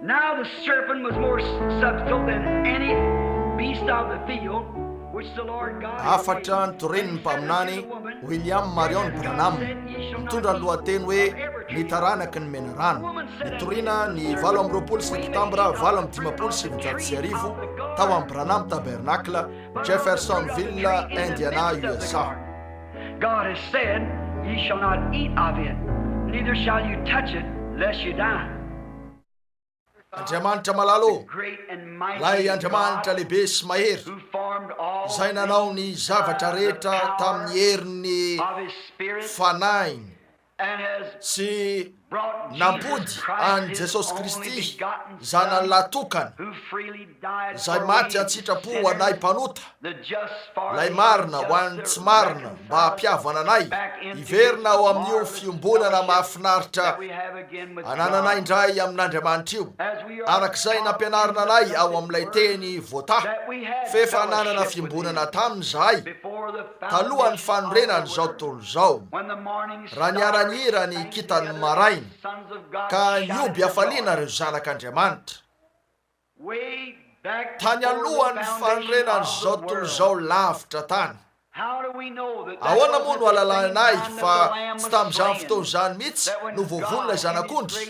Now the serpent was more subtle than any beast of the field, which the Lord God afatra nytoreniny mpaminany William Marion Branham mitondra ny lohateny hoe ny taranaky ny mena rano. Nitoriana ny 7 septambra 1770 tao amin'ny Branham Tabernacle, Jeffersonville, Indiana, USA. God has said, ye shall not eat of it, neither shall you touch it, lest you die. Andriamanitra malalo, lay Andriamanitra lehibe sy mahery, izay nanao ny zavatra rehetra tamin'ny herin'ny fanainy sy nampody any Jesosy Kristy, zanany latokana, izay maty an-tsitrapo ho anay mpanota, lay marina ho an'ny tsy marina mba hampiavana anay, iverina ao amin'io fiombonana mahafinaritra anananay indray amin'Andriamanitra io, arak'izay nampianarina anay ao amin'ilay teny voata, fefa nanana fiombonana tamin'izahay talohan'ny fanorenany zao tontolo zao, raha niaranyira ny kitany maraina ka nioby hafaliana reo zanak'Andriamanitra. Tany alohan'ny fanorenany zao tontolo zao lavitra tany. Ahoana moa no alalanay fa tsy tamin'izany fotoana zany mihitsy no voavonona zanak'ondry,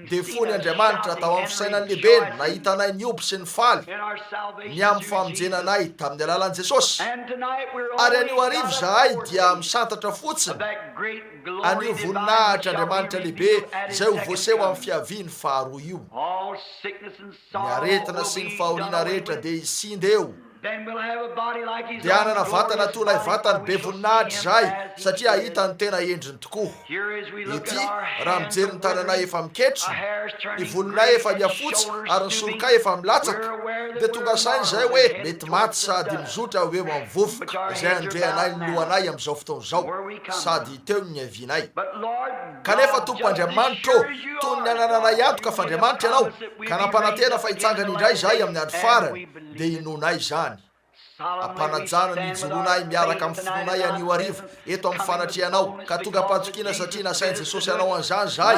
dia fony Andriamanitra tao amin'ny fisainany lehibeny nahita anay nioby sy ny faly ny amin'ny famonjenanay tamin'ny alalan'i Jesosy. Ary anio arivo zahay dia misantatra fotsiny anio voninahitra Andriamanitra lehibe izay ho voaseho amin'ny fiaviany faharoa io. Ny aretina sy ny fahoriana rehetra dia isinda eo, dia hanana vatana toy ilay vatany be voninahitra izay satria ahita ny tena endriny tokoa. Ety raha mijery ny tananay efa miketro, ny volonay efa miafotsy ary ny sorokay efa milatsaka, dia tonga sainy izay hoe mety maty sady mizotra eo amin'ny vovoka izay andrehanay ny lohanay amin'izao fotoana izao, sady teo ny avianay. Kanefa Tompo Andriamanitra toy ny anananay antoka fa Andriamanitra ianao, ka nampanantena fa hitsangana indray izahay amin'ny andro farany, dia inonay izany. Ampanajana ny jolonay miaraka amin'ny finoanay anio arivo eto amin'ny fanatrianao, ka tonga ampatokiana satria nasainy Jesosy anao an'izany zahay.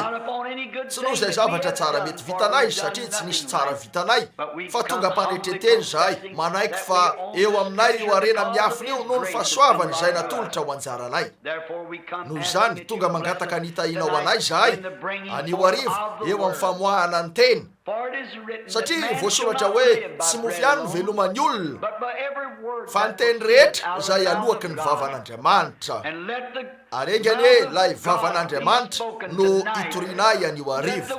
Tsy noho izay zavatra tsara mety vitanay satria tsy nisy tsara vitanay, fa tonga ampanetreteny zahay manaiky fa eo aminay io arena miafina io noho ny fahasoavany izay natolotra ho anjaranay. Noho izany tonga mangataka nitahinao anay zahay anio arivo eo amin'ny famoahana ny teny, satria voasoratra hoe tsy mofy ihany no veloman'ny olona, fa ny teny rehetra izay alohaky ny vavan'Andriamanitra. Arengany hoe lay vavan'Andriamanitra no itorinay anio arivo.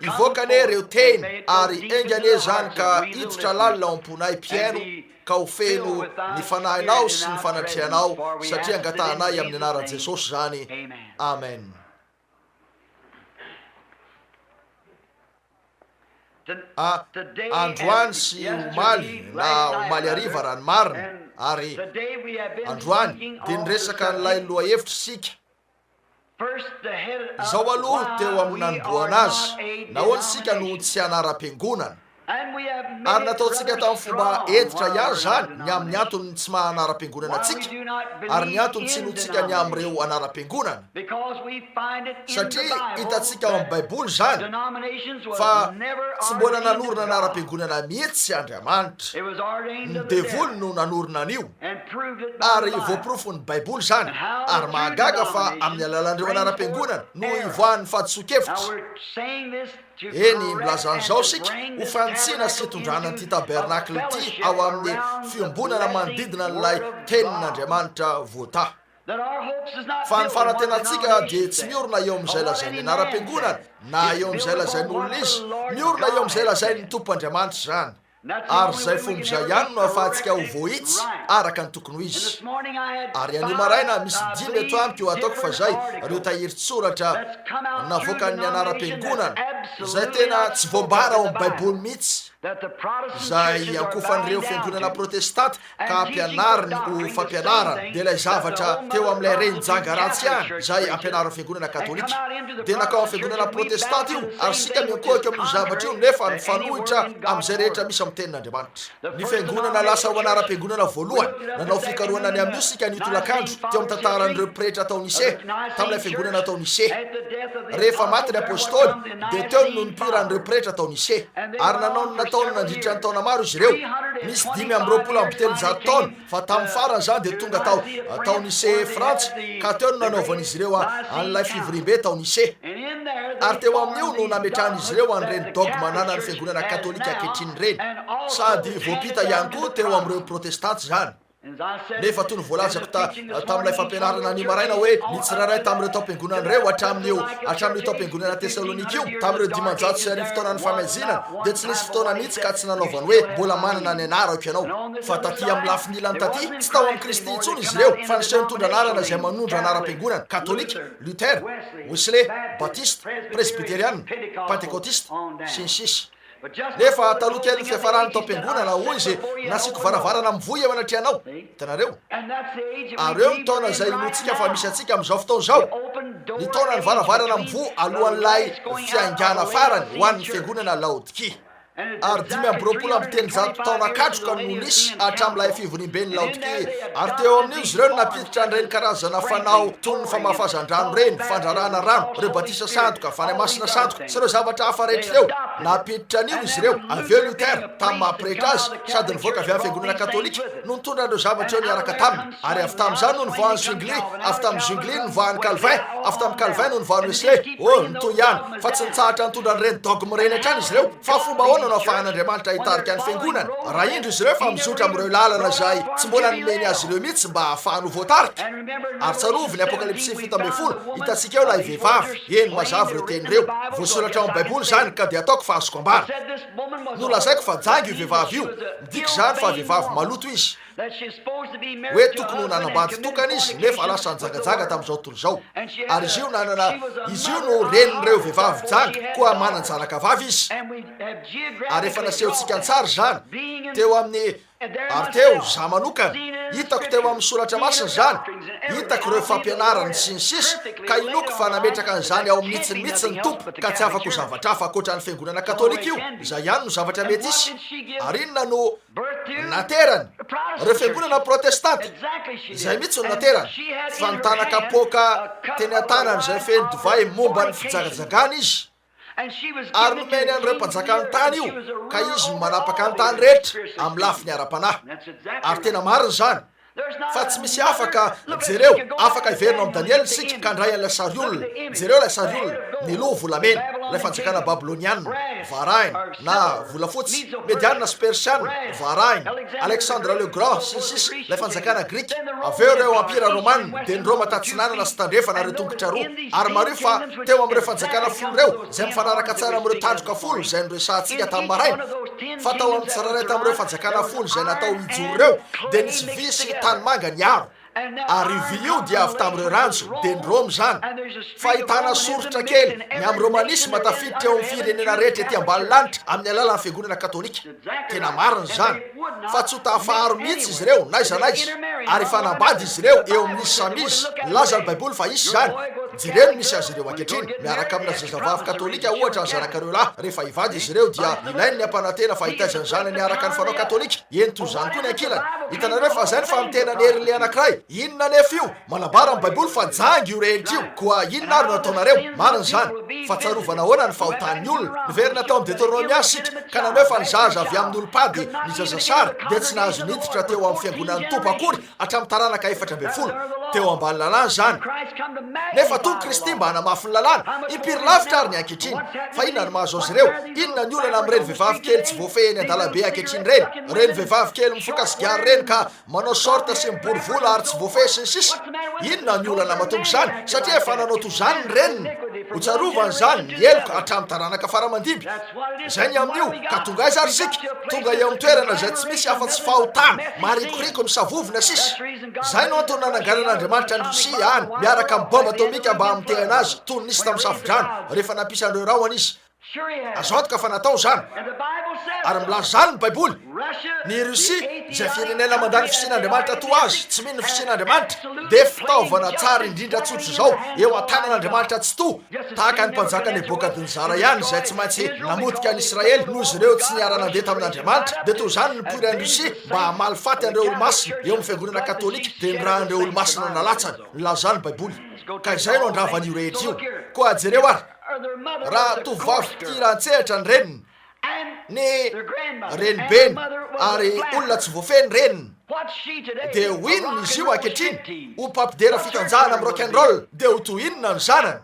Ivoakany reo teny ary engany zany ka hiditra lalina ao am-ponay mpiaino ka ho feno ny fanahinao sy ny fanatrianao satria angatahanay amin'ny anaran'i Jesosy zany. Amen. Androany sy omaly na omaly ariva raha ny marina, ary androany dia niresaka n'ilay loha hevitra sika. Izao aloha teo amin'ny nanomboana azy, nahoana sika no tsy hanara-piangonana, ary nataontsika tamin'ny fomba editra ihany zany ny amin'ny antony tsy mahanara-piangonana atsika, ary ny antony tsy notsika ny amin'ireo hanara-piangonana, satria hitatsika ao amin'ny Baiboly zany fa tsy mbola nanorina hanara-piangonana mihitsy Andriamanitra, ny devoly no nanorina an'io, ary voaporofo ny Baiboly zany, ary mahagaga fa amin'ny alalan'ireo hanara-piangonana no ivoahan'ny fahadiso-kevitra. Eny milazan'izao sika ho fantsiana sy tondrana an'ity tabernakle ity ao amin'ny fiombonana manodidina n'ilay tenin'Andriamanitra voata. Fa ny fanantenantsika dia tsy miorina eo amin'izay lazainy anara-piangonana na eo amin'izay lazain'olona izy, miorina eo amin'izay lazainy Tompo Andriamanitra zany. Ary izay fomba izay ihany no ahafahantsika ho voahitsy araka ny tokony ho izy. Ary anio maraina misy 5 eto amiko eo ataoko fa zay reo tahirin-tsoratra navoakan'ny anara-piangonana izay tena tsy voambara ao amin'ny Baiboly mihitsy. zay ankofan'ireo fiangonana protestanta ka ampianariny ho fampianarana de ilay zavatra teo am'ilay renjanga ratsy any zay ampianarany fiangonana katolika de nakao amin'ny fiangonana protestanta io ary sika miankohaka amin'io zavatra io nefa nifanohitra am'izay rehetra misy amin'ny tenin'andriamanitra ny fiangonana lasa ho anaram-piangonana voalohany nanao fikarohana ny amin'io sika nitolakandro teo amin'ny tantaran'ireo pretra tao Nice tamin'ilay fiangonana tao Nice rehefa maty ny apôstôly de teo no nipiran'ireo pretra tao Nice ary nanao ny nataony nandritra ny taona maro izy ireo misy 5 taona fa tamin'ny farany zany de tonga tao Nice Frantsa ka teo no nanaovan'izy ireo an'ilay fivorimbe tao Nice ary teo amin'io no nametrahan'izy ireo an'ireny dogma nanany fiangonana katolika ankehitriny reny sady voapita ihany koa teo amin'ireo protestanta zany nefa toy ny voalazako tamin'ilay fampianarana ny maraina hoe nitsiraray tamin'ireo taom-piangonan'ireo hatramin'io taom-piangonana Tesalonika io tamin'ireo 500 fotoanany famazinana de tsy nisy fotoana mihitsy ka tsy nanaovany hoe mbola manana ny anarako ianao fa taty amin'ny lafinilany taty tsy tao amin'ny Kristy intsony izy ireo fa niseho nitondra anarana zay manondra anaram-piangonana katolika, Luther, Wesley, Baptiste, Presbyteriana, Pentecôtiste sy ny sisa nefa taloha kely fiafarany taom-piangonana hoy izy nasiko varavarana mivoy eo anatrehanao hitanareo ary eo ny taona zay notsika fa misy atsika amin'izao fotoana zao ny taona ny varavarana mivo alohan'ilay fiangana farany ho an'ny fiangonana Laodikia ary 520 taona katroka no nisy hatramin'ilay fivorimben'ny Laodikia ary teo amin'io izy ireo napiditra an'ireny karazana fanao toy ny famafazan-drano reny fandrarana rano reo batisa sandoka fanamasina sandoka sy ireo zavatra hafa rehetra ireo napiditra an'io izy ireo avy eo Luther tamin'ny mahapretra azy sady nivoaka avy amin'ny fiangonana katolika no nitondra an'ireo zavatra eo niaraka taminy ary avy tamin'izany no nivoahan'ny Zwingli avy tamin'ny Zwingli no nivoahan'ny Calvin avy tamin'ny Calvin no nivoahan'ny Wesley nitoy ihany fa tsy nitsahatra nitondra an'ireny dogme reny hatrany izy ireo fa fomba ahoana no afahan'Andriamanitra hitarika ny fiangonana raha indro izy ireo fa mizotra amin'ireo lalana zay tsy mbola nomeny azy ireo mihitsy mba ahafahany voatarika ary tsarovy ny Apokalipsy 17 hitantsika eo ilay vehivavy eny mazava ireo tenin'ireo voasoratra ao amin'ny baiboly zany ka de ataoko fa azoko ambara no lazaiko fa jangy io vehivavy io midika zany fa vehivavy maloto izy hoe tokony ho nanambady tokana izy nefa lasa njagajaga tamin'izao tontolo zao ary izy io no renin'ireo vehivavy janga koa manan-janaka vavy izy ary efa nasehontsika antsara zany teo amin'ny ary teo za manokana hitako teo amin'ny soratra masina zany hitako ireo fampianarany sy ny sisa ka inoko fa nametraka an'izany ao amin'nitsiny ny tompo ka tsy afaka ho zavatra hafa akoatra ny fiangonana katolika io izay ihany no zavatra mety isy ary inona no naterany ireo fiangonana protestanta izay mihitsy no naterany fanontana kapoaka teny an-tanany zay feny divay momba ny fijagajagana izy ary nomeny an'ireo mpanjakany tany io ka izy no manapaka ny tany rehetra amin'ny lafiny ara-panahy ary tena mariny zany fa tsy misy afaka jereo afaka iverina amin'ny Daniel sika ka ndray an'ilay sariolona jereo ilay sariolona ny loha volamena ilay fanjakana babiloniana varahina na volafotsy mediana sy persiana varahina Alexandre le Grand sy sisa ilay fanjakana grika avy eo ireo ampira romana de ny roma tatsinanana sy tandrefana reo tongotra roa ary mareo fa teo amin'ireo fanjakana folo reo zay mifanaraka tsara amin'ireo tandroka folo zay noresahantsika tamin'ny maraina fa tao amin'ny tsiraray tamin'ireo fanjakana folo zay natao hijoro reo de nisy visy tany manga ny aro ary vy io dia avy tamin'ireo ranjo de ny Rome zany fa ahitana soritra kely ny amin'ny romanisma tafiditra eo amin'ny firenena rehetra ety ambany lanitra amin'ny alalan'ny fiangonana katolika tena mariny zany fa tsy ho tafaharo mihitsy izy ireo naiza ary fanambady izy ireo eo amin'ny samizy laza ny baiboly fa isy zany jereno misy azy ireo ankehitriny miaraka amina zazavavy katolika ohatra ny zanakareo lahy rehefa hivady izy ireo dia ilainy ny ampanantena fa hitaizany zany niaraka ny fanao katolika ento zany koa ny ankilany hitanareo fa zay ny famitena ny herin'le anankiray inona nefa io manambara amin'ny baiboly fa jangy io rehetra io koa inona ary no ataonareo mariny zany fa tsarovana ahoana ny fahotan'ny olona niverina tao amin'ny Deutéronomia sika ka naneo fa ny zaza avy amin'ny olopady ny zazasary de tsy nahazo niditra teo amin'ny fiangonan'ny tompo akory hatramin'ny taranaka 700 teo ambany lalàna zany nefa tony Kristy mba hanamafy ny lalàna impiry lavitra ary ny ankehitriny fa inona ny mahazo azy ireo inona ny olana amin'ireny vehivavy kely tsy voafehy eny an-dalabe ankehitriny reny vehivavy kely mifoka sigary reny ka manao sorta sy mibory vola ary tsy voafehy sy ny sisa inona ny olana mahatonga zany satria efa nanao toy zany ny reniny ho tsarovany zany ny eloko hatramin'ny taranaka faramandimby zay ny amin'io ka tonga aiza ary sika tonga eo amin'ny toerana zay tsy misy afa-tsy fahotana marikoriko misavovona sisa zay no antony nananganan'Andriamanitra ny Rosia any miaraka amin'ny bomba atomika mba hamitehana azy toy nisy tamin'ny safidrano rehefa nampisan'ireo rahoany izy azo antoka fa natao zany ary milaza zany ny baiboly ny Rusia izay firenena mandany fisian'Andriamanitra to azy tsy mino ny fisian'Andriamanitra de fitaovana tsara indrindra tsotro zao eo an-tanan'Andriamanitra tsy to tahaka ny mpanjaka Nebokadnezara ihany izay tsy maintsy namotika any Israely noho izy ireo tsy niara-nandeha tamin'Andriamanitra de toy zany ny poiran'ny Rusia mba hamaly-faty an'ireo olo-masina eo amin'ny fiangonana katolika de ny raha an'ireo olo-masina nalatsany nilazany baiboly ka izay no andravan'io rehetra io koa jereo ary raha tovavy mpitirantseratra ny reniny ny renibeny ary olona tsy voafeny reniny de ho inona izy io ankehitriny ho pampidera fitanjahana amin'ny rock and roll de ho toy inona ny zanany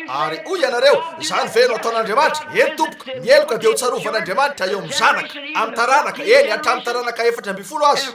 ary hoy ianareo zany ve no ataon'Andriamanitra eny tompoko mieloka de ho tsarovanaandriamanitra eo amin'ny zanaka amin'ny taranaka eny hatramin'ny taranaka 410 azy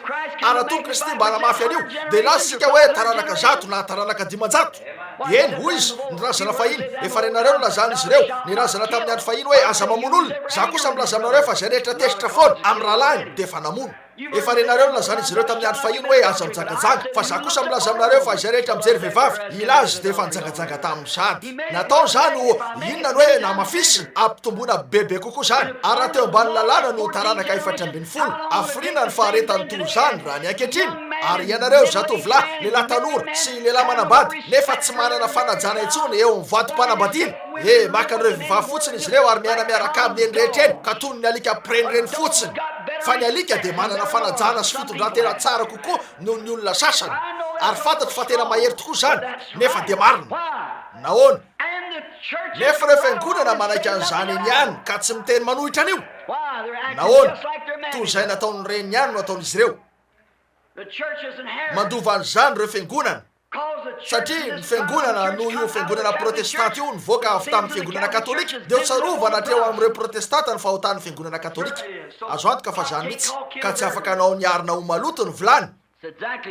ary atony Kristy mba hanamafy an'io de lasika hoe taranaka 100 na taranaka 500 eny hoy izy ny razana fahiny efa renareo nolazana izy ireo ny razana tamin'ny andro fahiny hoe aza mamono olona za kosa milaza aminareo fa zay rehetra tesitra foana amin'ny rahalahiny de fa namono efa renareo nolazana izy ireo tamin'ny andro fahiny hoe aza mijangajanga fa za kosa milaza aminareo fa zay rehetra mijery vehivavy ilazy de efa nijangajanga tamin'ny sady natao zany ho inona ny hoe namafisina ampitomboana bebe kokoa zany ary raha teo ambany lalàna no taranaka 450 afrina ny faharetany toy zany raha ny ankehitriny ary ianareo zatovolahy lehilahy tanora sy lehilahy manambady nefa tsy manana fanajana intsony eo amin'ny vatom-panambadiana maka an'ireo vehivavy fotsiny izy ireo ary miaina miaraka amin'ny eny rehetra eny ka toy ny alika prenireny fotsiny fa ny alika de manana fanajana sy fitondran-tena tsara kokoa noho ny olona sasany ary fantatro fa tena mahery tokoa zany nefa de marina nahoana nefa ireo fiangonana manaiky an'izany eny ihany ka tsy miteny manohitra an'io nahoana toy zay nataon'ny reny ihany no ataon'izy ireo mandova an'izany ireo fiangonana satria ny fiangonana noho io fiangonana protestanta io nivoaka avy tamin'ny fiangonana katolika de ho tsarovana hatreo amin'ireo protestanta ny fahotan'ny fiangonana katolika azo antoka fa zany mihitsy ka tsy afaka anao niarina ho maloto ny volany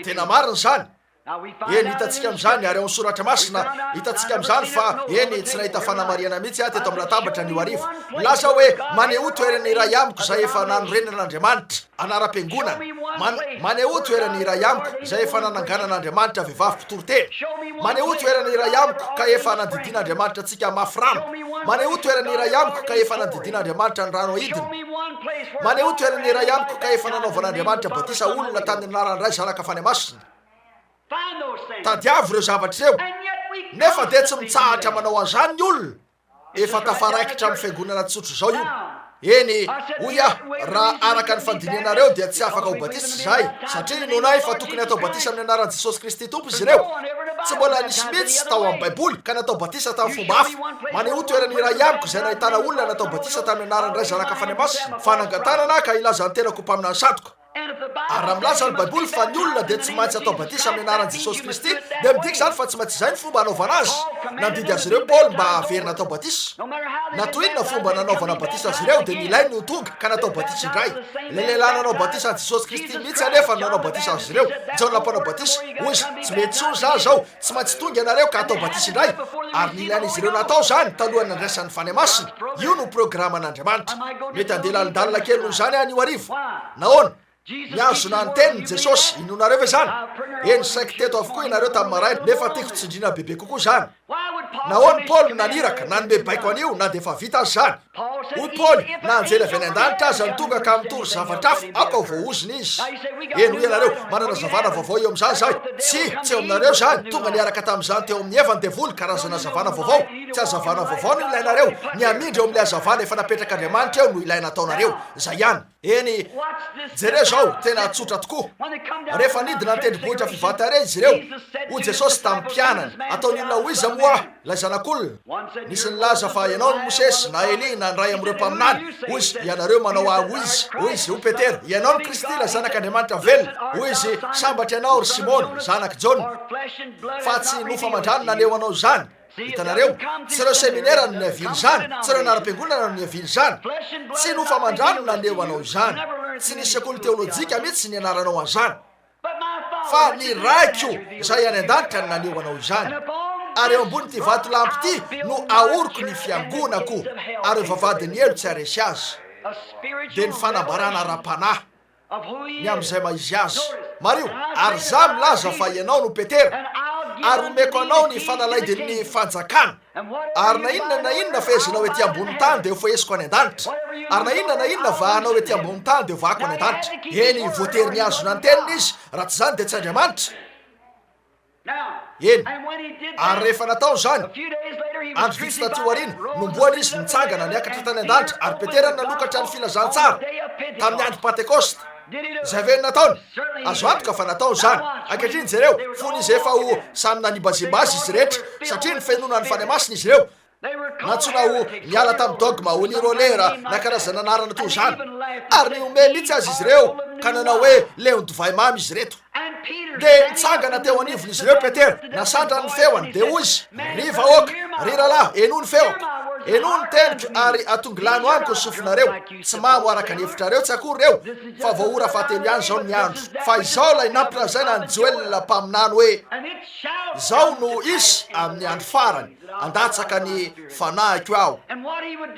tena marina zany eny hitatsika am'izany ary ao soratra masina hitatsika am'izany fa eny tsy nahita fanamariana mihitsy aho teto amin'ny latabatra nio arivo lasa hoe maneho toerana iray amiko zay efa nanorenan'Andriamanitra anara-piangonana maneho toerana iray amiko zay efa nananganan'Andriamanitra vehivavy mpitorotena maneho toerana iray amiko ka efa nandidian'Andriamanitra atsika mafy rano maneho toerana iray amiko ka efa nandidian'Andriamanitra ny rano idina maneho toerana iray amiko ka efa nanaovan'Andriamanitra batisa olona tamin'ny anarany ray zanaka fany masina tadiavo ireo zavatra ireo nefa de tsy mitsahatra manao an'izany ny olona efa tafaraikitra amin'ny fiangonana tsotro zao io eny hoy aho raha araka ny fandinianareo dia tsy afaka ho batisa zahay satria nonay fa tokony atao batisa amin'ny anaran'i Jesosy Kristy tompo izy ireo tsy mbola nisy mihitsy tao amin'ny baiboly ka natao batisa tamin'ny fomba hafa maneho toerana iray amiko zay nahitana olona natao batisa tamin'ny anaran'ny ray zanaka fany masina fanangatanana ka ilazany tenako mpaminany sadoka ary raha milaza ny baiboly fa ny olona de tsy maintsy atao batisa amin'ny anaran'i Jesosy Kristy de midiky zany fa tsy maintsy zay ny fomba hanaovana azy nandidy azy ireo Paoly mba averina atao batisa na toy inona fomba nanaovana batisa azy ireo de nilainy ho tonga ka natao batisa indray le lehilahy nanao batisa an' Jesosy Kristy mihitsy anefa nanao batisa azy ireo zao nampanao batisa hoy izy tsy mety tsony za zao tsy maintsy tonga ianareo ka atao batisa indray ary nilainy izy ireo natao zany talohan'ny andraisan'ny fany masina io no programan'Andriamanitra mety andeha lalindalina kely noho zany anio arivo nahoana niazona ny teniny Jesosy inonareo ve zany eny saiky teto avokoa ianareo tamin'ny maraina nefa tiako tsindrina bebe kokoa zany nahoany Paoly naniraka nanome baiko an'io na de efa vita azy zany hoy Paoly na anjely avy any an-danitra aza nitonga ka mitory zavatra hafa ako voaoziny izy eny hoy ianareo manana zavana vaovao eo am'izany zahay tsy eo aminareo zany tonga niaraka tamin'izany teo amin'ny evany devolo karazana zavana vaovao tsy azavana vaovao no ilainareo ny amindra eo amin'ilay azavana efa napetrak'Andriamanitra eo no ilaina ataonareo zay ihany eny jereo zao tena tsotra tokoa rehefa nidina ny tendrombohitra fivantare izy ireo ho Jesosy tamin'ny mpianany ataony olona ho iza moa lay zanak'olona nisy nilaza fa ianao ny Mosesy na Eli na ndray amin'ireo mpaminany hoy izy ianareo manao aho izy hoy izy ho Petera ianao ny Kristy la zanak'Andriamanitra velona hoy izy sambatra ianao ry Simona zanak' Jona fa tsy nofamandrano naneo anao zany hitanareo tsy ireo seminaire no niavily zany tsy ireo anara-piangonana no niavily zany tsy nofamandrano naneo anao zany tsy nisy sekoly teolojika mihitsy ny anaranao an'izany fa ny raiko zay any an-danitra ny naneo anao izany ary eo ambony ty vato lampy ty no aoriko ny fiangonako ary vavadiny elo tsy aresy azy de ny fanambarana ara-panahy ny am'izay maizy azy mario ary za milaza fa ianao no Petera ary omeko anao ny fanalaidiny fanjakana ary na inona fehezanao hoe ty ambony tany de foesiko any an-danitra ary na inona vahanao hoe ty ambony tany de vahako any an-danitra eny voatery ny azona antenina izy raha tsy zany de tsy Andriamanitra eny ary rehefa natao zany andro vitsy taty arina nomboana izy nitsangana niakatra tany an-danitra ary Petera nanokatra ny filazantsara tamin'ny andro Pentekosta zay ve nataony azo antoka fa natao zany ankehitriny jereo fony izy efa ho samy nanimbazibazy izy rehetra satria ny fenona ny fany masina izy reo nantsona ho miala tamin'ny dogma ho ny rolera na karazana anarana toy zany ary ny ome mihitsy azy izy reo ka nanao hoe leo ny divay mamy izy reto de nitsangana teo anivony izy reo Petera nasandra ny feoany de hoy izy ry vahoaka ry rahalahy eno ny feoko eno ny teniko ary atongilano amiko ny sofinareo tsy mamo araka ny hevitrareo tsy akory reo fa voaora fahatelo ihany zao ny andro fa izao lay nampilazaina ny Joel mpaminany hoe zao no isy amin'ny andro farany andatsaka ny fanahiko aho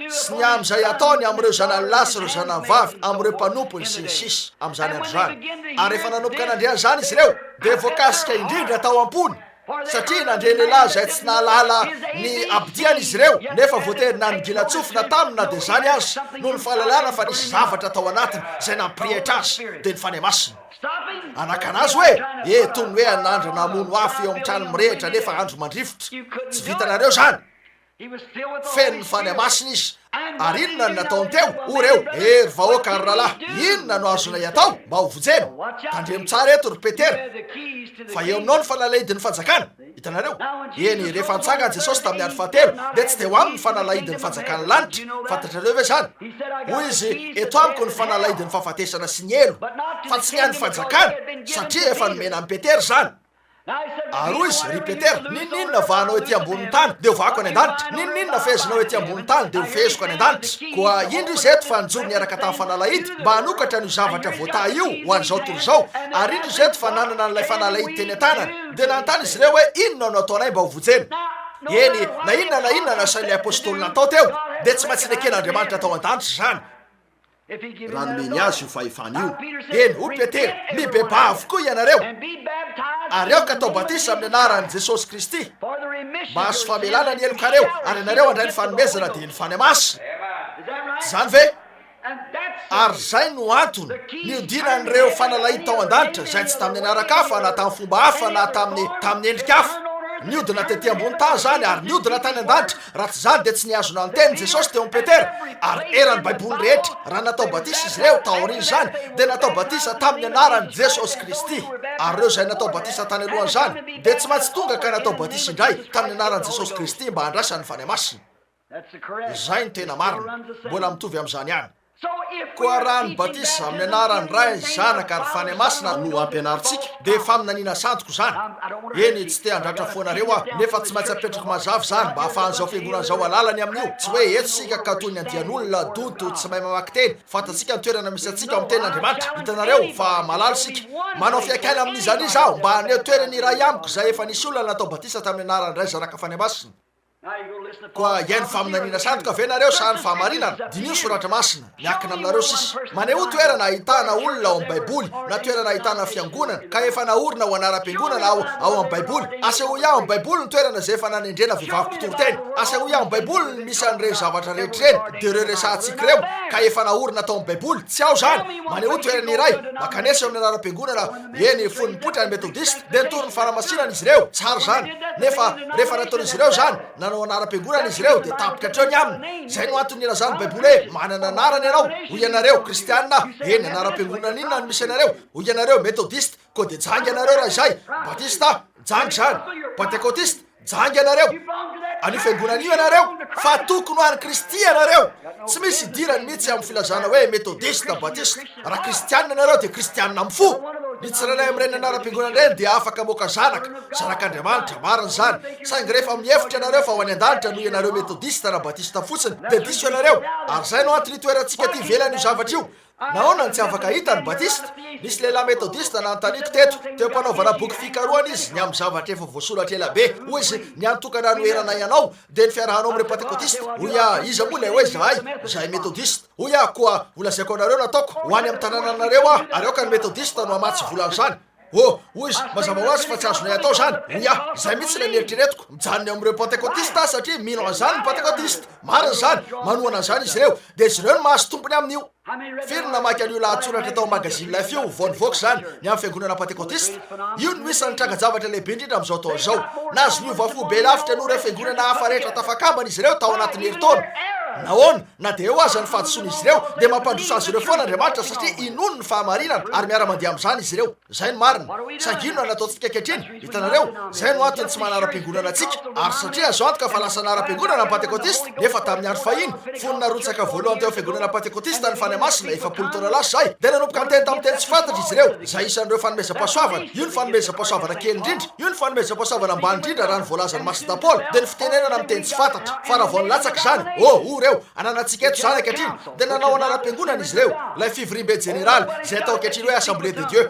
sy ny am'izay ataony am'ireo zanany lahy sy reo zanany vavy am'ireo mpanompony sy ny sisy am'izany andro zany ary rehefa nanomboka nandriany zany izy reo de voakasika indrindra tao am-pony satria nandre lehilahy zay tsy nahalala ny abidiany izy reo nefa voatery nanigilatsofina tamina de zany azy no ny fahalalana fa nisy zavatra tao anatiny zay nampirehitra azy de ny fany masina anakanazy hoe tony hoe anandro namono afo eo am'trano mirehitra nefa andro mandrifotra tsy vitanareo zany feno ny fany masina izy ary inona ny nataony teo oreo ry vahoaka ary rahalahy inona no azonay atao mba ho vojena tandremo tsara eto ry Petera fa eo aminao ny fanalaidiny fanjakana hitanareo eny rehefa nitsangany Jesosy tamin'ny andro fahatelo de tsy de ho aminy fanalaidiny fanjakana lanitra fantatrareo ve zany hoy izy eto amiko ny fanalaidiny fahafatesana sy ny elo fa tsy ny any fanjakana satria efa nomena amin'ny Petera zany ary hoy izy ry Petera ninona vahanao ety ambony tany de ho vahako any an-danitra ninona fehezanao ety ambony tany de ho feheziko any an-danitra koa indro izy eto fa nijoro niaraka tamin'ny fanalahidy mba hanokatra ny zavatra voata io ho an'izao tontolo zao ary indro izy eto fa nanana an'ilay fanalahidy teny an-tanany de nanontany izy reo hoe inona no ataonay mba ho vojena eny na inona nasain'ilay apôstôly natao teo de tsy maintsy neken'Andriamanitra tao an-danitra zany raha nomeny azy io fahefany io eny ho Petera mibeba avokoa ianareo ary aoka atao batisa amin'ny anaran'i Jesosy Kristy mba azo famelana ny elokareo ary ianareo andray ny fanomezana de ny fany masina zany ve ary zay no antony niodinan'ireo fanalahidy tao an-danitra zay tsy tamin'ny anaraka hafa na tamin'ny fomba hafa na tamin'ny endrika hafa niodina tety ambony tany zany ary niodina tany an-danitra raha tsy zany de tsy niazona ny teny Jesosy teo amin'ny Petera ary eran'ny baiboly rehetra raha natao batisa izy reo taoriny zany de natao batisa tamin'ny anaran'i Jesosy Kristy ary reo zay natao batisa tany alohan zany de tsy maintsy tonga ka natao batisa indray tamin'ny anaran'i Jesosy Kristy mba handraisany fany masina zay ny tena marina mbola mitovy am'izany ihany koa raha ny batisa amin'ny anaran'ny ray zanaka ary fany masina no ampianaritsika de efa minanina santoko zany eny tsy te handratra foanareo ah nefa tsy maintsy apetrako mazavy zany mba ahafahan'izao fiangonan'izao alalany amin'io tsy hoe eto sika ka toy ny andian'olona doto tsy mahay mamaky teny fantatsika ny toerana misy atsika amin'ny tenin'Andriamanitra hitanareo fa malalo sika manao fiakaina amin'izany izaho mba haneo toerany iray amiko zay efa nisy olona natao batisa tamin'ny anaran'ny ray zanaka fany masina koa iainy faminanina sandoka ve nareo sa ny fahamarinana dinio soratra masina miakina aminareo sisy maneho toerana ahitana olona ao amin'ny baiboly na toerana ahitana fiangonana ka efa naorina ho anaram-piangonana ao amin'ny baiboly aseho iaho amin'ny baiboly ny toerana zay efa nanendrena vehivavy mpitory-teny aseho iaho amin'ny baiboly ny misy an'ireny zavatra rehetra reny de reo resantsika reo ka efa naorina tao amin'ny baiboly tsy ao zany maneho toerana iray makanesa eo amin'ny anaram-piangonana eny fony mipoitra ny metodista de nitory ny fanamasinana izy reo tsara zany nefa rehefa nataon'izy ireo zany nanao anaram-piangonana izy reo de tapika treo ny aminy zay no antony ilazany baiboly hoe manana anarany ianao hoy ianareo kristianina eny anaram-piangonana inona ny misy anareo hoy ianareo metodiste ko de jangy anareo raha izay batista jangy zany pentekotiste jangy anareo any fiangonana io anareo fa tokony ho any kristy anareo tsy misy idirany mihitsy amin'ny filazana hoe metodiste batiste raha kristianina anareo de kristianina amin'ny fo ny tsirairay amin'ireny anaram-piangonana ireny de afaka moka zanak'Andriamanitra mariny zany saingy rehefa mihevitra anareo fa ho any an-danitra noho ianareo metodista na batista fotsiny de diso ianareo ary zay no antony toerantsika ty ivelany io zavatra io naona tsy afaka hita ny batista nisy lehilahy metodista nanontaniko teto teo mpanaovana boky fikaroana izy ny amin'ny zavatra efa voasoratra ela be hoy izy ny antokana noerana ianao de ny fiarahanao amin'ireo pentekotista hoy iza moa lay hoe zahay metodista hoy koa volazaiko anareo nataoko ho any amin'ny tanàna anareo ary aoka ny metodista no amatsy volan'izany hoy izy mazava ho azy fa tsy azonay atao zany oya zay mihitsy la nieritreretiko mijanony amin'ireo pentekotista satria mino an'izany ny pentekotista marina zany manoana an'izany izy ireo de izy ireo no mahazo tompony amin'io firy namaky an'io lahatsoratra atao magazine life io voanivoaka zany ny amin'ny fiangonana pentekotista io no misy nitranga-javatra lehibe indrindra amin'izao tao zao na azy miovafo be lavitra no reo fiangonana hafa rehetra tafakambana izy ireo tao anatin'ny herintaona nahoana na de eo aza ny fahadisoana izy ireo de mampandrosa azy ireo foana Andriamanitra satria inono ny fahamarinana ary miara-mandeha amin'izany izy ireo zay no marina sanginona nataontsika ankehitriny hitanareo zay no antony tsy manara-piangonana antsika ary satria azo antoka fa lasa nara-piangonana pentekotista nefa tamin'ny andro fahiny fony narotsaka voalohany teo fiangonana pentekotista ny fanamasina 7 taona lasa zay de nanomboka anteny tamin'ny teny tsy fantatra izy ireo zay isan'ireo fanomezam-pahasoavana io ny fanomezam-pahasoavana kely indrindra io ny fanomezam-pahasoavana ambany indrindra raha ny voalazany masina Paoly de ny fitenenana amin'ny teny tsy fantatra fa raha vao nilatsaka zany reo ananatsika eto zany ankehitriny de nanao anara-piangonana izy ireo lay fivoriam-be général zay atao ankehitriny hoe assemblée de Dieu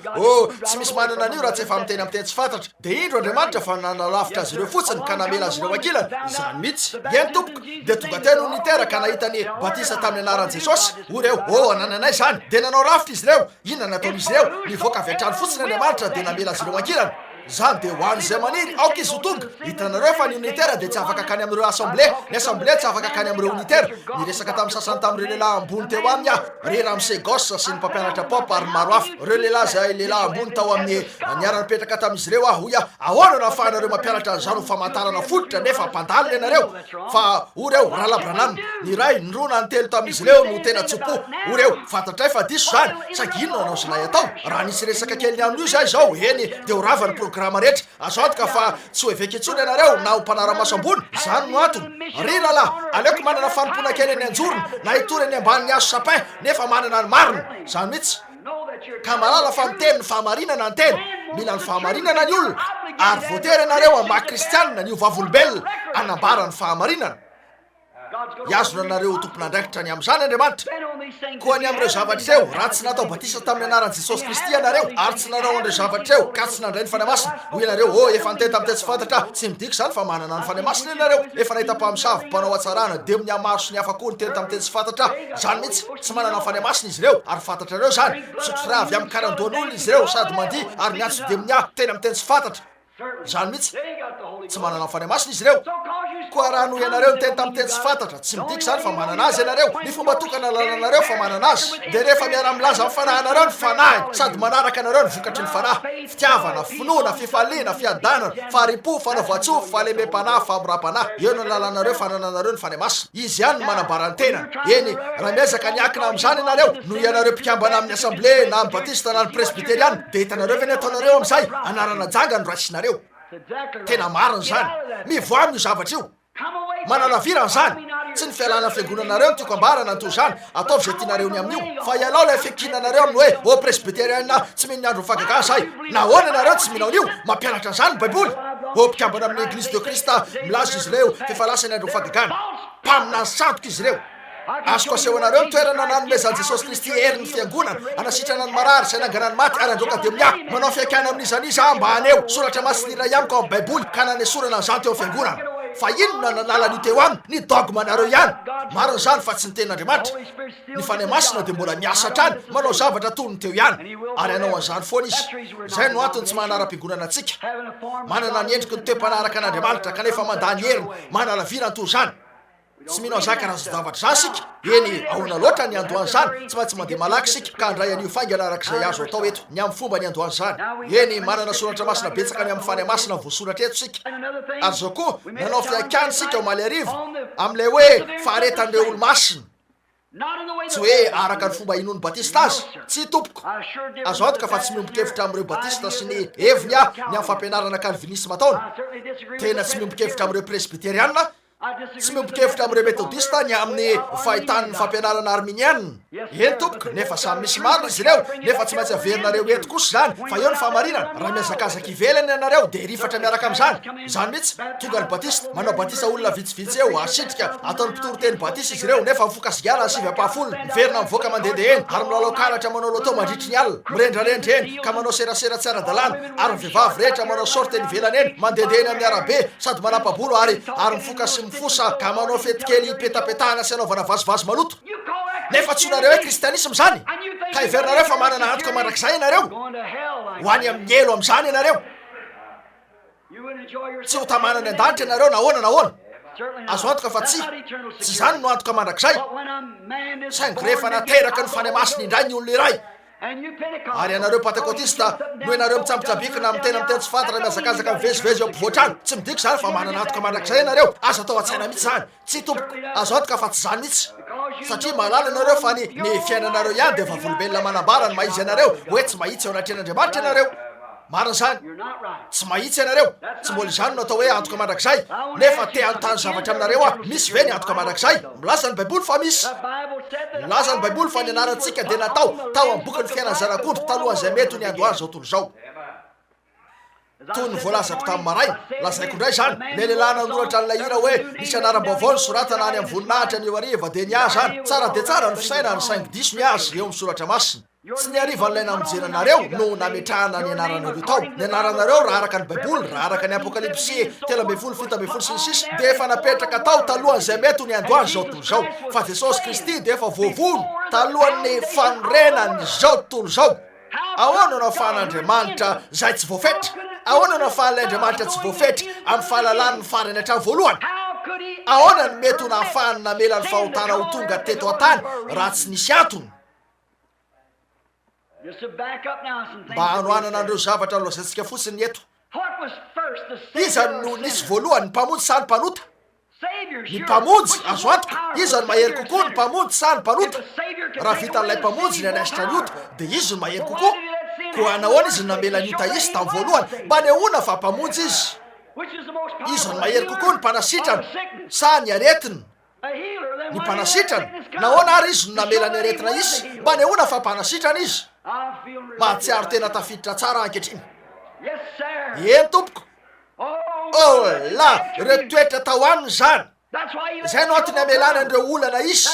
tsy misy manana an'io raha tsy efa miteny amin'ny teny tsy fantatra de indro Andriamanitra fa nanalavitra azy ireo fotsiny ka namela azy ireo ankilany zany mihitsy eny tompoko de tonga teny unitaire ka nahitany batisa tamin'ny anaran'i Jesosy reo anananay zany de nanao rafitra izy ireo inona nataon'izy ireo nivoaka avy hatrany fotsiny Andriamanitra de namela azy ireo ankilany zany de hoan'izay maniry aoka izy ho tonga hitanareo fa ny unitaire de tsy afaka kany amin'ireo assemblée ny assemblée tsy afaka kany amin'ireo unitaire niresaka tamin'ny sasany tamin'ireo lehilahy ambony teo aminy ry Ramsey Goss sy ny mpampianatra pop ary maro hafa reo lehilahy zay lehilahy ambony tao amin'ny niara-nipetraka tamin'izy ireo hoya ahoana nafahanareo mampianatra an'izany ho famantarana fototra nefa mpandalina ianareo fa reo Rahalahy Branham ny ray ny roa na ny telo tamin'izy ireo no tena tsopo reo fantatray fa diso zany saky inona anao zilay atao raha nisy resaka kely ny amin'io zay zao eny de ho ravany programme rehetra azo antoka fa tsy hoe vekitsony ianareo na ho mpanara-maso ambony zany no antony ry lalahy aleoko manana fanompona kely eny anjorony na hitory eny ambany azo sapin nefa manana ny marina zany mihitsy ka malala fa miteny ny fahamarinana ny teny mila ny fahamarinana ny olona ary voatery ianareo amin'ny maha-kristianina ny ovavolombelona anambara ny fahamarinana iazona anareo tompon'andraikitra ny amin'izany Andriamanitra koa ny amin'ireo zavatra ireo raha tsy natao batisa tamin'ny anaran'i Jesosy Kristy ianareo ary tsy nanao an'ireo zavatra ireo ka tsy nandray ny fanamasina hoy ianareo efa niteny tamin'ny teny tsy fantatra tsy midiko zany fa manana ny fanamasina ianareo efa nahita mpamosavy mpanao hatsarana de amin'ny amaro sy ny hafa koa ny teny tamin'ny teny tsy fantatra zany mihitsy tsy manana ny fanamasina izy ireo ary fantatrareo zany sotro avy amin'ny karandoan'olona izy ireo sady mandia ary miantso de miah teny amin'ny teny tsy fantatra zany mihitsy tsy manana ny fanamasina izy ireo koa raha noho ianareo ny teny tamin'ny teny tsy fantatra tsy midiko zany fa manana azy ianareo ny fomba tokana lalanareo fa manana azy de rehefa miara milaza amin'ny fanahinareo ny fanahy sady manaraka anareo ny vokatry ny fanahy fitiavana finoana fifaliana fiadanana faharipo fanaovatso fahalemem-panahy famorapanahy eo no lalanareo fanananareo ny fanamasina izy ihany no manambara ny tenany eny raha miezaka niakina amin'izany ianareo no ianareo mpikambana amin'ny assemblée na amin'ny batista na ny presbyteriana de hitanareo ve ny ataonareo amin'izay anarana janga no raisinareo tena marina zany mivoa amin'io zavatra io manalavirana zany tsy ny fialana fiangonanareo ny tiako ambarana anto zany ataovy zay tianareo ny amin'io fa ialao lay fiakinanareo amin'ny hoe presbyteriana tsy mino ny andro mifagaga zay nahoana ianareo tsy minao an'io mampianatra an'izany ny baiboly mpikambana amin'ny eglise de Krista milaza izy ireo fifalasany andro mifagagana mpamina ny santoka izy ireo azoko aseho anareo ny toerana nanomezan'i Jesosy Kristy hery ny fiangonana anasitrana ny marary sy ananganany maty ary androka de miah manao fiakana amin'izaniza ambany eo soratra masinira iamiko amin'ny baiboly ka nanesorana an'izany teo fiangonana fa inona nalalany teo aminy ny dogmanareo ihany marina zany fa tsy ny tenin'Andriamanitra ny fanamasina de mbola miasa trany manao zavatra tonony teo ihany ary anao an'izany foana izy zay no antony tsy manara-piangonana antsika manana ny endriky ny toe-panaraka an'Andriamanitra kanefa mandany heriny manalavirany toy zany tsy minao zaka raha zavatra zany sika eny ahoana loatra ny andohany zany tsy maintsy mandeha malaky sika ka andray an'io faingana arak'izay azo atao eto ny amin'ny fomba ny andohany zany eny manana soratra masina betsaka ny amin'ny fanamasina voasoratra eto sika ary zao koa nanao fiakany sika omaly arivo amin'ilay hoe faharetan'ireo olo masina tsy hoe araka ny fomba inony batista azy tsy tompoko azo antoka fa tsy miombokevitra amin'ireo batista sy ny heviny ny amin'ny fampianarana calvinisme ataona tena tsy miombokevitra amin'ireo presbyteriana tsy miombokevitra amin'ireo metodista ny amin'ny fahitany fampianarana arminiana eny tompoko nefa samy misy marina izy ireo nefa tsy maintsy averinareo eto kosa zany fa eo ny fahamarinana raha miazakazaka ivelany ianareo de rifatra miaraka amin'izany zany mihitsy tonga ny batista manao batisa olona vitsivitsy eo asitrika ataony mpitory-teny batista izy ireo nefa mifokasigara ny 7 miverina mivoaka mandehandeha eny ary milalao karatra manao loto mandritry ny alina mirendrarendry eny ka manao serasera tsy ara-dalàna ary mivehivavy rehetra manao sorteny ivelany eny mandehandeha eny amin'ny arabe sady manapa-bolo ary mifoka sy mifosa ka manao fetikely petapetahana sy anaovana vazovazo maloto nefa tsy nareo hoe kristianisme zany ka iverinareo fa manana antoka mandrakizay ianareo ho any amin'ny elo amin'izany ianareo tsy ho tamanany an-danitra ianareo nahoana azo antoka fa tsy zany no antoka mandrakizay saingy rehefa nateraka ny fany masiny indray ny olona iray ary ianareo pentekotista no ianareo mitsambotsabikina mitena tsy fantatra miazakazaka mivezivezy eo ampivoatrano tsy midiko zany fa manana antoka mandrakizay ianareo azo atao an-tsaina mihitsy zany tsy tompoko azo antoka fa tsy zany mihitsy satria mahalala ianareo fa ny fiainanareo ihany de vavolobelona manambara ny maizy ianareo hoe tsy mahitsy eo anatren'andriamanitra ianareo marina zany tsy mahitsy ianareo tsy mbola izany no atao hoe antoka mandrakizay nefa te anontany zavatra aminareo a misy ve ny antoka mandrakizay milaza ny baiboly fa misy milaza ny baiboly fa ny anarantsika de natao tao amin'ny boky ny fiainany zanak'ondry talohan'izay mety ny andohany zao tontolo zao toy ny voalazako tamin'ny maray lazaiko indray zany le lehilahy nanoratra n'ilay hira hoe nisy anaram-baovao ny soratana any amin'ny voninahitra ny eo ariva de niazy zany tsara de tsara ny fisaina ny saingy diso niazy eo amin'ny soratra masina tsy ny ariva n'ilay namonjenanareo no nametrahana ny anaranareo tao ny anaranareo raha araka ny baiboly raha araka ny apokalipsy 17 sy ny sisa de efa napetraka tao talohan'izay mety ny andohany zao tontolo zao fa jesosy kristy de efa voavono talohan'ny fanorenany zao tontolo zao ahoana no ahafahan'andriamanitra zay tsy voafetra ahoana no ahafahan'ilay andriamanitra tsy voafetra amin'ny fahalalany ny farany hatrany voalohany ahoana ny mety ho nahafahany namela ny fahotana ho tonga teto an-tany raha tsy nisy antony mba hanoanana an'ireo zavatra lozantsika fotsiny eto izany no nisy voalohany ny mpamonjy sa ny mpanota ny mpamonjy azo antoka izany mahery kokoa ny mpamonjy sa ny mpanota raha vita n'ilay mpamonjy ny anaisitra ny ota de izy no mahery kokoa ko anahoana izy ny namela ny ota izy tamin'ny voalohany mba nehoana fa mpamonjy izy no mahery kokoa ny mpanasitrana sa ny aretiny ny mpanasitrana nahoana ary izy no namela ny aretina izy mba nehoana fa mpanasitrana izy mahatsiaro tena tafiditra tsara ankehitriny eny tompoko la ireo toetra tao aminy zany zay no antony amelana an'ireo olana izy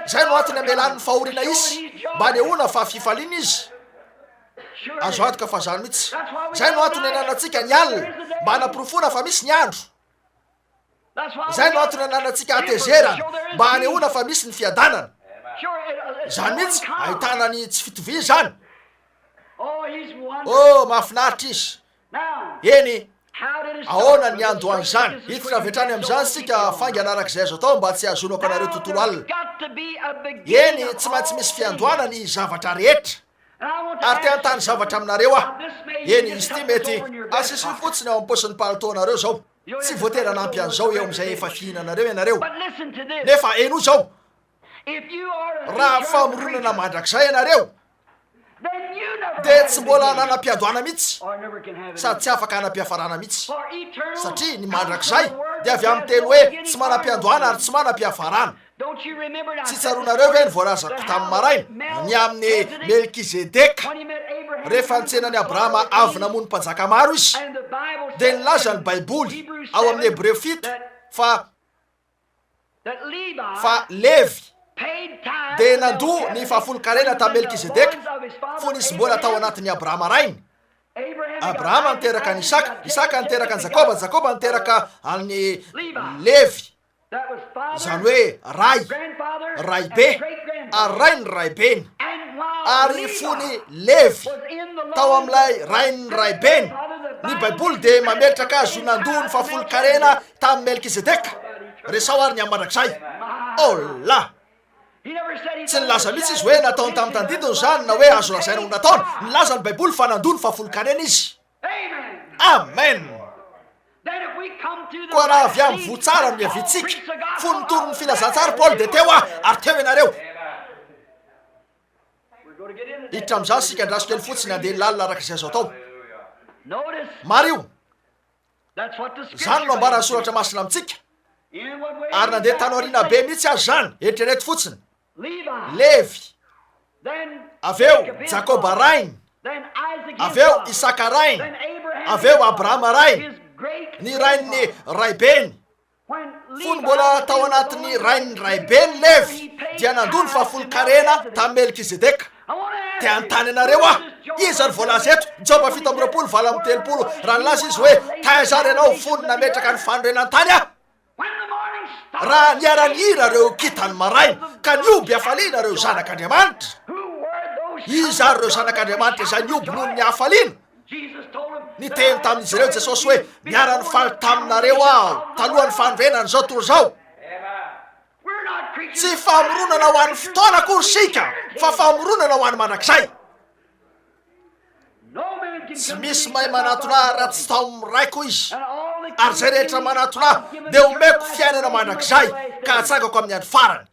zay no antony amelany ny fahoriana izy mba nehoana fa fifaliana izy azo antoka fa zany mihitsy zay no antony ananatsika ny alina mba hanaporofona fa misy ny andro zay no antony ananatsika atezerana mba hanehoana fa misy ny fiadanana zany mihitsy ahitana ny tsy fitovia zany mahafinaritra izy eny ahoana ny andohany zany hiditra avetrany am'izany sika fangy anarak'izay azo atao mba tsy azonako anareo tontolo alina eny tsy maintsy misy fiandohana ny zavatra rehetra ary te antany zavatra aminareo ah eny izy ty mety asisiny fotsiny ao am'posiny palataonareo zao tsy voatera anampy an'izao eo am'izay efa fihinanareo ianareo nefa eno zao raha famoronana mandrakizay ianareo de tsy mbola nanam-piadoana mihitsy sady tsy afaka hanam-piafarana mihitsy satria ny mandrakizay de avy amin'ny telo hoe tsy manam-piadoana ary tsy manam-piafarana tsy tsaronareo ve ny voalazako tamin'ny maraina ny amin'ny melkizedeka rehefa nitsenany abrahama avy namono mpanjaka maro izy de nilaza ny baiboly ao amin'ny hebreo 7 fa levy de nandoa ny fahafolo-karena tamin'ny melkizedeka fony izy mbola atao anatin'ny abrahama rainy abrahama niteraka ny isaka niteraka ny jakoba niteraka amin'ny levy zany hoe ray be ary rainy raibeny ary fony levy tao am'ilay rainy raibeny ny baiboly de mametraka azy ho nandoa ny fahafolo-karena tamin'ny melkizedeka resao ary ny amandrakizay la tsy nilaza mihitsy izy hoe nataony tamin'ny tandidony zany na hoe azo lazaina ho nataony nilaza ny baiboly fa nandoa ny fahafolo-karena izy amen koa raha avy amin'ny votsara amin'ny avitsika fony tono ny filazantsara paoly de teo ary teo ianareo hiditra am'izany sika ndraso kely fotsiny andeha lalina arak'izay azo atao mario zany no ambara ny soratra masina amitsika ary nandeha tanoarina be mihitsy azy zany eritrereto fotsiny levy aveo jakoba rainy aveo isaka rainy aveo abrahama rainy ny rain'ny raibeny fony mbola tao anatin'ny rain'ny raibeny levy dia nandoa ny fahafolo-karena tamin'ny melkizedeka te antany anareo iza ry voalaza eto joba 7:20 raha nilaza izy hoe taizary ianao fony nametraka ny fanorenan-tany raha niara-nihira reo kitany maraina ka nioby hafaliana reo zanak'andriamanitra iza reo zanak'andriamanitra izay nioby noho ny hafaliana niteny tamin'izy ireo jesosy hoe miara-ny faly taminareo aho talohan'ny fandrenany zao tory zao. Tsy famoronana ho an'ny fotoana akory sika fa famoronana ho an'ny mandrakizay. Tsy misy mahay manatona raha tsy tao miraiko izy, ary zay rehetra manatona dia omeko fiainana mandrakizay ka hatsangako amin'ny andro farany.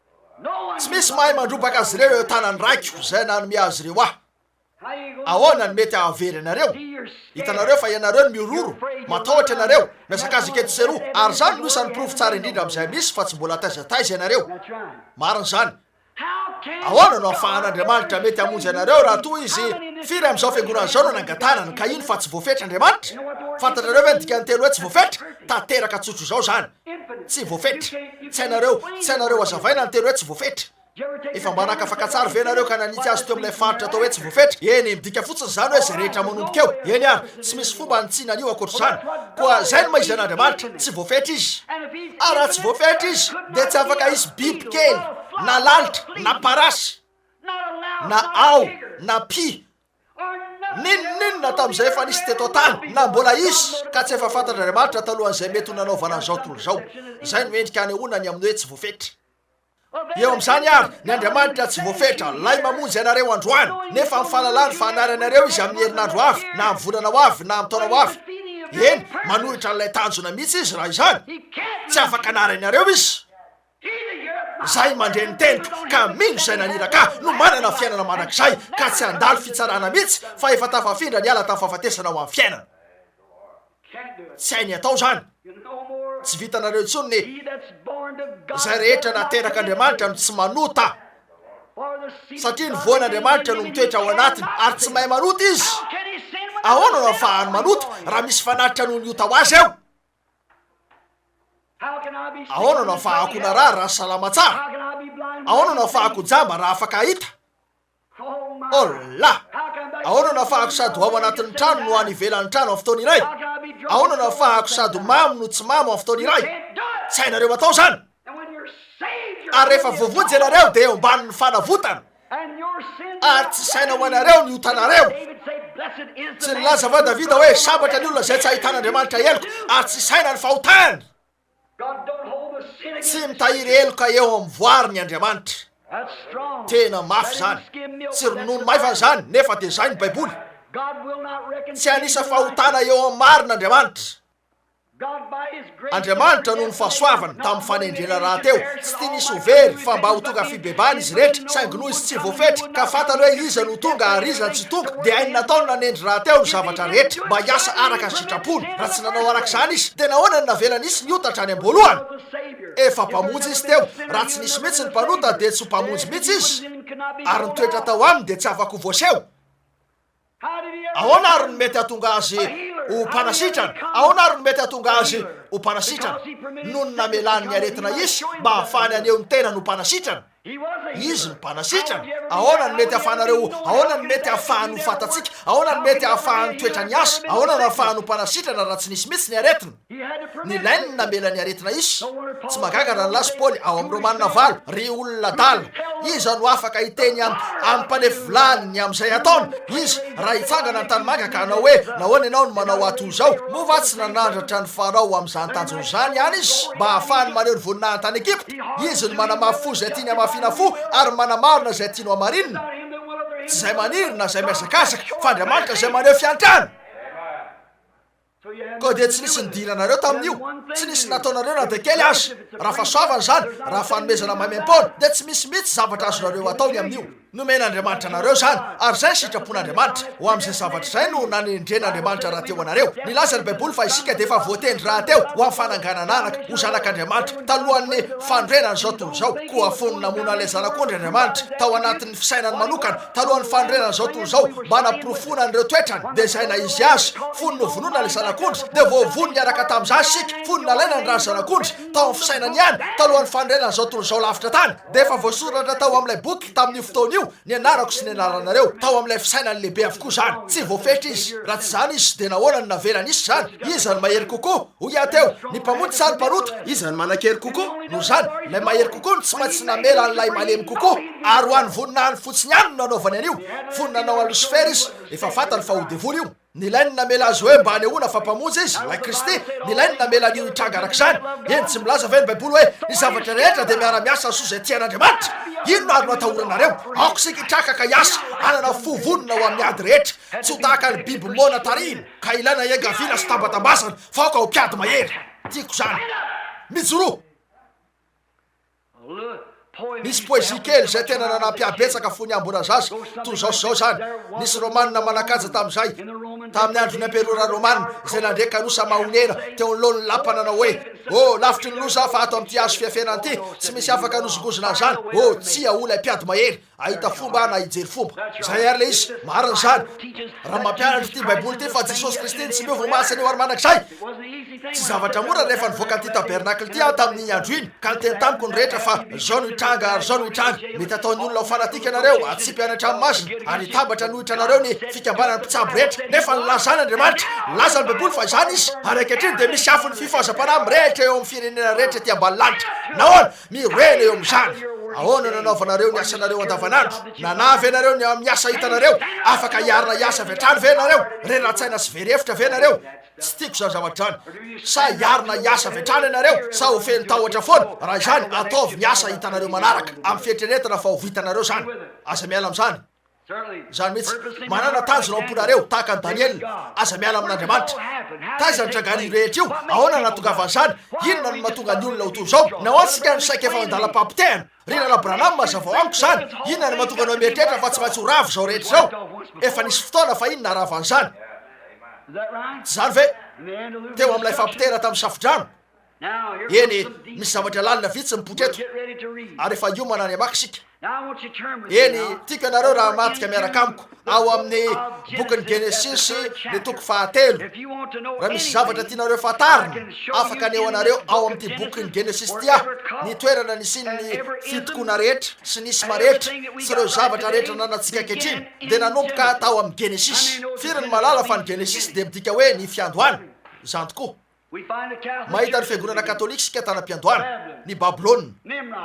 Tsy misy mahay mandrobaka azy ireo eo tanany raiko zay nanome azy ireo aho. Ahoana ny mety hahavery anareo? Hitanareo fa ianareo ny miororo, matahotra ianareo, miasakazy keto roa, ary zany no isan'ny provy tsara indrindra amin'izay misy fa tsy mbola taizataiza ianareo. Marina zany. Ahoana no ahafahan'Andriamanitra mety hamonjy anareo raha toa izy firy amin'izao fiangonana zao no nangatanana ka ino fa tsy voafetra Andriamanitra? Fantatrareo ve ny dikany telo hoe tsy voafetra? Tanteraka tsotro zao zany. Tsy voafetra. Tsy hainareo azavaina ny telo hoe tsy voafetra. Efa mba nakafaka tsara ve nareo ka nanitsy azy teo amin'ilay faritra atao hoe tsy voafetra? Eny midika fotsiny zany hoe zay rehetra manomboka eo. Eny ary tsy misy fomba nitsina an'io akoatra zany. Koa zay no mahizy an'Andriamanitra, tsy voafetra izy. Ary raha tsy voafetra izy dia tsy afaka hisy biby kely na lalitra na parasy na ao na pi ninona tamin'izay efa nisy teto tany na mbola isy ka tsy efa fantatr'Andriamanitra talohan'izay mety ho nanaovana an'izao tontolo zao. Zay no endrika anehoana ny amin'ny hoe tsy voafetra. Eo amin'izany ary ny Andriamanitra tsy voafetra lay mamonjy anareo androany, nefa amin'ny fahalalany fa hanaranareo izy amin'ny herinandro avy na amin'ny volana ho avy na amin'ny taona ho avy. Eny manoritra n'ilay tanjona mihitsy izy raha izany tsy afaka hanaranareo izy. Zay mandre ny teniko ka mino zay naniraka no manana fiainana mandrakizay ka tsy handalo fitsarana mihitsy fa efa tafafindra ny ala tamin'ny fahafatesana ho amin'ny fiainana. Tsy hainy atao zany. Tsy vitanareo intsony ny zay rehetra naterak'Andriamanitra no tsy manota, satria ny voan'Andriamanitra no mitoetra ao anatiny ary tsy mahay manota izy. Ahoana no ahafahany manota raha misy fanatitra no niota ho azy eo? Ahoana no ahafahako narary raha salama tsara? Ahoana no ahafahako jamba raha afaka hahita? Ola! Ahoana no ahafahako sady ao anatin'ny trano no any ivelan'ny trano amin'ny fotoana iray? Ahoana no ahafahako sady mamo no tsy mamo amin'ny fotoana iray? Tsy hainareo atao zany. Ary rehefa voavonjy ianareo dia eo ambanin'ny fanavotana. Ary tsy saina ho anareo ny otanareo. Tsy nilaza va Davida hoe sambatra ny olona zay tsy ahitan'Andriamanitra heloka ary tsy saina ny fahotany. Tsy mitahiry heloka eo amin'ny voary ny Andriamanitra. Tena mafy zany. Tsy ronono maivana zany nefa dia zay ny Baiboly. Tsy hanisa fahotana eo amin'ny marin'Andriamanitra. Andriamanitra no ny fahasoavana tamin'ny fanendrena raha teo. Tsy tia nisy overy fa mba ho tonga fibebany izy rehetra saingy noho izy tsy voafetra ka fantany hoe iza no tonga ary iza tsy tonga dia hainy nataony nanendry raha teo ny zavatra rehetra mba hiasa araka ny sitrapony. Raha tsy nanao araka izany izy dia nahoana ny navelana izy ny otatra any am-boalohany? Efa mpamonjy izy teo. Raha tsy nisy mihitsy ny mpanota dia tsy ho mpamonjy mihitsy izy ary ny toetra tao aminy dia tsy afaka ho voaseho. Ahoana ary no mety hahatonga azy ho mpanasitrana? Ahoana ary no mety hahatonga azy ho mpanasitrana? Noho ny namelany ny aretina izy mba hahafahany aneo ny tena no mpanasitrana. Izy ny mpanasitrana. Ahoana ny mety hahafahanareo? Ahoana ny mety hahafahany ho fatatsika? Ahoana ny mety hahafahany toetra ny asa? Ahoana no hahafahany ho mpanasitrana raha tsy nisy mihitsy ny aretina? Ny lainy ny namela ny aretina izy. Tsy magaga raha ny lasy Paoly ao amin'ny Romanina 9 ry olona dala. Iza no afaka hiteny amin'ny mpanefilany amin'izay ataony? Izy raha hitsangana ny tanimanga ka hanao hoe nahoana ianao no manao ato zao? Moa tsy nanandratra ny Farao amin'izany tanjona zany ihany izy mba hahafahany maneho ny voninahiny tany Ekipta. Izy no manamafy fo zay tiany amafina fo ary manamarina zay tiany amarinina. Tsy zay maniry na zay miasakasaka fa Andriamanitra zay maneho fiantrana. Koa dia tsy nisy nidiranareo tamin'io, tsy nisy nataonareo na dia kely azy. Raha fahasoavana zany, raha fanomezana maimam-poana dia tsy misy mihitsy zavatra azonareo ataony amin'io. Nomen'Andriamanitra anareo zany ary zay sitrapon'Andriamanitra. Ho amin'izay zavatra zay no nanendren'Andriamanitra raha teo anareo. Nilaza ny Baiboly fa isika dia efa voatendry raha teo ho amin'ny fananganana anaka ho zanak'Andriamanitra talohan'ny fandrenany zao tontolo zao. Koa fony namona ilay zanak'ondry Andriamanitra tao anatin'ny fisainany manokana talohan'ny fandrenany zao tontolo zao mba nampirofona an'ireo toetrany. Dia izay na izy azy fony novonona ilay zanak'ondry dia voavony niaraka tamin'izany sika. Fony nalaina ny raha zanak'ondry tao amin'ny fisainany ihany talohan'ny fandrenany zao tontolo zao lavitra tany. Dia efa voasoratra tao amin'ilay boky tamin'io fotoana ny anarako sy ny anaranareo tao amin'ilay fisainany lehibe avokoa zany. Tsy voafetra izy. Raha tsy zany izy dia nahoana ny navelany izy zany? Iza ny mahery kokoa? Hoy aho teo ny mpamonjy sa ny mpanota? Iza ny manan-kery kokoa? Noho zany ilay mahery kokoa no tsy maintsy namela an'ilay malemy kokoa ary ho an'ny voninahiny fotsiny ihany no nanaovany an'io. Fony nanao an'ny Lucifer izy efa fantany fa ho devoly io. nilainy namela azy hoe mba anehoana fampamonjy izy lay kristy nilainy namela an'io hitranga araka izany eny tsy milaza ve ny baiboly hoe ny zavatra rehetra dia miara-miasa so izay tian'andriamanitra ino no ary no atahoranareo aoko sika hitrakaka hiasa anana fovonona ho amin'ny ady rehetra tsy ho tahaka ny biby mona tariny ka ilaina iangavila sy tambatambasana fa aoka ho mpiady mahery tiako zany mijoroa nisy poezy kely zay tena nanampiabetsaka fony ambona zazy toy zao sy zao zany nisy romanina manakaja tam'izay tamin'ny andro ny amperora romanina zay nandreka nosa mahonena teo anylohany lampanana hoe lavitry ny loza fa ato am'ty azo fiafenany ty tsy misy afaka nozongozona zany tsia ola mpiady mahery ahita fomba na hijery fomba zay ary le izy mariny zany raha mampianatry ty baiboly ty fa jesosy kristy tsy miova masany eo ary manakizay tsy zavatra mora rehefa nivoaka ty tabernakle ty aho tamin'iny andro iny ka nyteny tamiko ny rehetra fa zao no hitranga ary zao no hitranga mety ataon'ny olona ho fanatika anareo atsipy anatra amin'ny masina ary tabatra nohitra anareo ny fikambanany mpitsabo rehetra nefa nylazany andriamanitra laza ny baiboly fa izany izy ary ankehitriny dia misy afo ny fifazam-panahy mirehitra eo amin'ny firenena rehetra ty ambany lanitra nahoana miroena eo amin'izany ahoana nanaovanareo ny asanareo andavanandro nanavy anareo ny miasa hitanareo afaka hiarina hiasa avy atrany ve nareo reratsaina sy verefitra ve nareo tsy tiako zany zavatra zany sa hiarina hiasa avy atrany anareo sa ho feny tahotra foana raha izany ataovy ny asa hitanareo manaraka amin'ny fietrenetana fa ho vitanareo zany aza miala amin'izany zany mihitsy manana tanjona amponareo tahaka ny daniela aza miala amin'andriamanitra taiza nitrangany rehetra io ahoana natongavan'izany inona no mahatonga ny olona ho toy zao nahoantsika ny saika efa andala-pampitehana rinana branamy mazava amiko zany inona no mahatonga anao mieritrehitra fa tsy maintsy ho ravo zao rehetra zao efa nisy fotoana fa ino naravan'izany tsy zany ve teo amin'ilay fampitehana tamin'ny safidrano eny misy zavatra lalina vitsy mipotreto ary efa iomana any amaky sika eny tiako ianareo raha matika miaraka amiko ao amin'ny bokyny genesisy ny toko fahatelo raha misy zavatra tianareo fatarina afaka aneo anareo ao amin'ty bokyny genesisy ty ah ny toerana nisiny fitokona rehetra sy nisy marehetra sy reo zavatra rehetra nanatsika ankehitriny dia nanomboka tao amin'ny genesisy firy ny malala fa ny genesisy dia midika hoe ny fiandohana zany tokoa mahita ny fiangonana katolika sika tanam-piandohana ny babilôna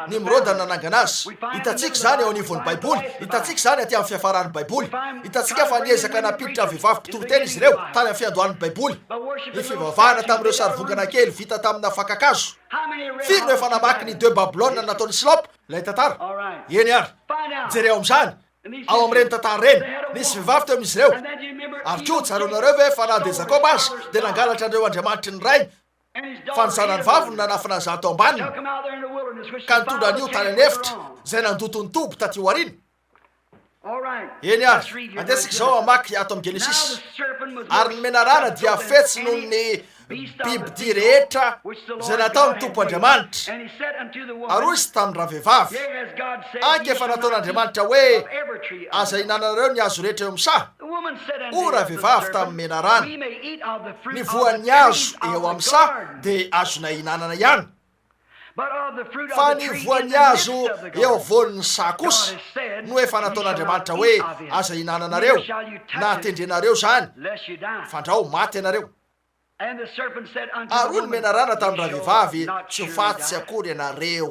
ny miroda nanangana azy hitatsika zany eo anivon'ny baiboly hitatsika zany aty amin'ny fiafaran'ny baiboly hitatsika fa niezaka napiditra vehivavy mpitoro-tena izy ireo tany amin'ny fiandohan'ny baiboly ny fivavahana tamin'ireo sarivongana kely vita tamina fakakazo firy no efa namaky ny deux babilôna nataony silopa lay tantara eny ary jereo amin'izany ao amin'ireny tantara reny nisy vehivavy teo amin'izy ireo ary ko tsaronareo ve fa na de jakoba azy dia nangalatra andreo andriamanitry ny ray fa ny zanany vavy no nanafina azy ato ambaniny ka nitondra an'io tany anefitra zay nandoto ny tobo taty oariny eny ary andesika zao amaky ato amin'ny genesisy ary ny menarana dia fetsy noho ny bibidy rehetra zay natao ny tompo andriamanitra ary izy tamin'ny raha vehivavy anky efa nataon'andriamanitra hoe aza hinananareo ny azo rehetra eo am'sa o raha vehivavy tamin'ny menarana ny voan'ny azo eo am'sa dia azona hinanana ihany fa ny voan'ny azo eo voan'ny sa kosa no efa nataon'andriamanitra hoe aza hinananareo na tendrenareo zany fandrao maty ianareo ary ony menarana tamin'ny raha vehivavy tsy ho fatsy akory ianareo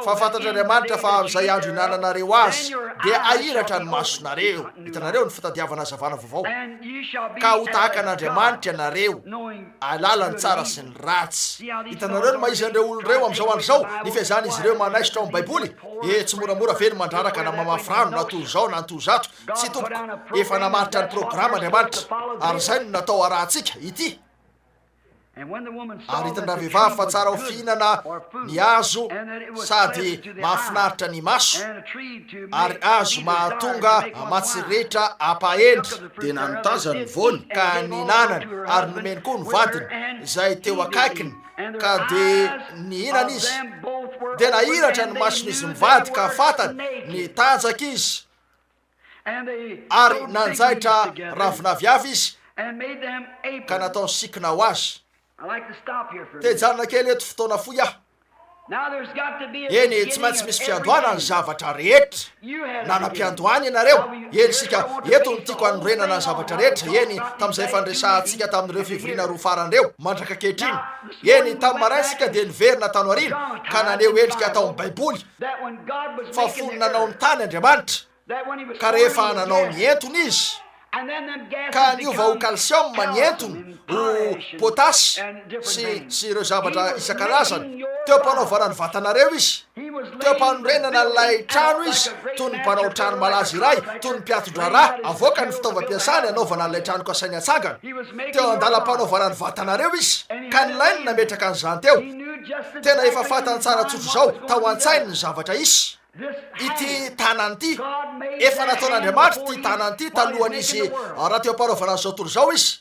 fa fantatr'andriamanitra fa amin'izay andro hinananareo azy dia ahiratra ny masonareo hitanareo ny fitadiavana azavana vaovao ka ho tahaka an'andriamanitra ianareo alala ny tsara sy ny ratsy hitanareo ny maizy an'ireo olon'ireo amin'izao andro zao ny fiazana izy ireo manaisitra ao amin'ny baiboly tsy moramora ve ny mandraraka na mamafrano na toy zao na toy zato tsy tompoko efa namaritra ny programa andriamanitra ary zay no natao arahantsika ity ary hitandraha vehivavy fa tsara ho fihinana ny azo sady mahafinaritra ny maso ary azo mahatonga matsirehetra ampahendry dia nanotaza ny voany ka ninanany ary nomeny koa ny vadiny izay teo akaikiny ka dia nihinana izy dia nahiratra ny mason'izy mivady ka fatany ny tanjaka izy ary nanjaitra ravinaviavy izy ka natao sikina ho azy tejanona kely eto fotoana foy aho eny tsy maintsy misy fiandohana ny zavatra rehetra nanam-piandohany ianareo eny sika eto ny tiako anorenana ny zavatra rehetra eny tamin'izay fandresantsika tamin'ireo fivoriana roa faran'ireo mandraka kehitriny eny tamin'ny maray sika dia niverina tano arina ka naneo endrika atao amin'ny baiboly fa fony nanao ny tany andriamanitra ka rehefa nanao ny entony izy ka niova ho calcium nientony ho potasy sy ireo zavatra isan-karazany teo mpanaovana ny vatanareo izy teo mpanorenana n'lay trano izy toy ny mpanao trano malazy iray toy ny mpiatodra-rà avoaka ny fitaovam-piasany anaovana n'lay trano ko asainy atsangana teo andala-mpanaovana ny vatanareo izy ka nylainy nametraka an'izany teo tena efa fatany tsara tsotro zao tao an-tsainy ny zavatra isy ity tanany ity efa nataon'andriamanitra ty tanany ity talohan'izy raha teo ampanaovana n'izao tolo zao izy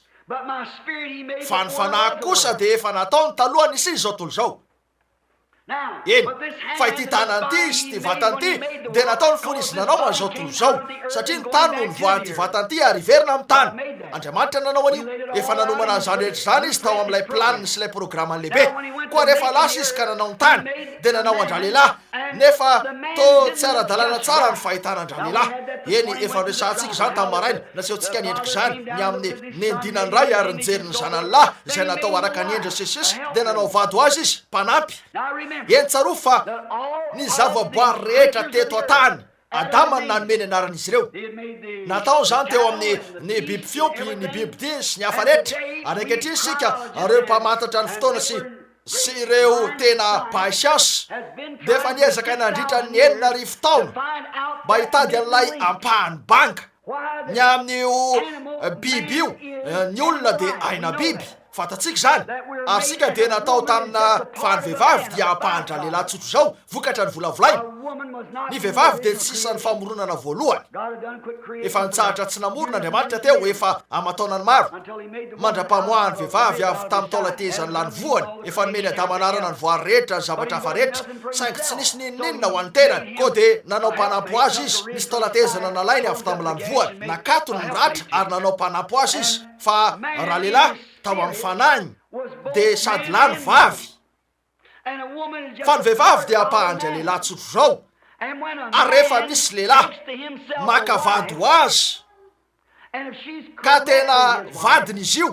fa ny fanahy kosa de efa nataony talohany isy izy zao tolo zao eny fa ity tanany ity izy ty vatany ity de nataony fony izy nanao man'izao tolo zao satria ny tany no nivoahany ty vatany ity ary iverina amin'ny tany andriamanitra nanao an'io efa nanomana zany rehetra zany izy tao amin'ilay planiny sy lay programany lehibe koa rehefa lasa izy ka nanao ny tany de nanao andra-lehilahy nefa to tsy ara-dalàna tsara ny fahitana andra-lehilahy eny efa noresantsika zany tamin'ny maraina nasehotsika niendrika zany ny amin'ny nendinany ray ary nijeriny zanany lahy izay natao araka niendra sesisy de nanao vady ho azy izy mpanampy eny tsaro fa ny zavaboary rehetra teto atany adama ny nanome ny anaran'izy ireo natao zany teo amin'ny ny biby fiompy ny biby ty sy ny hafa rehetra araketriny sika reo mpamantatra ny fotoana sy ireo tena pasiasy de efa niezaka nandritra ny enina arivo taona mba hitady an'ilay ampahany banga ny amin'io biby io ny olona de aina biby fatatsika zany ary sika de natao tamina fa ny vehivavy dia ampahandra lehilahy tsotro zao vokatra ny volavolaina ny vehivavy de tsisany famoronana voalohany efa nitsahatra tsy namorona andriamanitra teo efa amataonany maro mandra-pamoahany vehivavy avy tamy taolatezany lany voany efa nomeny adamanarana ny voary rehetra ny zavatra hafa rehetra saingy tsy nisy ninoninona ho any tenany koa de nanao mpanampy azy izy nisy taolatezana nalainy avy tamy lany voany nakatony ny ratra ary nanao mpanampy azy izy fa raha lehilahy tao amin'ny fanahiny de sady lahy ny vavy fa ny vehivavy de ampahandra lehilahy tsotro zao ary rehefa misy lehilahy makavady ho azy ka tena vadiny izy io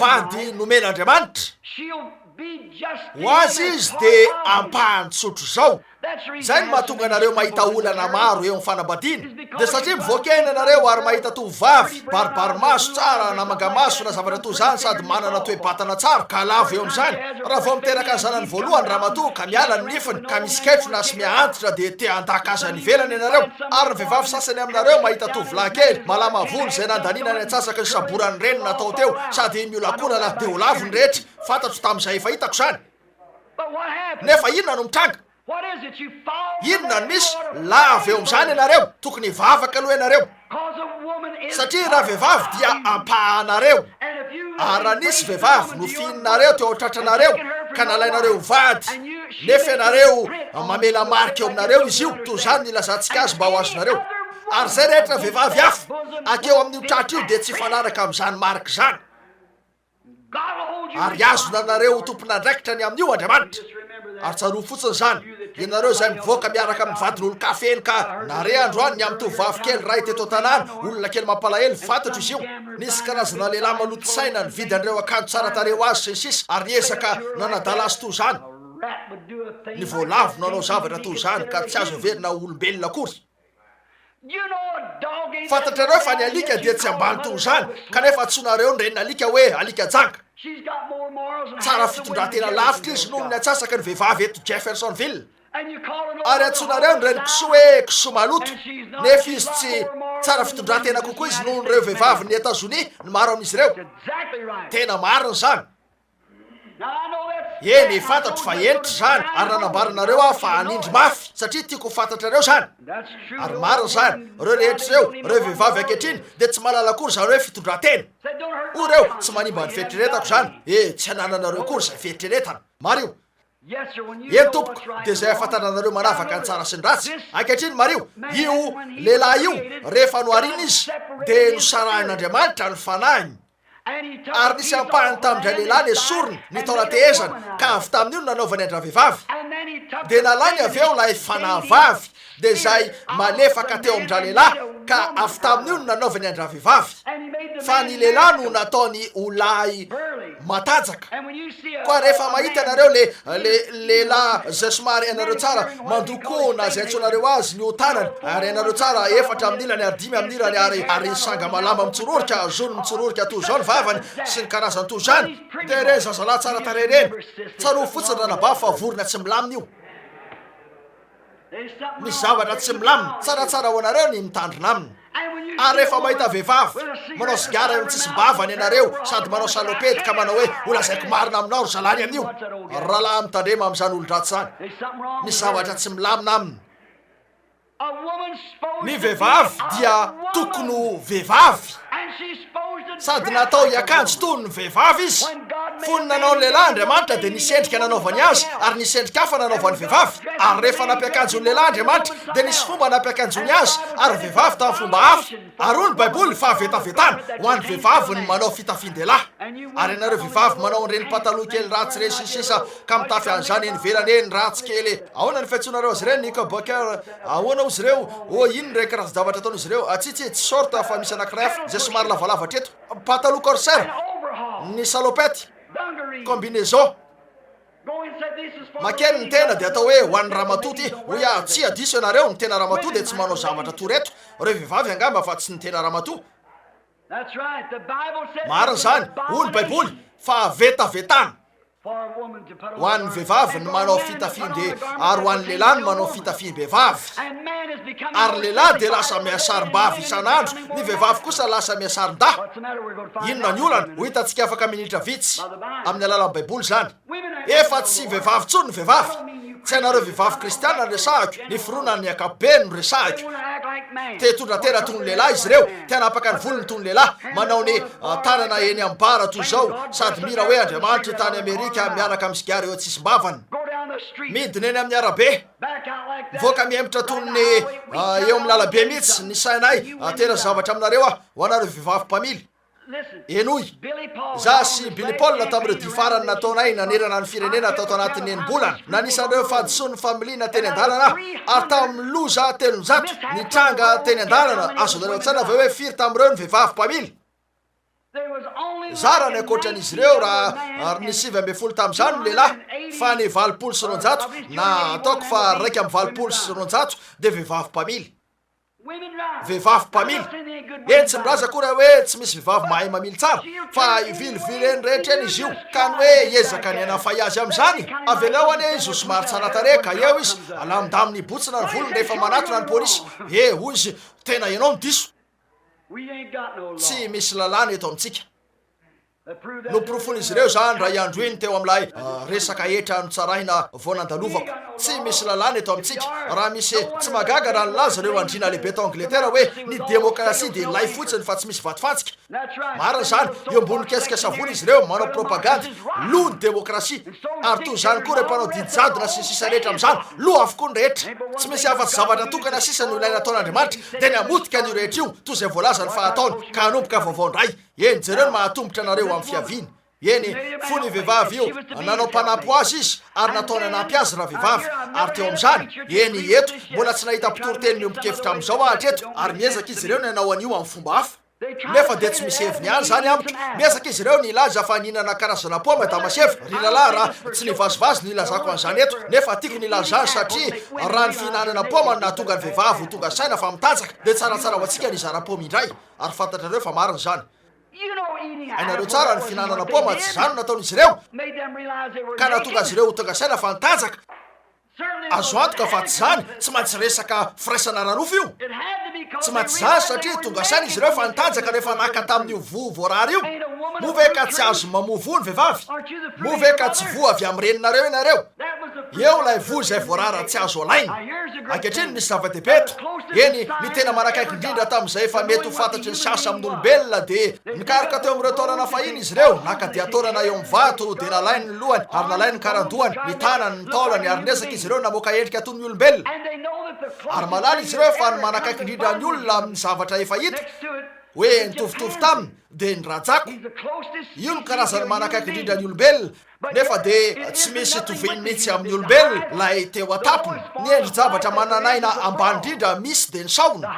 vady nomen'andriamanitra ho azy izy de ampahany tsotro zao zay ny mahatonga anareo mahita olana maro eo amin'ny fanambadiana de satria mivoakena anareo ary mahita tovavy baribary maso tsara namanga maso na zavatra toy zany sady manana toe-batana tsara ka lavo eo am'izany raha vao miteraka ny zanany voalohany raha matoa ka miala ny nifiny ka misy ketrona sy miantitra de te andaka azy any ivelany ianareo ary ny vehivavy sasany aminareo mahita tovolahy kely malama volo zay nandanina ny antsasaky ny saborany reny natao teo sady miolakolana de ho lavo ny rehetra fantatro tam'izay efa hitako zany nefa inona no mitranga inona ny misy lava eo am'izany ianareo tokony vavaka aloha ianareo satria raha vehivavy dia ampahanareo ary raha nisy vehivavy no fininareo teo aotratranareo ka nalainareo vady nefa ianareo mamela marika eo aminareo izy io toy zany nilazantsika azy mba ho azonareo ary zay rehetra vehivavy hafa akeo amin'io tratra io de tsy fanaraka am'izany marika zany ary azonanareo tompon'andraikitra ny amin'io andriamanitra ary tsaro fotsiny zany ianareo zay mivoaka miaraka amin'ny vadin'olo kafeny ka nare androany ny am'tovavy kely ray teto tanàny olona kely mampalahelo fantatro izy io nisy karazana lehilahy malotosaina ny vidy an'ireo akanjo tsara tareo azy sy ny sisa ary niezaka nanadala azy toy zany ny voalavo nanao zavatra toy zany ka tsy azo verina olombelona akory fantatrareo fa ny alika dia tsy ambany toy zany kanefa tsonareo ny renina alika hoe alika janga tsara fitondratena lavitra izy noho ny atsasaky ny vehivavy eto Jeffersonville ary antsonareo ny reny kiso hoe kiso maloto nefa izy tsy tsara fitondratena kokoa izy noho nyreo vehivavy ny Etazonia ny maro amin'izy ireo tena mariny zany eny fantatro fa entry zany ary nanambaranareo aho fa anindry mafy satria tiako fantatrareo zany ary mariny zany reo rehetra reo reo vehivavy ankehitriny de tsy malala akory zany hoe fitondratena o reo tsy manimba ny fieritreretako zany tsy anananareo akory zay fieritreretana mario eny tompoko de zay ahafantaranareo manavaka ny tsara sy ny ratsy ankehitriny mario io lehilahy io rehefa noariny izy de nosarahin'andriamanitra ny fanahiny ary nisy ampahany tamindray lehilahy ny esorony ny taolatehezana ka avy tamin'io no nanaovany andra vehivavy de nalainy avy eo lay fanahavavy de zay malefaka teo amindra lehilahy ka avy tamin'io no nanaovany andra vehivavy fa ny lehilahy no nataony olay matajaka koa rehefa mahita anareo le lehilahy zay somary anareo tsara mandokona zay antsonareo azy ny otanany ary anareo tsara efatra amin'ilany ary 5 amin'ilany ary sanga malama mitsororoka zony mitsororoka toy zao ny vavany sy ny karazany toy zany de reny zazalahy tsara tare reny tsaro fotsiny ranabavy fa vorona tsy milamina io misy zavatra tsy milamina tsaratsara ho anareo ny mitandrina aminy ary rehefa mahita vehivavy manao sigara eo tsisy bavany ianareo sady manao salopety ka manao hoe olazaiko marina aminao ry zalany amin'io rahalahy mitandrema amin'izany olon-dratsy zany misy zavatra tsy milamina aminy ny vehivavy dia tokony ho vehivavy sady natao hiakanjo toy ny vehivavy izy fony nanao ny lehilahy Andriamanitra de nisy endrika nanaovany azy ary nisy endrika hafa nanaovany vehivavy ary rehefa nampiakanjo ny lehilahy Andriamanitra de nisy fomba nampiakanjony azy ary vehivavy tamin'ny fomba hafa ary hoy ny baiboly fa vetavetana ho an'ny vehivavy ny manao fitafin-dehilahy ary ianareo vehivavy manao an'ireny pataloha kely ratsy reny sisisa ka mitafy an'izany eny velany eny ratsy kely ahoana ny fiantsonareo azy ireny knickbocker ahoana ozy ireo o ino re karazan-javatra ataon'izy ireo atsitsy tsy sorta fa misy anankiray hafa zay somary lavalavatra eto pataloha corsaire ny salopety combinaison makeny ny tena de atao hoe ho an'ny ramatoty hoia tsy adiso ianareo ny tena ramatoa de tsy manao zavatra toreto reo vehivavy angamba fa tsy ny tena ramatoa mariny zany hoy ny baiboly fa vetavetana ho an'ny vehivavy ny manao fitafin-de ary ho an'ny lehilahy ny manao fitafim-behivavy ary lehilahy de lasa miasarim-bavy isan'andro ny vehivavy kosa lasa miasarin-da inona ny olana ho hitantsika afaka minitra vitsy amin'ny alalan'ny baiboly zany efa tsy vehivavy tsony ny vehivavy tsy anareo vehivavy kristiana ny resahako ny fironany ny akapobeny no resahako te tondratena toy ny lehilahy izy ireo tena apaka ny volony toy ny lehilahy manao ny tanana eny amin'ny bara toy zao sady mira hoe Andriamanitra tany Amerika miaraka amin'ny sigara eo tsisy mbavany midina eny amin'ny arabe voaka miemitra toy ny eo amin'ny lalabe mihitsy ny sainay tena zavatra aminareo ho anareo vehivavy mpamily enoy za sy Billy Paul tamin'ireo difarany nataonay nanerana ny firenena tato anatin'ny enim-bolana nanisan'ireo fahadisoan'ny familiana teny an-dalana ary tamin'ny loza 300 ny tranga teny an-dalana azonareo tsana aveo hoe firy tamin'ireo ny vehivavy mpamily zara ny akoatran'izy ireo raha ny 7 tamin'izany no lehilahy fa ny 900 na ataoko fa raiky amin'ny 900 de vehivavy mpamily vehivavy mpamily eny tsy milaza koa raha hoe tsy misy vehivavy mahay mamily tsara fa ivilivily eny rehetra eny izy io ka ny hoe ezaka ny anafay azy amin'izany avy ao any izy ho somary tsara tareka eo izy alamindaminy botsina ny volony rehefa manatona ny polisy hoy izy tena ianao midiso tsy misy lalàna eto amintsika no profon'izy ireo zany raha iandro iny teo amin'ilay resaka etra no tsarahina voanandalovako tsy misy lalàna eto amintsika raha misy tsy magaga raha nilaza reo andrina lehibe tao Angletera hoe ny demokrasia de lay fotsiny fa tsy misy vatifatsika marina zany eo ambony kesika savony izy ireo manao propaganda lo ny demokrasia ary toy zany koa reo mpanao didijadona sy sisa rehetra amin'izany lo avokoa ny rehetra tsy misy afa-tsy zavatra tokana sisa no ilaina ataon'Andriamanitra de ny amotika an'io rehetra io toy zay voalaza ny fahataony ka hanomboka vaovaondray eny jereo no mahatombotra anareo amin'ny fiaviany eny fony vehivavy io nanao mpanampy ho azy izy ary nataony anampy azy raha vehivavy ary teo amin'izany eny eto mbola tsy nahita mpitory-teny miombokevitra amin'izao ahatra eto ary miezaka izy ireo ny anao an'io amin'ny fomba hafa nefa de tsy misy heviny any zany amiko miezaka izy ireo nilaza fa nihinana karazana poma damasevy ry lalahy raha tsy nivazivazy nilazako an'izany eto nefa tiako nilazany satria raha ny fihinanana poma nahatonga ny vehivavy ho tonga saina fa mitanjaka de tsaratsara ho antsika nizara-poma indray ary fantatrareo fa mariny zany ainareo tsara ny fihinanana poma tsy zany nataon'izy ireo ka nahatonga azy ireo ho tonga saina fa nitanjaka azo antoka fa tsy zany tsy maintsy resaka firaisana ranofo io tsy maintsy zany satria tonga saina izy ireo fa nitanjaka rehefa naka tamin'io vo voarary io move ka tsy azo mamovo ny vehivavy move ka tsy vo avy amin'ny reninareo ianareo eo lay vo zay voarara tsy azo alaina ankehitriny misy zava-dehibe eto eny ny tena manakaiky indrindra tamin'izay efa mety ho fantatry ny sasa amin'olombelona de nikaroka teo amin'ireo taonana fahiny izy ireo naka diatorana eo amin'ny vato de nalainy ny lohany ary nalainy ny karandohany ny tanany ny taolany ary nesaka izy ireo namoaka endrika toy ny olombelona ary malala izy ireo fa ny manakaiky indrindra ny olona amin'ny zavatra efa hita hoe nitovitovy taminy de ny rajako io ny karazany manakaiky indrindra ny olombelona nefa de tsy misy toviny mihitsy amin'ny olombelona lay teo atapony ny endri-javatra mananaina ambany indrindra misy de ny saona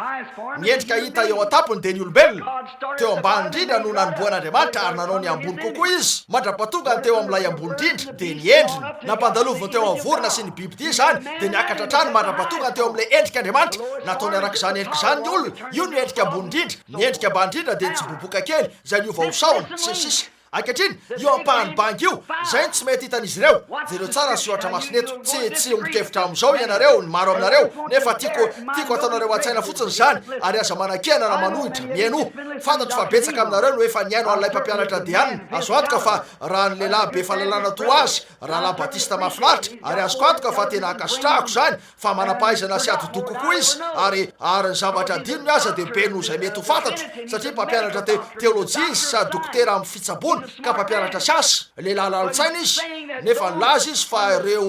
ny endrika hita eo atapony de ny olombelona teo ambany indrindra no nanomboan'andriamanitra ary nanao ny ambony kokoa izy mandrapatonga ny teo amin'ilay ambony indrindra de ny endriny nampandalovony teo amin'ny vorona sy ny biby ty zany de niakatra trano mandrapatonga ny teo amin'ilay endrik'andriamanitra nataony araka izany endrika izany ny olona io ny endrika ambony indrindra ny endrika ambany indrindra de ny tsiboboka kely zay ny ova ho saona sisisy ankehitriny io ampahany banky io zay ny tsy mety hitan'izy ireo jereo tsara soatra masoneto tsy ombokevitra am'izao ianareo ny maro aminareo nefa tiako ataonareo an-tsaina fotsiny zany ary aza manan-kena na manohitra mieno fantatro fa betsaka aminareo no efa niaino an'ilay mpampianatra dianina azo antoka fa raha ny lehilahy be fahalalana to azy raha lahy batista mafinaritra ary azoko antoka fa tena akasitrahako zany fa manampahaizana sy adodoko kokoa izy ary ny zavatra dinony aza de be no zay mety ho fantatro satria mpampianatra teolojia izy sa dokotera amin'ny fitsabony ka mpampianatra siasy lehilahy lalitsaina izy nefa nilaza izy fa ireo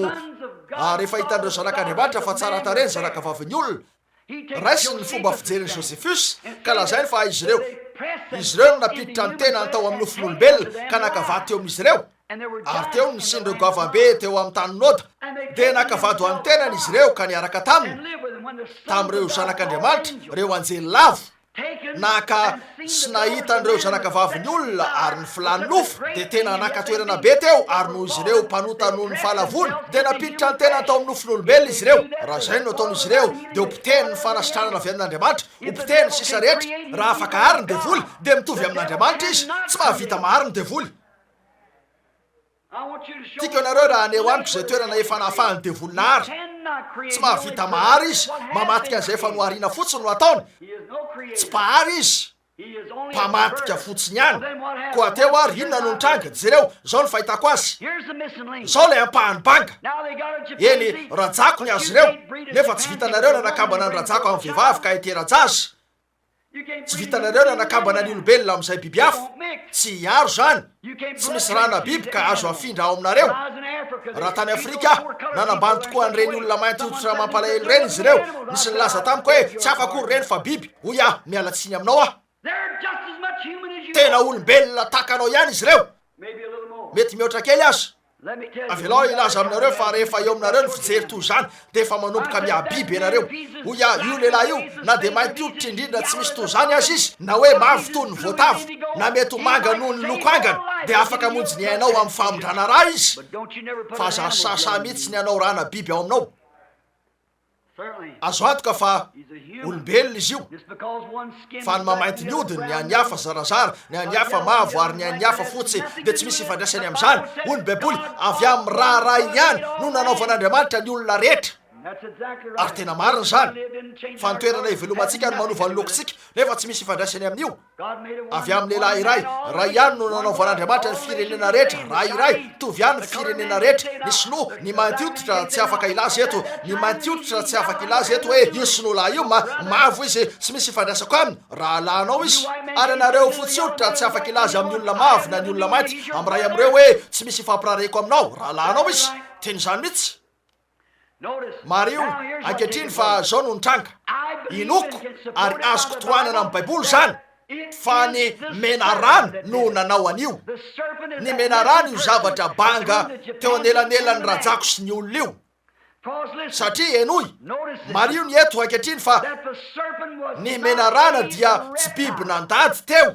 rehefa hitan'ireo zanak'andriamanitra fa tsara tareny zanaka vaviny olona raisy ny fomba fijeriny josefus ka lazainy fa izy ireo no napiditra ny tena natao amin'ny nofon'olombelona ka nakavady teo amin'izy ireo ary teo ny sindreo gavambe teo amin'ny tany noda de nakavado an'ny tenany izy ireo ka niaraka tamin'ireo zanak'andriamanitra reo anjely lavo naka sy nahitan'ireo zanakavaviny olona ary ny filany nofo de tena nakatoerana be teo ary noho izy ireo mpanota noho ny fahalavony de napiditra ny tena atao amin'ny nofon'olombelona izy ireo raha zay no ataon'izy ireo de opiteny ny fanasitranana avy amin'andriamanitra opiteny sisa rehetra raha afaka ariny devoly de mitovy amin'andriamanitra izy tsy mahavita mahariny devoly tiako ianareo raha aneo amiko zay toerana efa nahafahany devolonahary tsy mahavita mahary izy mamatika an'izay efa noharina fotsiny no ataony tsy pahary izy mpamatika fotsiny ihany koa teo ary inona no nitranga jereo zao ny fahitako azy zao lay ampahany banga eny rajako ny azy ireo nefa tsy vitanareo nanakambana ny rajako amin'ny vehivavy ka hiterajazy tsy vitanareo nanakambana ny olombelona amin'izay biby hafa tsy hiaro zany tsy misy rana biby ka azo afindra ao aminareo raha tany afrika nanambany tokoa an'ireny olona mainty hoditra mampalahelo reny izy ireo misy nilaza tamiko hoe tsy afakory reny fa biby hoy ah mialatsiny aminao ah tena olombelona takanao ihany izy ireo mety mihoatra kely azy avelao ilaza aminareo fa rehefa eo aminareo ny fijery toy zany de efa manomboka miabiby ianareo hoy a io lehilahy io na de mainty hoditra indrindra tsy misy toy zany azy izy na hoe mavy toy ny voatavy na mety ho manga noho ny loko angana de afaka monjy ny ainao amin'ny famondrana raha izy fa za sasa mihitsy ny anao rana biby ao aminao azo antoka fa olombelona izy io fa ny mamainty ny odiny ny any hafa zarazara ny any hafa mavo ary ny any hafa fotsy de tsy misy ifandraisany am'izany hoy ny baiboly avy amin'ny raha ihany no nanaovan'andriamanitra ny olona rehetra ary tena marina zany fa nitoerana ivelomantsika no manova ny lokontsika nefa tsy misy ifandraisany amin'io avy amin'ny lehilahy iray raha ihany no nanaovan'andriamanitra ny firenena rehetra raha iray tovy ihany ny firenena rehetra ny sinoa ny mainty hoditra tsy afaka ilazy eto ny mainty hoditra tsy afaka ilazy eto hoe io sinoa io mavo izy tsy misy ifandraisako aminy raha lahnao izy ary anareo fotsy hoditra tsy afaka ilazy amin'ny olona mavo na ny olona mainty am'ray am'ireo hoe tsy misy ifampirareko aminao raha lahnao izy teny zany mihitsy mario ankehitriny fa zao no nitranga inoko ary azoko toanana amin'ny baiboly zany fa ny menarano no nanao an'io ny menarano io zavatra banga teo anelanelany rajako sy ny olona io satria enoy mario ny eto ankehitriny fa ny menarana dia tsy biby nandady teo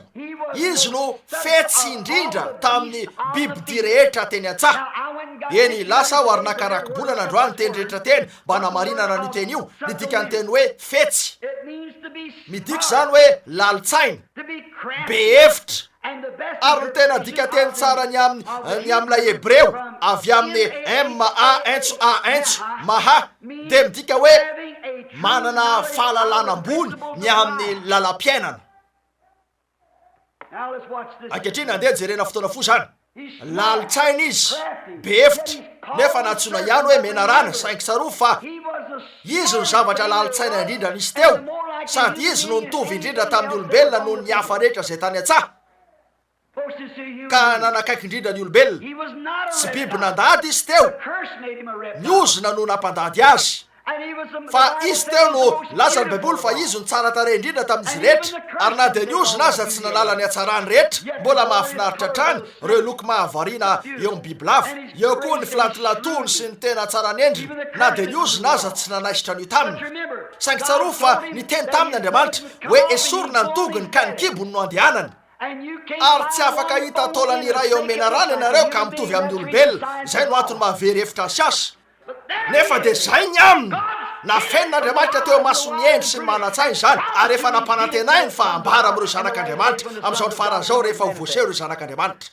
izy no fetsy indrindra tamin'ny biby di rehetra teny an-tsaha eny lasa aho ary nakarakibolana androany teny rehetra teny mba namarinana n'io teny io midika ny teny hoe fetsy midika zany hoe lalitsaina be hevitra ary ny tena dika teny tsara ny amin'ilay hebreo avy amin'ny ma maha de midika hoe manana fahalalana ambony ny amin'ny lalam-piainana ankehitriny andeha jerena fotoana fo zany lalitsaina izy be hevitra nefa natsona ihany hoe menarana saingy tsaroa fa izy ny zavatra lalitsaina indrindra nisy teo sady izy no nitovy indrindra tamin'ny olombelona noho ny hafa rehetra zay tany an-tsaha ka nanakaiky indrindra ny olombelona tsy biby nandady izy teo ny ozona no nampandady azy fa izy teo no laza ny baiboly fa izy ny tsara tare indrindra tamin'izy rehetra ary na de niozy naza tsy nanala ny atsarany rehetra mbola mahafinaritra trany reo loko mahavariana eo amin'ny bibilava eo koa ny filantolatony sy ny tena tsarany endriny na de niozy naza tsy nanaisitra an'io taminy saingy tsaroa fa ny teny taminy Andriamanitra hoe esorina ny tongony ka ny kibony no andehanany ary tsy afaka hita taolany iray eo mena rana ianareo ka mitovy amin'ny olombelona izay no antony mahavery hevitra siasy nefa de zay ny aminy na fen'Andriamanitra teo masony endry sy ny manatsainy zany ary efa nampanantenainy fa ambara amin'ireo zanak'Andriamanitra amin'izao ny faran'izao rehefa ho voaseho ireo zanak'Andriamanitra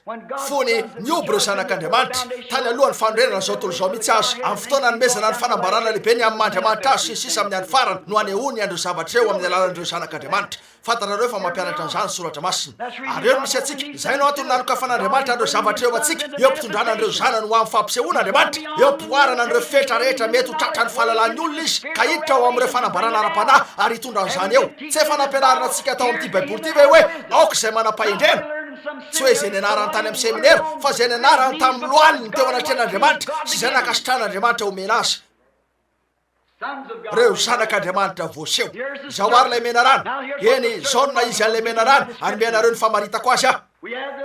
fony nioby ireo zanak'Andriamanitra tany alohan'ny fanorenana zao tontolo zao mihitsy azy amin'ny fotoana nomezana ny fanambarana lehibe ny amin'ny Andriamanitra azy sisisa amin'ny any farany no anehoany andreo zavatra eo amin'ny alalan'ireo zanak'Andriamanitra fantanareo fa mampianatra an'izany soratra masina ary eo no misy atsika izay no antony nanokafan'Andriamanitra andreo zavatra eo atsika eo ampitondrana andreo zanany ho amin'ny fampisehoana Andriamanitra eo ampihoarana andreo fetra rehetra mety ho tratrany fahalalany olona izy ka hiditra ao amin'ireo fanambarana ara-panahy ary hitondran'izany eo tsy efa nampianarana antsika tao amin'ity baiboly ty ve hoe aoka izay manam-pahendrena tsy hoe izay nianarany tany amin'ny seminaire fa izay nianarany tamin'ny lohaliny teo anatrehan'Andriamanitra sy izay nakasitran'Andriamanitra omena azy reo zanak'Andriamanitra voaseho zao ary lay mena rano eny zaona izy an'lay mena rano anomenareo ny famaritako azy ah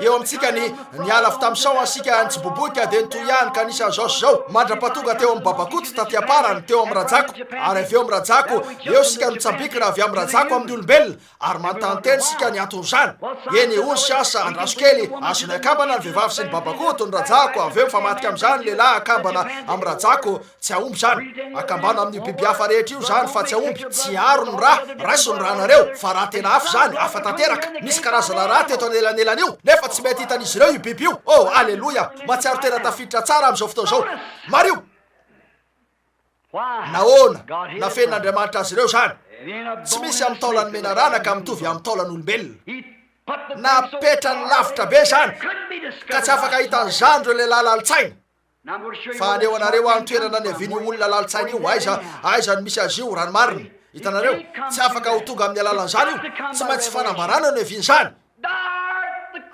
eo amintsika ny ala avy tamin'isao ansika ntsiboboika de nytoy ihany ka nisan'izao sy zao mandra-patonga teo amin'ny babakoto taty aparany teo amin'ny rajako ary avy eo amin'ny rajako eo sika nitsambikina avy amin'ny rajako amin'ny olombelona ary manontany sika ny anton'izany eny ony siasa andraso kely azony akambana ny vehivavy sy ny babakoto ny rajako avy eo mifamatika amin'izany lehilahy akambana amin'ny rajako tsy ahomby zany akambana amin'ny biby hafa rehetra io zany fa tsy ahomby tsy aro ny raha raiso ny ranareo fa raha tena afo zany afa tanteraka misy karazana raha teto anelanelany io nefa tsy mety hitan'izy ireo io biby io oh alleloia matsiaro tena tafiditra tsara amin'izao fotoana zao mario nahoana nafen'Andriamanitra azy ireo zany tsy misy amin'ny taolany mena rana ka mitovy amin'ny taolan'olombelona napetrany lavitra be zany ka tsy afaka hitan'izany reo lehilahy lalitsaina fa aneo anareo any toerana ny aviny olona lalitsaina io aiza no misy azy io rano marina hitanareo tsy afaka ho tonga amin'ny alalan'izany io tsy maintsy fanambarana no avinyzany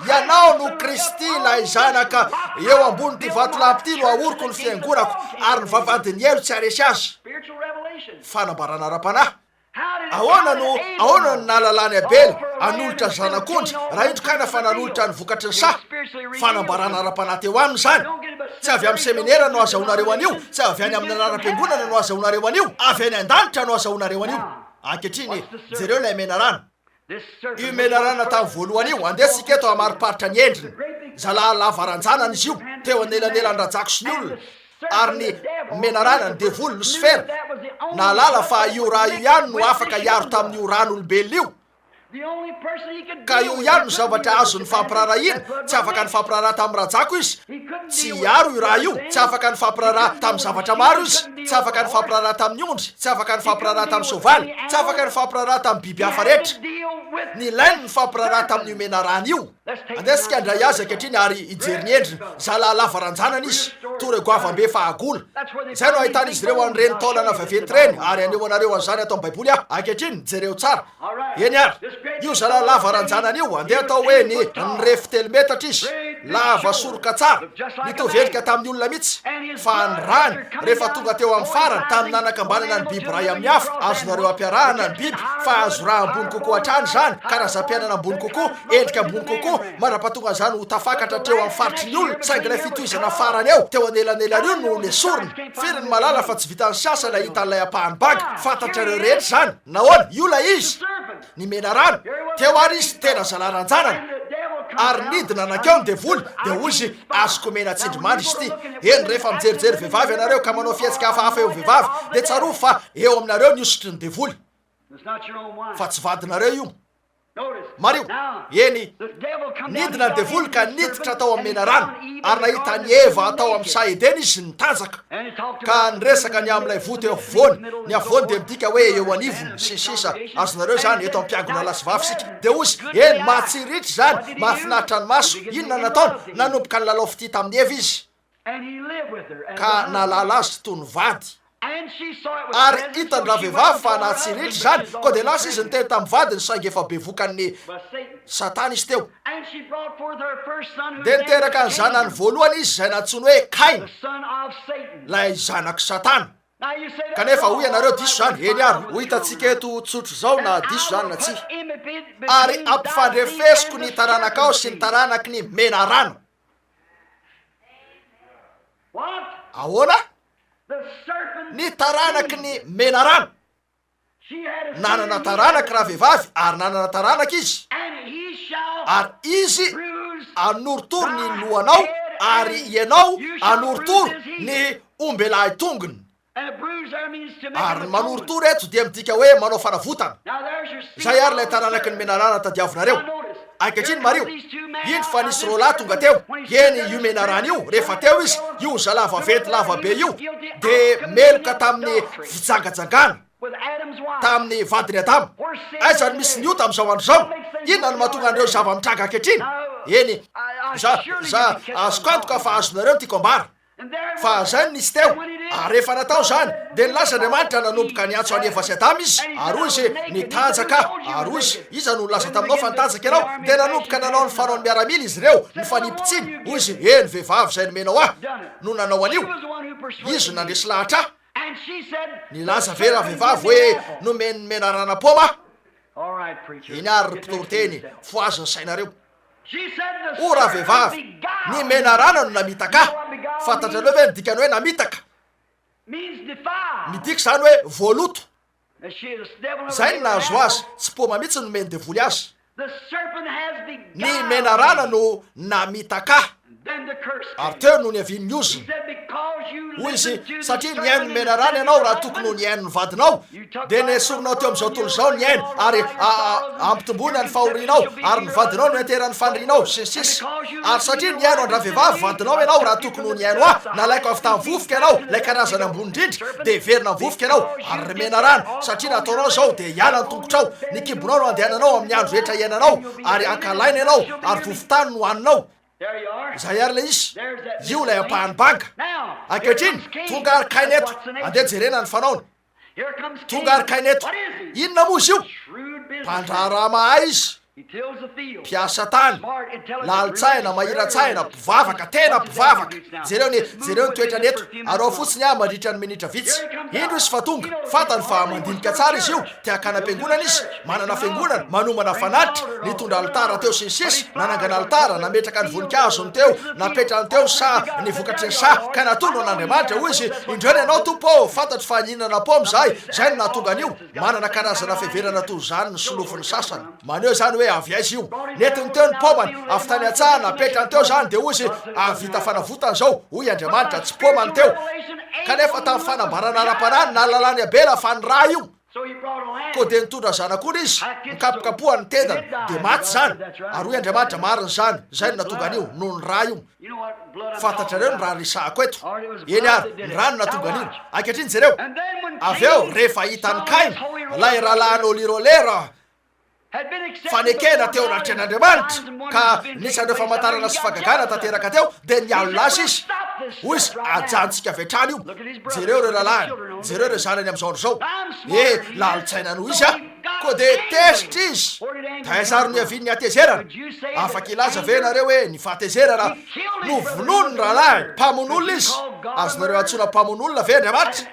ianao no Kristy lay zanaka eo ambony ty vatolampy ty no aoriko ny fiangonako ary ny vavadiny elo tsy aresy azy fanambarana ara-panahy ahoana no nalalany Abely anolotra zanak'ondry raha indrokaina fa nanolotra ny vokatry ny sahy fanambarana ara-panahy teo aminy zany tsy avy amin'ny seminaire no azahoanareo an'io tsy avy any amin'ny anaram-piangonana no azahoanareo an'io avy any an-danitra no azahoanareo an'io ankehitriny jereo lay mena rano io mena rana tamin'ny voalohany io andesika eto amariparitra ny endriny zalahy lavaranjanany izy io teo anelanelany rajako sy ny olona ary ny mena rana ny devoly Lucifera nalala fa io raha io ihany no afaka hiaro tamin'io ran'olombelona io ka io ihany no zavatra azo ny fampirarahina tsy afaka ny fampiraraha tamin'ny rajako izy tsy hiaro io raha io tsy afaka ny fampiraraha tamin'ny zavatra maro izy tsy afaka ny fampiraraha tamin'ny ondry tsy afaka ny fampiraraha tamin'ny soavaly tsy afaka ny fampiraraha tamin'ny biby hafa rehetra ny lainy ny fampiraraha tamin'io mena rana io andesika andray azy ankehitriny ary ijery ny endriny zalahy lavaranjanana izy tore goavambe fahagola izay no ahitana izy ireo an'ireny taolana vaventy reny ary aneo anareo an'izany atao amin'ny baiboly ankehitriny jereo tsara eny ary io zalahy lavaranjanana io andeha atao hoe ny refy telo metatra izy lava soroka tsara nitovelika tamin'ny olona mihitsy fa ny rany rehefa tonga teo amin'ny farany tamin'ny nanakambanana ny biby ray amin'ny hafa azonareo ampiarahana ny biby fa azo raha ambony kokoa hatrany zany karazam-piainana ambony kokoa endrika ambony kokoa mara-patonga zany ho tafakatra treo amin'ny faritry ny olona saingy ilay fitohizana farany eo teo anelanelany io no nesoriny firy ny malala fa tsy vitany siasa la hita n'ilay ampahany baga fantatrareo rehetra zany nahoana io la izy ny mena rano teo ary izy tena zalaranjanana ary nidina anakeo ny devoly de ozy azoko mena tsindrimandry izy ty eny rehefa mijerijery vehivavy ianareo ka manao fietsika hafahafa eo vehivavy de tsaro fa eo aminareo ny osotry ny devoly fa tsy vadinareo io mario eny nidina ny devoly ka niditra atao amin'ny mena rano ary nahita ny eva atao amin'ny saedeny izy nitanjaka ka nyresaka ny amin'ilay voto eo afovoany ny afovoany de midika hoe eo anivony sisisa azonareo zany eto ampiangona lasivavy sika de ozy eny mahatsiritry zany mahafinaritra ny maso inona nataony nanomboka ny lalao fity tamin'ny eva izy ka nalala azy toy ny vady ary hitany raha vehivavy fa nahatsiritry zany koa de lasa izy niteny tamin'ny vadiny saingy efa bevokan'ny satana izy teo de niteraka ny zanany voalohany izy zay nantsony hoe Kaina lay zanako satana kanefa hoy ianareo diso zany eny ary ho hitantsika eto tsotro zao na diso zany na tsy ary ampifandrefesiko ny taranakao sy ny taranaky ny mena rano. ahoana ny taranaky ny mena rano nanana taranaky raha vehivavy ary nanana taranaky izy ary izy anorotoro ny lohanao ary ianao anorotoro ny ombelahy tongony ary manorotoro eto dia midika hoe manao fanavotana. Zay ary lay taranaky ny menarana tadiavonareo ankehitriny mario indro fa nisy rola tonga teo eny io menarana io rehefa teo izy io zalava vety lava be io de meloka tamin'ny fijangajangana tamin'ny vadiny Adama. Aizany misy nio tam'izao andro zao inona no mahatonga an'ireo zava-mitranga ankehitriny eny za azoko antoka fa azonareo tiako ambara fa zany nisy teo ary rehefa natao zany de nilasa Andriamanitra nanomboka niantso any Eva sy Adama izy ary hoy izy nitanjaka ary hoy izy iza no nolaza taminao fa nitanjaka ianao de nanomboka nanao ny fanaony miaramila izy ireo nifanipitsiny hoy izy eny vehivavy zay nomenao ahy no nanao an'io izy nandresy lahatra nilaza vera vehivavy hoe nomeny menarana poma eny ary mpitoroteny foaziny sainareo o raha vehivavy ny menarana no namitaka fantatrareo ve midikany hoe namitaka midika zany hoe voaloto zay ny nahazo azy tsy poma mihitsy no meny devoly azy ny menarana no namitaka ary teo no ny avin'ny oziny hoy izy satria ny aino ny menarana ianao raha tokony ho ny aino ny vadinao de nesorinao teo am'izao tontolo zao ny aino ary ampitombona ny fahorinao ary ny vadinao no ateran'ny fanrinao sisisy ary satria ny aino andra vehivavy vadinao ianao raha tokony ho ny aino nalaiko avy tamin'ny vovoka ianao lay karazana ambony indrindra de verina ny vovoka ianao ary ry menarana satria nataonao zao de hiala ny tongotrao ny kibonao no andehananao amin'ny andro rehetra iainanao ary ankalaina ianao ary vovotany no haninao. Zay ary le izy io lay ampahany banga ankehitriny tonga ary kaineto andeha jerena ny fanaony tonga ary kaineto inona moa izy io mpandrara mahay izy mpiasa tany lalitsaina mahira-tsaina mpivavaka tena mpivavaka jereo ny toetrany eto arao fotsiny ah mandritra ny minitra vitsy indro izy fa tonga fatany fa mandinika tsara izy io tiakana ampiangonana izy manana fiangonana manomana fanatitra nitondra alitara teo sinisisy nanangana alitara nametraka ny vonikazony teo napetrany teo sa ny vokatry ny sa ka natondro an'Andriamanitra hoy izy indreny ianao tompo fantatry fa ninana po am'zay zay no nahatonga an'io manana karazana fiheverana toy zany ny solofiny sasany maneo zany hoe avy aizy io netiny teo ny pomany avy tany atsahana apetrany teo zany de hoy izy avita fanavotana zao hoy Andriamanitra tsy pomany teo kanefa tamin'ny fanambarana ara-panany na lalany abela fa ny raha io ko de nitondra zanak'ondry izy mikapokapohany tendany de maty zany ary hoy Andriamanitra mariny zany zay no natonga an'io no ny raha io fantatrareo ny raha risahako eto eny ary ny raha no natonga an'io ankehitriny jereo avy eo rehefa hitany Kaina lay rahalahy olirolera fanekena teo anaty an'Andriamanitra ka nisy andreo famantarana sy fagagana tanteraka teo de nialo lasa izy hoy izy ajantsika avy hatrany io jereo re lalahny jereo re zanany am'izao andro zao lalitsaina no izy ko de tesitra izy taizary ny avin'ny atezerana afaky ilaza ve nareo hoe ny fahatezerana no vonony rahalahy mpamon'olona izy azonareo antsona mpamon'olona ve Andriamanitra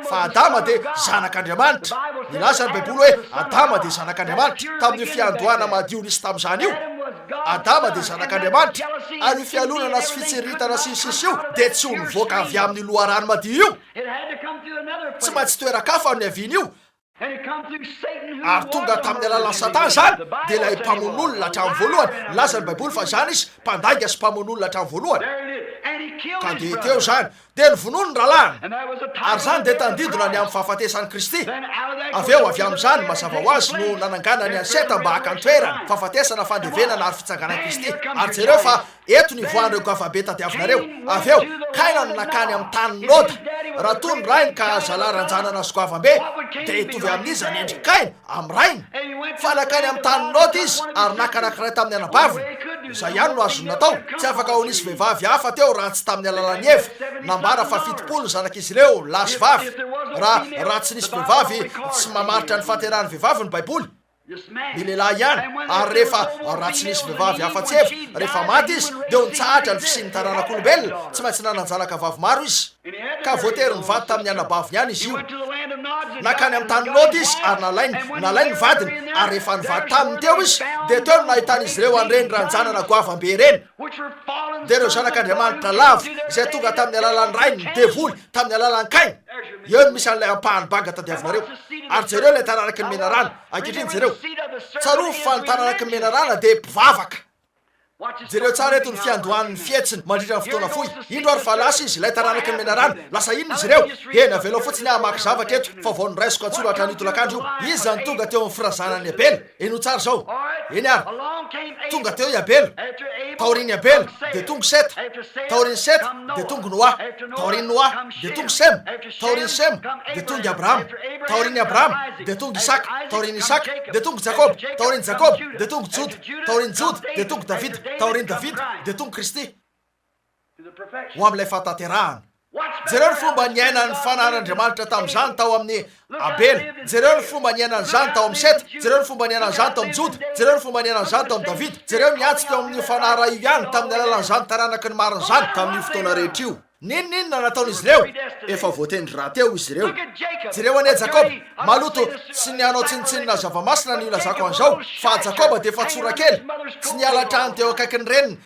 fa Adama de zanak'Andriamanitra nilaza ny baiboly hoe Adama de zanak'Andriamanitra tamin'ny fiandohana madio nisy tam'izany io Adama de zanak'Andriamanitra ary io fialonana sy fitseritana sisisy io de tsy ho nivoaka avy amin'ny loharano madio io tsy maintsy toerakafa ny aviany io ary tonga tamin'ny alalan'ny Satana zany de lay mpamon'olona hatramin'ny voalohany nilaza ny baiboly fa zany izy mpandainga sy mpamon'olona hatramin'ny voalohany ka de teo zany de ny vonono ny rahalahiny ary zany de tandidona ny amin'ny fahafatesan'i Kristy avy eo avy am'izany mazava ho azy no nanangana ny anseta mba hakantoerana fahafatesana fandevenana ary fitsanganan'i Kristy ary jereo fa eto ny voan'ireo gavabe tadiavinareo avy eo Kaina no nakany amin'ny tany Nôda raha toy ny rainy ka zalaranjanana azy goavambe de hitovy amin'izy ny endriky Kaina amin'ny rainy fa nakany amin'ny tany Nôda izy ary nakanakiray tamin'ny anabaviny zay ihany no azony natao tsy afaka ho nisy vehivavy hafa teo raha tsy tamin'ny alalan'ny Eva nambara fa fitopolo ny zanak'izy ireo lasy vavy raha tsy nisy vehivavy tsy mamaritra ny fahaterahany vehivavy ny baiboly ny lehilahy ihany ary rehefa raha tsy nisy vehivavy hafa-tsy Eva rehefa maty izy de ho nitsahatra ny fisian'ny taranak'olombelona tsy maintsy nananjanaka vavy maro izy ka voatery nivady tamin'ny anabaviny any izy io nakany amin'ny tany Nod izy ary nalainy ny vadiny ary rehefa nivady taminy teo izy de teo no nahitany izy ireo an'ireny ranjanana goavambe reny de ireo zanak'Andriamanitra lavo izay tonga tamin'ny alalan'ny rainy ny devoly tamin'ny alalan'ny Kainy eo no misy an'ilay ampahany baga tadiavinareo ary jereo ilay taranaky ny mena rana ankehitriny jereo tsaroa fa ny taranaky ny mena rana de mpivavaka jereo tsara eto ny fiandohan'ny fietsiny mandritra ny fotoana fohy indro ary fa lasa izy ilay taranaky ny mena rana lasa inona izy ireo eny avelao fotsiny amaky zavatra eto fa vao niraisiko antsoratra ny tolakandro io izy zany tonga teo amin'ny firazanan'ny Abela eno tsara zao eny ary tonga teo i Abela taoriny Abela de tonga Seta taoriny Seta de tonga Noa taoriny Noa de tonga Sem taoriny Sem de tonga Abraham taoriny Abraham de tonga Isaka taoriny Isaka de tonga Jakob taoriny Jakob de tonga Juda taoriny Juda de tonga David taoriny David de tonga Kristy ho amin'ilay fataterahana jereo ny fomba niainany fanan'Andriamanitra tamin'izany tao amin'ny Abela jereo ny fomba niainan'izany tao amin'ny Seta jereo ny fomba niainan'izany tao amin'ny Juda jereo ny fomba niainan'izany tao amin'ny David jereo miantsy teo amin'ny fanara io ihany tamin'ny alalan'izany taranaky ny mariny zany tamin'ny fotoana rehetra io ninona nataon'izy ireo efa voatendry raha teo izy ireo jereo ane Jakob maloto tsy nianao tsinitsinina zavamasina ny ilazako an'izao fa Jakoba de efa tsora kely tsy nialatrany teo akaiky ny reniny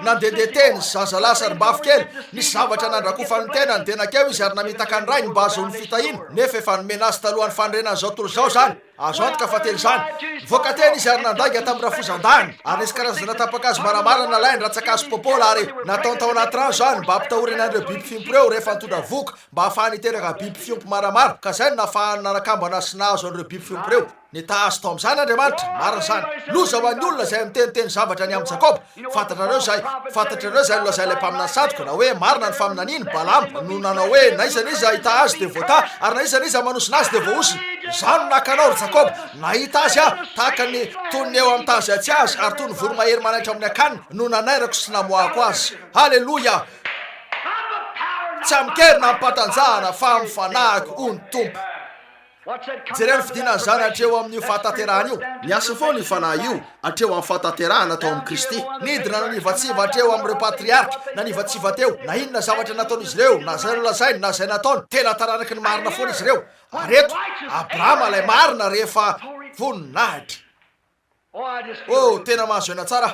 nandendeteny zaza lasa ry mbafy kely nisy zavatra nandrakofany tenany de nakeo izy ary namitaka ny rainy mba azony fitahina nefa efa nomena azy talohan'ny fandrenany zao tontolo zao zany azo antoka fa telo zany voaka teny izy ary nandanga tamin'ny rafozan-dany ary nisy karazana tapaka-azy maramara nalainy ratsaka-azy popola ary nataony tao anaty rano zany mba ampitahorinan'ireo biby fiompo reo rehefa nitondra voka mba ahafahany hiteraka biby fiompo maramara ka zay no nahafahany nanakambana sy nahazo an'ireo biby fiompo reo nitahazo tao amin'izany Andriamanitra marina zany loza ho an'ny olona zay miteniteny zavatra ny amin'ny Jakoba fantatrareo zay nolazay ilay mpaminany satroka na hoe marina ny faminaniny Balama no nanao hoe naizana izy ahita azy de voata ary naizana izy amanosina azy de voosiny zany nakanao ry Jakoba nahita azy tahaka ny tony eo amin'ny tany zay tsy azy ary toy ny voromahery manaitra amin'ny akaniny no nanairako sy namoahako azy halleloja tsy amkerina ampatanjahana fa mifanahiko ho ny tompo jereo ny fidinany zany atreo amin'io fataterahana io niasa foana io fanahy io atreo amin'ny fataterahana atao amin'ny Kristy nidina nanivatsiva atreo amin'ireo patriarky nanivatsiva teo na inona zavatra nataon'izy ireo na zay nolazainy na zay nataony tena taranaky ny marina foana izy ireo ary eto Abrahama lay marina rehefa voninahitra tena mahazo ena tsara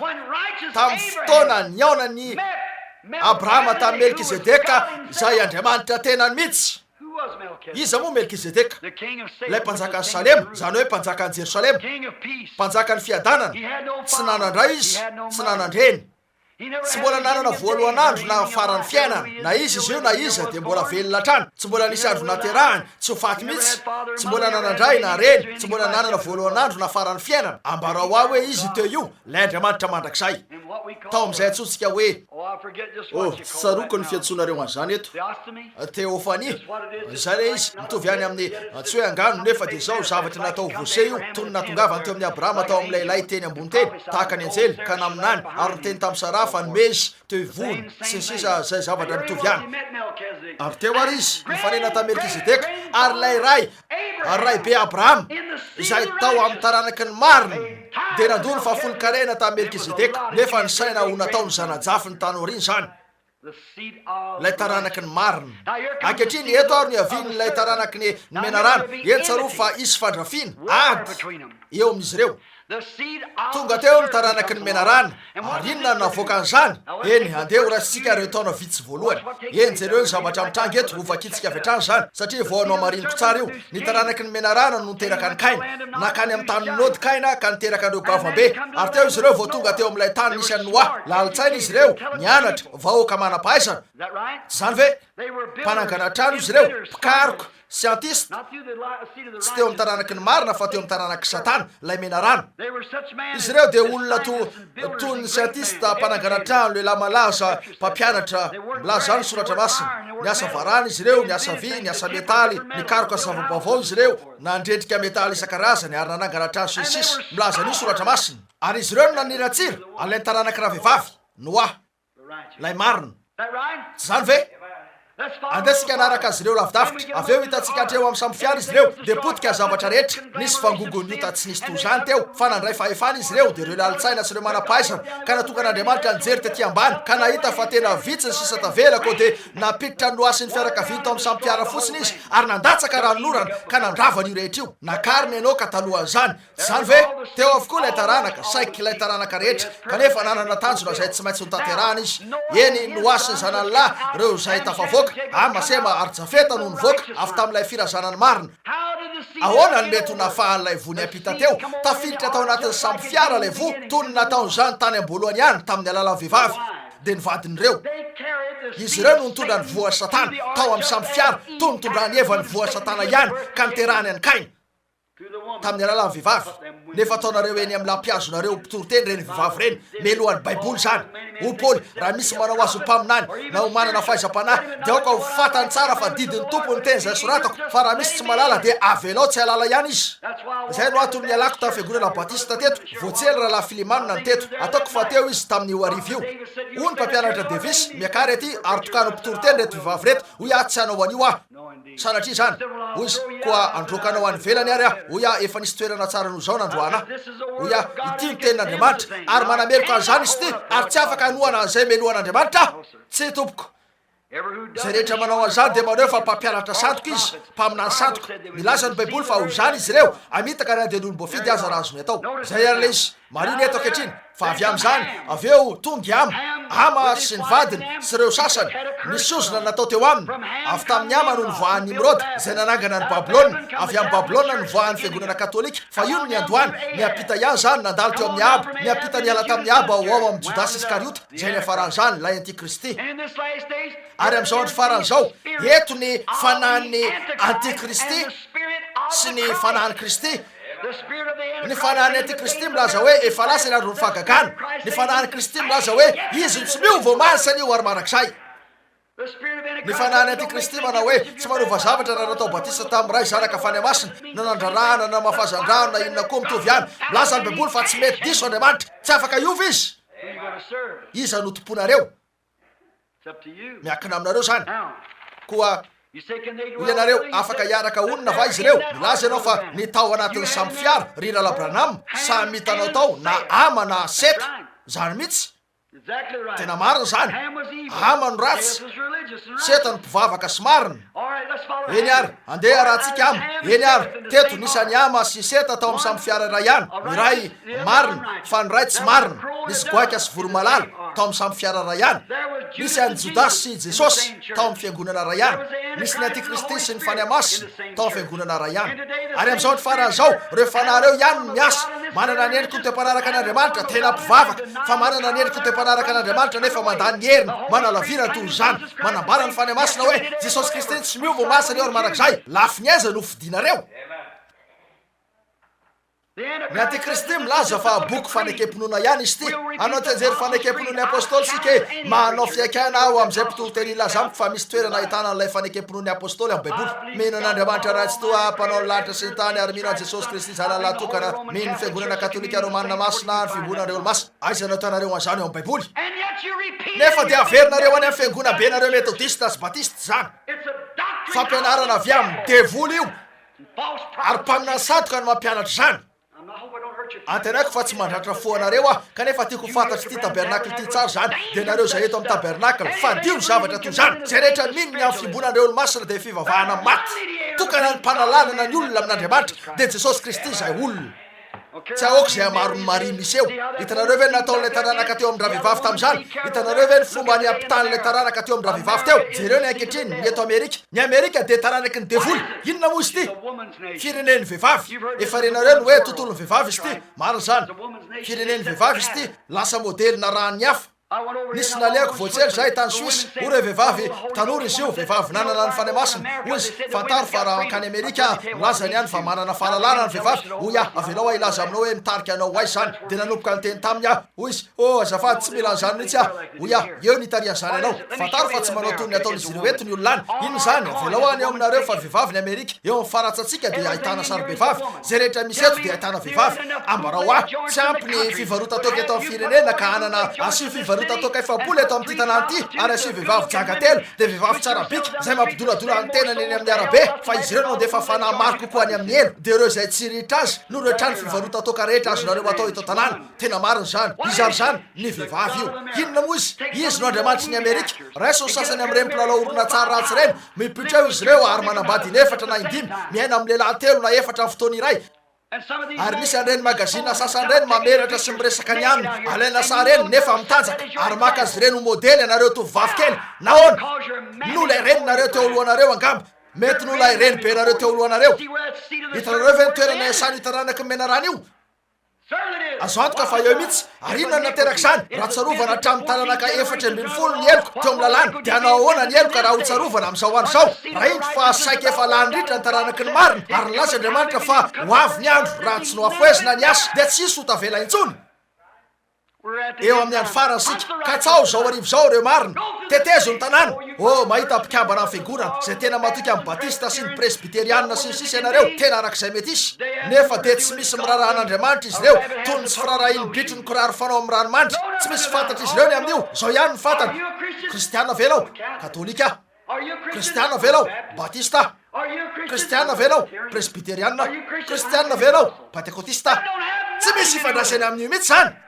tamin'ny fotoana niaona ny Abrahama tamin'ny Melkizedeka izay Andriamanitra tenany mihitsy iza moa Melkizedeka lay mpanjakan'ny Salema zany hoe mpanjakan'ny Jerosalema mpanjakan'ny fiadanana tsy nanandray izy tsy nanandreny tsy mbola nanana voalohan'andro na farany fiainana na izy io na iza de mbola velona trany tsy mbola nisy andro naterahany tsy ho faty mihitsy tsy mbola nanandray na reny tsy mbola nanana voalohan'andro na farany fiainana ambarao ao hoe izy teo io lay Andriamanitra mandrakizay tao amin'izay atsotsika hoe tsaroko ny fiantsonareo an'izany eto teofany zay le izy mitovy any amin'ny tsy hoe angano nefa de zao zavatra natao vose io tony natongavany teo amin'ny Abrahama tao amin'ilay lay teny ambony teny tahaka ny anjely ka naminany ary niteny tamin'ny Sara fa nymezy teo ivony sy sisa zay zavatra mitovy any ary teo ary izy nifanena ta Melkizedeka ary lay ray be Abrahama izay tao amin'ny taranaky ny marina de nandony fa folo-karena ta Melkizedeka nefa ny saina ho nataony zanajafy ny tany oriny zany lay taranaky ny marina ankehitriny eto ary ny aviny lay taranaky ny menarana eny tsaroa fa isy fandrafina ady eo amin'izy ireo tonga teo ny taranaky ny menarana ary inona no navoaka an'izany eny andeha ho rasitsika reo taona vitsy voalohany eny jereo ny zavatra mitrangy eto hovakitsika avy hatrany zany satria vao anao mariniko tsara io ny taranaky ny menarana no niteraka ny Kaina nakany amin'ny tany Nod Kaina ka niteraka an'ireo goavambe ary teo izy ireo vao tonga teo amin'ilay tany nisy an'ny Noa lalitsaina izy ireo nianatra vahoaka manam-pahaizana tsy zany ve mpanangana trano izy ireo mpikaroka scientiste tsy teo amin'ny taranaky ny marina fa teo amin'ny taranaky Satana lay menarana izy ireo de olona toy ny scientiste mpanangana trano lehilahy malaza mpampianatra milaza zany soratra masina niasa varana izy ireo niasa vy niasa metaly nikaroka zava-baovao izy ireo nandrendrika metaly isan-karazany ary nanangana trano sisisy milaza an'io soratra masina ary izy ireo no naniratsira an'ilay taranaky raha vehivavy Noa lay marina tsy zany ve andesika anaraka azy ireo lavidavitra avy eo hitantsika atreo amin'ny samby fiara izy ireo de potika zavatra rehetra nisy vangongony io ta tsy nisy tozany teo fa nandray fahefana izy ireo de ireo lalitsaina sy ireo mana-pahaizana ka natokan'andriamanitra nijery tetỳ ambany ka nahita fa tena vitsy ny sisa tavelako de napiditra ny loasin'ny fiarakaviny tao amin'ny samby fiara fotsiny izy ary nandatsaka rahanolorana ka nandravany io rehetra io nakariny ianao ka talohan'izany zany ve teo avokoa ilay taranaka saiky ilay taranaka rehetra kanefa nanana tanjona zay tsy maintsy notanterahana izy eny noasiny zananylahy reo zay tafavoaka amasema arjafeta no nivoaka avy tamin'ilay firazanany marina ahoana ny mety ho nafahan'ilay vony apita teo tafiditra tao anatin'ny samby fiara lay vo tony nataon'izany tany am-boalohany ihany tamin'ny alalan'ny vehivavy de nivadin'ireo izy ireo no nitondra ny voa satana tao amin'ny samby fiara toy nitondrany eva ny voa satana ihany ka niterahany any kainy tamin'ny alalan'ny vehivavy nefa taonareo eny amin'ny lampiazonareo mpitoroteny reny vehivavy reny melohan'ny baiboly zany o paoly raha misy manao azy hompaminany na ho manana fahaiza-panahy de aoka ho fatany tsara fa didiny tompo ny teny zay soratako fa raha misy tsy malala de avelao tsy alala ihany izy zay no atony alako tamin'ny fiangonana batista teto voatsely raha la filimanina ny teto ataoko fa teo izy tamin'ny oarivo io o ny mpampianatra devis miakary aty ary tokano mpitoroteny reto vehivavy reto ho ia tsy hanao an'io ah sanatria zany hoy izy koa androkanao any velany ary ah ho ia efa nisy toerana tsara no zao nandroana ho ia ity ny tenin'andriamanitra ary manamerika an'izany izy ty ary tsy afaka hanoana an'izay melohan'andriamanitra tsy tompoko zay rehetra manao an'izany de manao fa mpampianatra santoka izy mpaminany santoka milaza ny baiboly fa ho zany izy ireo amitaka na de n'olomboafidy aza raha azony atao zay aryle izy mariny eto ankehitriny fa avy am'izany avy eo tonga ama sy ny vadiny sy ireo sasany nisozona natao teo aminy avy tamin'ny ama no nivoahan'ny nimrod zay nanangana ny babilôna avy amin'ny babilôna nivoahan'ny fiangonana katolika fa io no ny andohany niapita ihany zany nandalo teo amin'ny abo niapita niala tamin'ny abo ao ao amin'ny jodas iskariota zay ny afaran'izany lay antikristy ary am'izao andro faran'izao eto ny fanahin'ny antikristy sy ny fanahin'ny kristy ny fanahin'ny antikristy milaza hoe efa lasa ny andro ny fahagagana ny fanahin'ny kristy milaza hoe izy tsy miova masany io ary marak'izay ny fanahin'ny antikristy manao hoe tsy manova zavatra raha natao batista tamin'ny ray zanaka fany masina na nandrarahana na mafazandrano na inona koa mitovy ihany milaza ny baiboly fa tsy mety diso andriamanitra tsy afaka iova izy iza no tomponareo miakina aminareo zany koa hoy ianareo afaka hiaraka onona va izy ireo milaza ianao fa ny tao anatin'ny samby fiara rina labranam samy hitanao tao na ama na seta zany mihitsy tena marina zany ama no ratsy seta ny mpivavaka sy marina eny ary andeha rahantsika ama eny ary teto nisany ama sy seta tao amin'ny samby fiara iray ihany ny ray marina fa ny ray tsy marina nisy goaika sy voromalala tao amin'ny samby fiara ray ihany nisy any jodas sy jesosy tao amin'ny fiangonana ray ihany misy ny antikristy sy ny faniamasina tao amin'ny fiangonana ray ihany ary am'izao ny faran'izao reo fanareo ihany no miasa manana ny endrika ny toe-panaraka an'andriamanitra tena mpivavaka fa manana ny endrika ny toe-panaraka an'andriamanitra nefa mandany heriny manalavirana toy zany manambara ny faniamasina hoe jesosy kristy tsy miova masany eo ary marak'izay lafi ny aiza no fidinareo ny antikristy milaza fa boky fanekempinoana ihany izy ty anao tenjery fanekempinoan'ny apôstôly sike manao fiaikaina aho am'izay mpitoroteny ilazamiko fa misy toerana ahitana an'ilay fanekempinoan'ny apôstôly amin'ny baiboly mino an'andriamanitra ratsy toa mpanao ny lanitra sy ny tany ary mino an jesosy kristy zanan'lahy tokana mino ny fiangonana katolika romanina masina ny fimbonan'ireo olo masina aiza nao tanareo an'izany eo amin'ny baiboly nefa de averinareo any amin'ny fiangona be nareo metodista sy batista zany fampianarana avy amin'ny devoly io ary mpaminany santoka no mampianatra zany antenako fa tsy mandratra foanareo ah kanefa tiako fantatry ty tabernakle ty tsara zany de nareo zay eto amin'ny tabernakle fa dio zavatra toy zany zay rehetra minony amin'ny fimbonan'ireo olo masina de fivavahana maty tokana ny mpanalanana ny olona amin'andriamanitra de jesosy kristy zay olona tsy aoka zay amarony mari misy eo hitanareo ve nataon'lay taranaka teo amin'ny ravivavy tam'izany hitanareo ve ny fomba ny ampitan'lay taranaka teo amin'ny ravivavy teo jereo ny ankehitriny ny eto amerika ny amerika de taranaky ny devoly inona moa izy ty firenen'ny vehivavy efa renareo ny hoe tontolon'ny vehivavy izy ty marina zany firenen'ny vehivavy izy ty lasa modely na raha ny hafa nisy naleako voatsely zay tany suisse o re vehivavy tanora izy io vehivavy nanana ny faniamasina hoy izy fantaro fa raha ankany amerika milazany ihany fa manana fahalalana ny vehivavy hoy ah avelao ilaza aminao hoe mitarika anao aizy zany de nanomboka ny teny taminy ah hoy izy azafady tsy mila an'izany mihitsy ah hoy ah eo nitaria zany anao fantaro fa tsy manao toy ny ataon'izy ireo eto ny olonany ino zany avelao any eo aminareo fa vehivavy ny amerika eo amin'ny faratsatsika de ahitana sary-behivavy zay rehetra misy eto de ahitana vehivavy ambarao ah tsy ampy ny fivarota toka eto amin'ny firenena ka hanana asy fivarota toka efapolo eto amin'ity tanàna ity ary asio vehivavy jagatelo de vehivavy tsarabika zay mampidoladora ny tenany eny amin'ny arabe fa izy ireo no de efa fanahy maro kokoa any amin'ny elo de ireo zay tsy ritra azy no rehetra ny fivarota toka rehetra azonareo atao eto tanàna tena mariny zany izary zany ny vehivavy io inona moa izy no andriamanitry ny amerika raiso sasany amin'ireny mpilalao orona tsara ratsy reny mipitra eo izy ireo ary manambady ny efatra na indimy miaina amin'ny lehilahy telo na efatra ny fotoana iray ary misy an'ireny magazina sasan'ireny mameratra sy miresaka ny aminy alaina sa reny nefa mitanjaka ary maka azy ireny ho modely anareo tovavy kely nahoana nola ireny nareo teo alohanareo angamba mety nola ireny be nareo teo alohanareo hitanareo ve nitoerana sany hitaranaky ny menarana io azo antoka fa eo mihitsy ary inona nateraka zany raha tsarovana hatramin'ny taranaka efatra ambin'ny folo ny eloko teo amin'ny lalàna de anao ahoana ny eloka raha ho tsarovana amin'izao any zao raha indro fa saika efa lanydritra ny taranaky ny marina ary nylaza andriamanitra fa ho avy ny andro raha tsy no afoezina ny asa de tsisy hotavela intsony eo amin'ny andro farany sika ka tsao zao arivo zao reo marina tetezo ny tanàna mahita mpikambana amin'ny fiangonana zay tena matoky amin'ny batista sy ny presbiterianina sy ny sisa ianareo tena arak'izay mety isy nefa de tsy misy mirarahan'andriamanitra izy ireo toy ny tsy firarahiny bitro ny korary fanao amin'ny ranomandry tsy misy fantatra izy ireo ny amin'io zao ihany ny fantana kristiana velao katolika kristiana velao batista kristiana velao presbiterianina kristiana velao pentekotista tsy misy ifandrasany amin'io mihitsy zany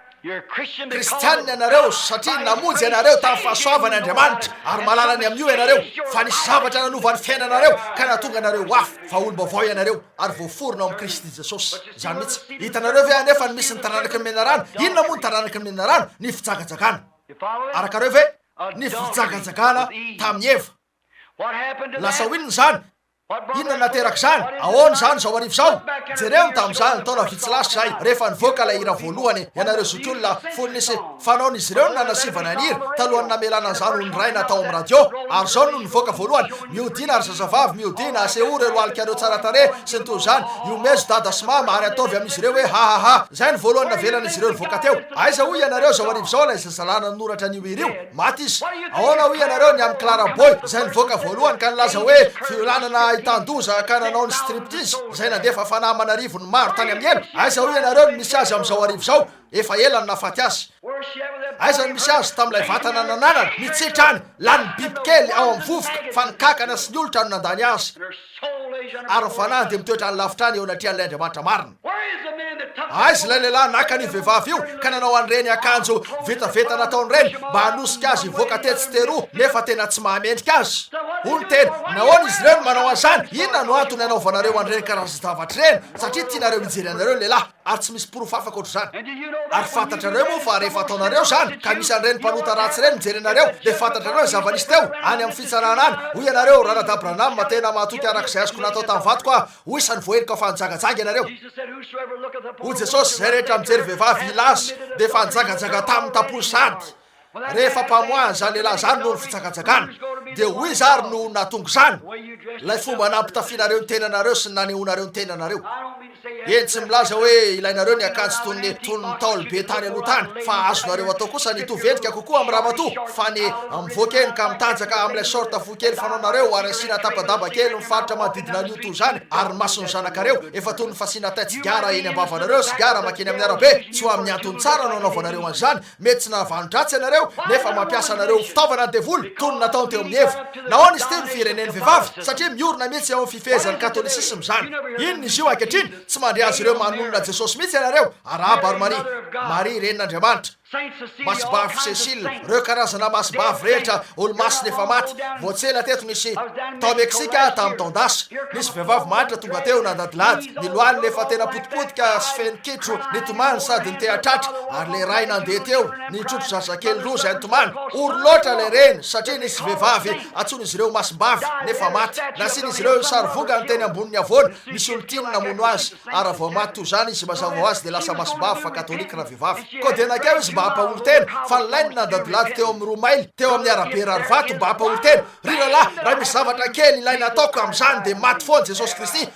kristianina ianareo satria namonjy ianareo tamin'ny fahasoavany andriamanitra ary malalany amin'io ianareo fa nisy zavatra nanovan'ny fiainanareo ka natonga anareo afy fa olombavao ianareo ary voaforona ao amin'ny kristy jesosy zany mihitsy hitanareo ve anefa ny misy ny taranaky ny menarano inona moa ny taranaky ny menarano ny fijagajagana arakareo ve ny fijagajagana tamin'ny eva lasa hoinona zany inona nateraka zany ahoana zany zao arivo zao jereo ny tamin'izany taona vitsy zay rehefa nivoaka ilay hira voalohany ianareo zokiolona fony nisy fanaon'izy ireo no nanasivana ny hira talohany namelana zany ho ny ray natao amin'ny radio ary zao no nivoaka voalohany miodina ary zazavavy miodina aseory loalikareo tsara tare sy ny toy zany iomezo dada sy mama ary ataovy amin'izy ireo hoe hahaha zay ny voalohany navelan'izy ireo nivoaka teo aiza hoy ianareo zao arivo zao lay zazalana noratra n'io hira io maty izy ahoana hoy ianareo ny amin'ny claraboy zay nivoaka voalohany ka nilaza hoe fiolanana itandoza ka nanao ny striptease zay nandefa fanahy manarivo ny maro tany amin'ny elo aiza hoy ianareo ny misy azy amin'izao arivo zao efa ela ny nafaty azy aiza ny misy azy tamin'ilay vatana nananana mitsitrany lany biby kely ao amin'ny vovoka fa nikakana sy ny olotra no nandany azy ary ny fanahy de mitoetra ny lavitrany eo anatrian'ilay andriamanitra marina aizy ilay lehilahy naka ny vehivavy io ka nanao an'ireny akanjo vetaveta nataony reny mba hanosika azy ivoaka tetsy teroa nefa tena tsy mahamendrika azy ony tena nahoana izy ireo no manao an'izany inona no antony anaovanareo an'ireny karazan-javatra reny satria tianareo mijery anareo ny lehilahy ary tsy misy porofafaka ohatry zany ary fantatrareo moa fa rehefa ataonareo zany ka misy an'ireny mpanota ratsy reny mijery anareo de fantatrareo ny zava-nisy teo any amin'ny fitsarana any hoy ianareo raha nadabranama tena mahatoky arak'izay azoko natao tamin'ny vatoko a ho isany voenika fa nijagajaga ianareo ho jesosy zay rehetra mijery vehivavy ilasy de fa nijagajaga tamin'ny tapony sady rehefa mpamoahany zany lehilahy zany noho ny fijagajagana de hoy zary no natongo zany lay fomba nampitafianareo ny tenanareo sy ny naneonareo ny tenanareo eny tsy milaza hoe ilainareo ny akanjo tony taolo be tany aloha tany fa azonareo atao kosa ny tovendrika kokoa amin'ny raha mato fa ny mivoaka eny ka mitanjaka amin'ilay sorta fo kely fanaonareo ary asina tapadaba kely mifaritra manodidina an'io to zany ary ny masony zanakareo efa toy ny fasina tay tsigara eny ambavanareo sigara makeny amin'ny arabe tsy ho amin'ny antony tsara no anaovanareo an'izany mety tsy navanodratsy ianareo nefa mampiasa anareo fitaovana ny devoly toy ny nataony teo amin'ny eva nahoana izy teo ny fireneny vehivavy satria miorona mihitsy eo amin'ny fifehezan'ny katolisisma zany inona izy io ankehitriny tsy mandre azy ireo manonona jesosy mihitsy ianareo araba ary maria renin'andriamanitra masibavy cecile reo karazana masibavy rehetra olo masiny efa maty voatsela teto nisy tao meksika tamin'ny taondasa nisy vehivavy manitra tonga teo nandadilady ny loany lefa tena potipotika sy fenikitro ny tomany sady ny teatratra ary le ray nandeha teo ny trotro zazakely roa zay ny tomany ory loatra le reny satria nisy vehivavy atsony izy ireo masibavy nefa maty nasiny izy ireo sarivonga ny teny amboniny avoana misy olo tiny namono azy ary vao maty toy zany izy mazava ho azy de lasa masibavy fa katolika raha vehivavy ko de nakeo izy mba hampaolo tena fa nilainy nandadilady teo amin'ny roa maily teo amin'ny arabe rarivato mba hampaolo tena ry lalahy raha misy zavatra kely ilaina ataoko amin'izany de maty foana jesosy kristy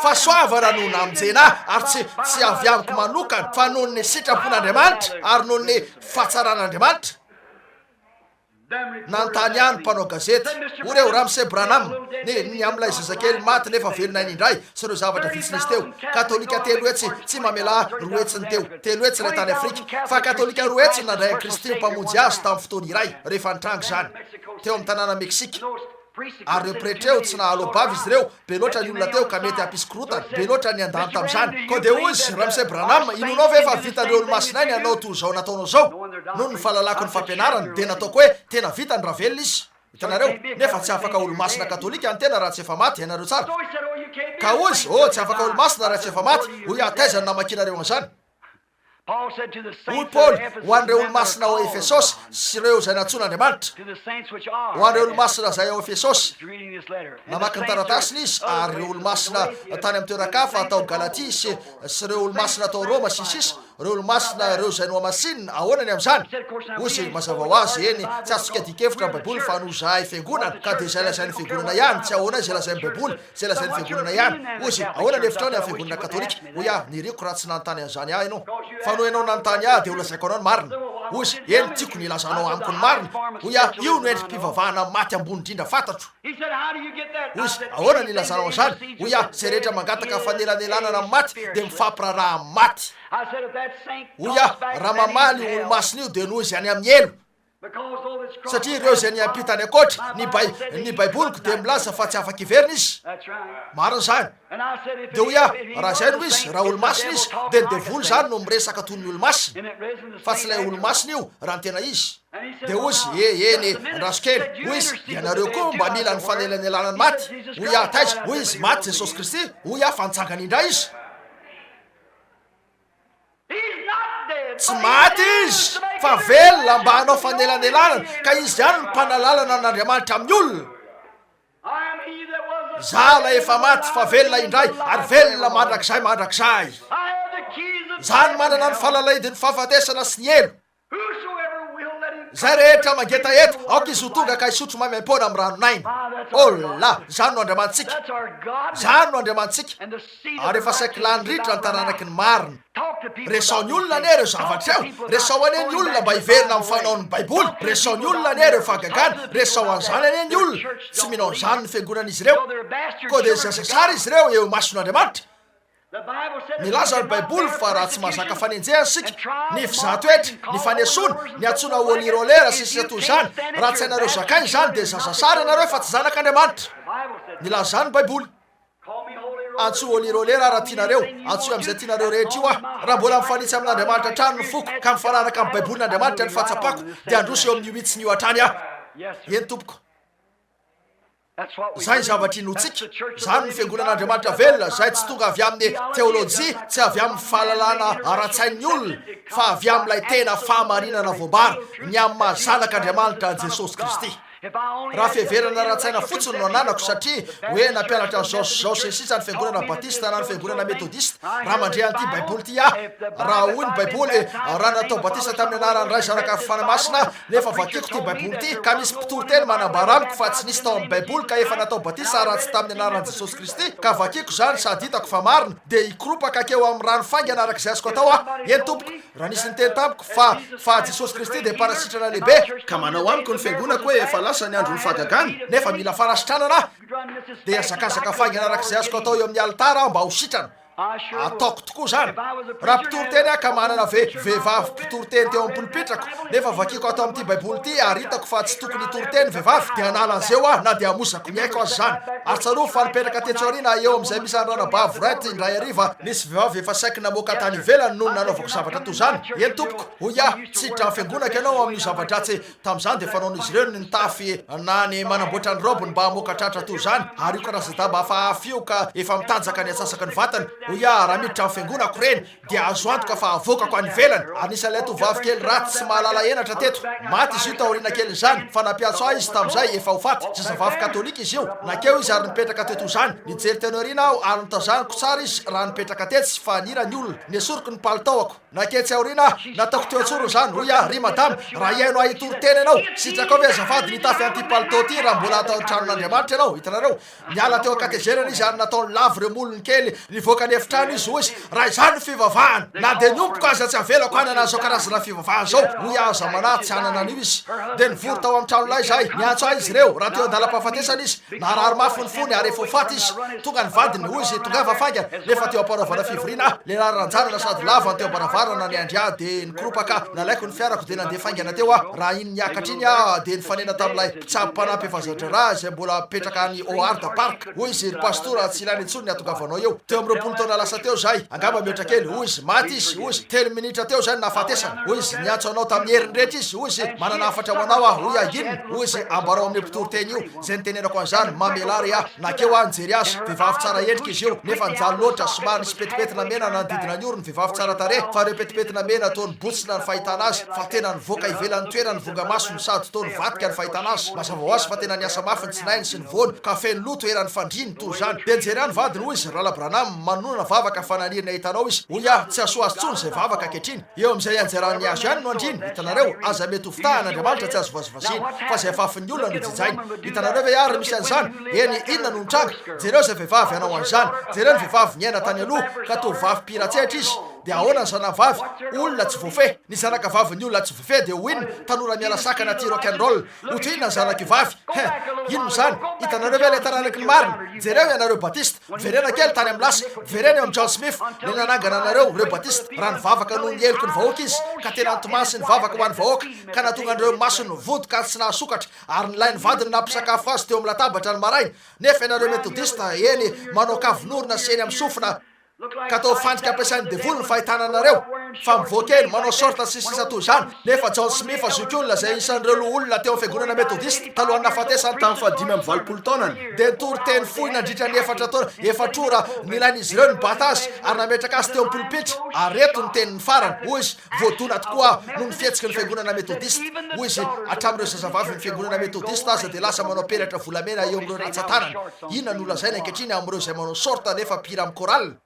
fa soavana noho namonjena ary tsy avy amiko manokana fa noho ny sitrapon'andriamanitra ary noho ny fahatsaran'andriamanitra nantany ihany mpanao gazety oreo Ramsey Branham ny am'ilay zazakely maty nefa velona iny indray sy ireo zavatra vitsiny izy teo katolika telo hetsy tsy mamela roetsiny telo hetsy ilay tany Afrika fa katolika roetsy nandray Kristy mpamonjy azy tamin'ny fotoana iray rehefa nitrangy zany teo amin'ny tanàna Meksika ary reo pretreo tsy nahalobavy izy reo be loatra ny olona teo ka mety hampisy korotana be loatra ny andany tamin'izany ko de ozy Ramsey Branham inonao ve efa vitany olo-masina ny anao toy zao nataonao zao noho ny fahalalako ny fampianarany de nataoko hoe tena vitany raha velona izy hitanareo nefa tsy afaka olo-masina katolika ny tena raha tsy efa maty ianareo tsara ka ozy tsy afaka olo-masina raha tsy efa maty hoy ataizany namakinareo an'izany hoy Paul ho an'ireo olo-masina ao Efesosy sy ireo zay natsoan'Andriamanitra ho an'ireo olo-masina zay ao Efesosy namaky ny taratasiny izy ary ireo olo-masina tany amin'ny toerakafa atao Galatia sy ireo olo-masina atao Roma sy sisa ireo olo-masina ireo zay noa masinina ahoanany am'izany ozy mazava ho azy eny tsy azontsika dikevitra ny baiboly fa no zahay fiangonana ka de zay lazain'ny fiangonana ihany tsy ahoana zay lazain'ny baiboly zay lazain'ny fiangonana ihany ozy ahoana ny hevitrao ny amin'ny fiangonana katolika hoy niriko raha tsy nanontany an'izany ianao fa no ianao nanontany aho de ho lazaiko anao ny marina ozy eny tiako ny ilazanao amiko ny marina hoy io no endrim-pivavahana maty ambony indrindra fantatro ozy ahoana ny ilazanao an'izany hoy zay rehetra mangataka fanelanelanana amin'ny maty de mifampiraraha amin'ny maty hoy raha mamaly olo-masina io de noho izy any amin'ny elo satria ireo zay ny ampitany akoatra ny baiboliko de milaza fa tsy afaka iverina izy marina zany de hoy raha zay no izy raha olo-masina izy de ny devoly zany no miresaka toy ny olo-masina fa tsy ilay olo-masina io raha ny tena izy de ozy eny andrasokely hoy izy de anareo koa mba mila ny fanelanelanany maty hoy taiza hoy izy maty Jesosy Kristy hoy fa nitsangany indray izy tsy maty izy fa velona mba hanao fanelanelanana ka izy ihany ny mpanalalana an'Andriamanitra amin'ny olona za la efa maty fa velona indray ary velona mandrakizay zany manana ny fahalalaidiny fahafatesana sy ny elo zay rehetra mangeta eto aoka izy ho tonga ka isotro mamy am-pona amin'ny ranonaina la zany no Andriamantsika zany no Andriamantsika ary efa saiky lany ritra ny taranaky ny marina resaony olona ane reo zavatra eo resao ane ny olona mba hiverina amin'ny fanaon'ny baiboly resaony olona ane reo fagagana resao an'izany ane ny olona tsy minao an'izany ny fiangonan'izy ireo ko de zasasara izy ireo eo mason'Andriamanitra milaza ny baiboly fa raha tsy mahazaka fanenjehana sika ny fizatoetra ny fanesona ny atsona olirolera sisy toy zany raha tsy hainareo zakainy zany de zasasara ianareo fa tsy zanak'Andriamanitra milaza zany ny baiboly antso olirolera raha tianareo antso am'izay tianareo rehetra io raha mbola mifanitsy amin'Andriamanitra trano ny foko ka mifanaraka amin'ny baibolin'Andriamanitra ny fahatsapako de androso eo amin'ny witsy ny io hatrany eny tompoko zay zavatra inotsika zany ny fiangonan'Andriamanitra velona zay tsy tonga avy amin'ny teolojia tsy avy amin'ny fahalalana ara-tsain'ny olona fa avy amin'ilay tena fahamarinana voabara ny amin'ny mahazanak'Andriamanitra Jesosy Kristy raha fiheverana ra-tsaina fotsiny no ananako satria hoe nampianatra ny zao sesisa ny fiangonana batista na ny fiangonana metodista raha mandre an'ity baiboly ty raha hoy ny baiboly raha natao batista tamin'ny anarany ray zanaka fanamasina nefa vakiko ty baiboly ty ka misy mpitoroteny manambara amiko fa tsy nisy tao amin'ny baiboly ka efa natao batista raha tsy tamin'ny anaran'i Jesosy Kristy ka vakiko zany sady hitako fa marina de hikropaka keo amin'ny rano fangy anaraka izay azoko atao eny tompoko raha nisy ny teny tamiko fa Jesosy Kristy de mpanasitrana lehibe ka manao amiko ny fiangonako hoe efa lasa ny andro ny fagagana nefa mila farasitranana de azakazaka fangy anaraka izay azoko atao eo amin'ny alitara mba ho sitrana ataoko tokoa zany raha mpitoroteny ka manana vehivavy mpitoroteny teo amin'ny polopitrako nefa vakiko atao amin'ity baiboly ty ary hitako fa tsy tokony hitoroteny vehivavy de anala an'izeo na de amosako miaiko azy zany ary tsaroa fa nipetraka tetsoarina eo am'izay misy anranabavy raty indray ariva nisy vehivavy efa saiky namoaka tany ivelany noho nanaovako zavatra toy zany eny tompoko hoy tsidra ny fiangonaka ianao amin'io zavadratsy tam'izany de fanaon'izy ireo nitafy na ny manamboatra ny robony mba hamoaka tratra toy zany ary io karazadaba hafahafa io ka efa mitanjaka ny atsasaka ny vatany hoy raha miditra amin'ny fiangonako reny de azo antoka fa avokako any ivelany anisan'ilay tovavy kely raty sy mahalala enatra teto maty izy io taoriana kely zany fa nampiatso ahy izy tam'izay efa ho faty zazavavy katolika izy io nakeo izy ary nipetraka teto zany nijery teny arina aho ary nitazaniko tsara izy raha nipetraka tetsy fa nira ny olona ny esoriko ny palitaoako naketsy aorina nataoko teo atsoro zany hoy ry madame raha iaino ahitory-teny ianao sitraka avy azafady nitafy anty palto ty raha mbola atao tranon'andriamanitra ianao hitanareo niala teo akatezerana izy ary nataony lavo reo molony kely nivoaka ny efitrano izy hoy izy raha izany fivavahana na de niompoko aza tsy avelako hanana zao karazana fivavahana zao hoy aza mana tsy hanana an'io izy de nivory tao amin'ny tranolay zahay niantso ahy izy reo raha teo andalam-pahafatesana izy narary mafonifony ary efa faty izy tonga ny vadiny hoy izy tonga vafanga nefa teo amparovana fivoriana le raranjanana sady lava teo ambaravarana ny andria de nikropaka nalaiko ny fiarako de nandeha faingana teo a raha iny niakatra iny a de nifanena tamilay mpitsabo-panampy efazadrara zay mbola petraka ny oarda park hoy izy ry pastora tsy ilany intsony ny atongavanao eo teo amin'ny roapolo taona lasa teo zahay angamba miotra kely hoy izy maty izy hoy izy 10 minitra teo zany nafatesana hoy izy niantso anao tamin'ny herin'ny rehetra izy hoy izy manana afatra ho anao a hoy a inona hoy izy ambarao amin'ny mpitory-teny io zay nitenenako an'izany mamelary a nakeo a nijery azy vehivavy tsara endrika izy io nefa nijaly loatra somary nisy petipetina mena nanodidina ny orony vehivavy tsara tare fa reo petipetina mena tony botsina ny fahitana azy fa tena nivoaka ivelan'ny toerany vonga masony sady tony vatika ny fahitana azy mazava ho azy fa tena niasa mafy ny tsinainy sy ny voany ka feno loto erany fandriny toy zany de nijery any vadiny hoy izy ralabranam manonona vavaka fananirina hitanao izy hoy a tsy asoa azy tsony zay vavaka ankehitriny eo am'izay anjarany azo ihany no andriny hitanareo aza mety ho fitahan'andriamanitra tsy azo vazivaziny fa zay fafin'ny olona no jijainy hitanareo ve ary misy an'izany eny inona no nitranga jereo zay vehivavy anao an'izany jereo ny vehivavy niaina tany aloha ka to vavy piratsehatra izy de ahoana ny zanavavy olona tsy voafe ny zanakavavy ny olona tsy voafe de ho inona tanora miala sakana ty rock and roll oto inona ny zanakivavy ino zany hitanareo ve le taranaky ny marina jereo ianareo batista verena kely tany amin'ny lasa verena eo amin'ny John Smith le nanangana anareo reo batista raha ny vavaka no ny eloko ny vahoaka izy ka tena nitomasy ny vavaka ho an'ny vahoaka ka natonga an'ireo masony vodoka tsy nahasokatra ary nilay ny vadiny nampisakafo azy teo amin'ny latabatra ny maraina nefa ianareo metodista eny manao kavonorona sy eny amin'ny sofina ka atao fandrika ampiasain'ny devoly ny fahitananareo fa mivoakeny manao sorta sisisa toy zany nefa John Smith zokiolona zay isan'ireo olona teo amin'ny fiangonana metodista talohan'ny nafatesany tamin'ny fahadimy amby 20 taonany de nitory teny fohy nandritra ny efatra taona efatrora nilain'izy ireo ny bata azy ary nametraka azy teo amin'ny pulpitra ary reto ny tenin'ny farany hoy izy voadona tokoa no ny fihetsiky ny fiangonana metodista hoy izy atramin'ireo zazavavy ny fiangonana metodista aza de lasa manao peratra volamena eo amin'ireo ratsatanana inona no lazaina ankehitriny amin'ireo zay manao sorta nefa pira amin'ny koralina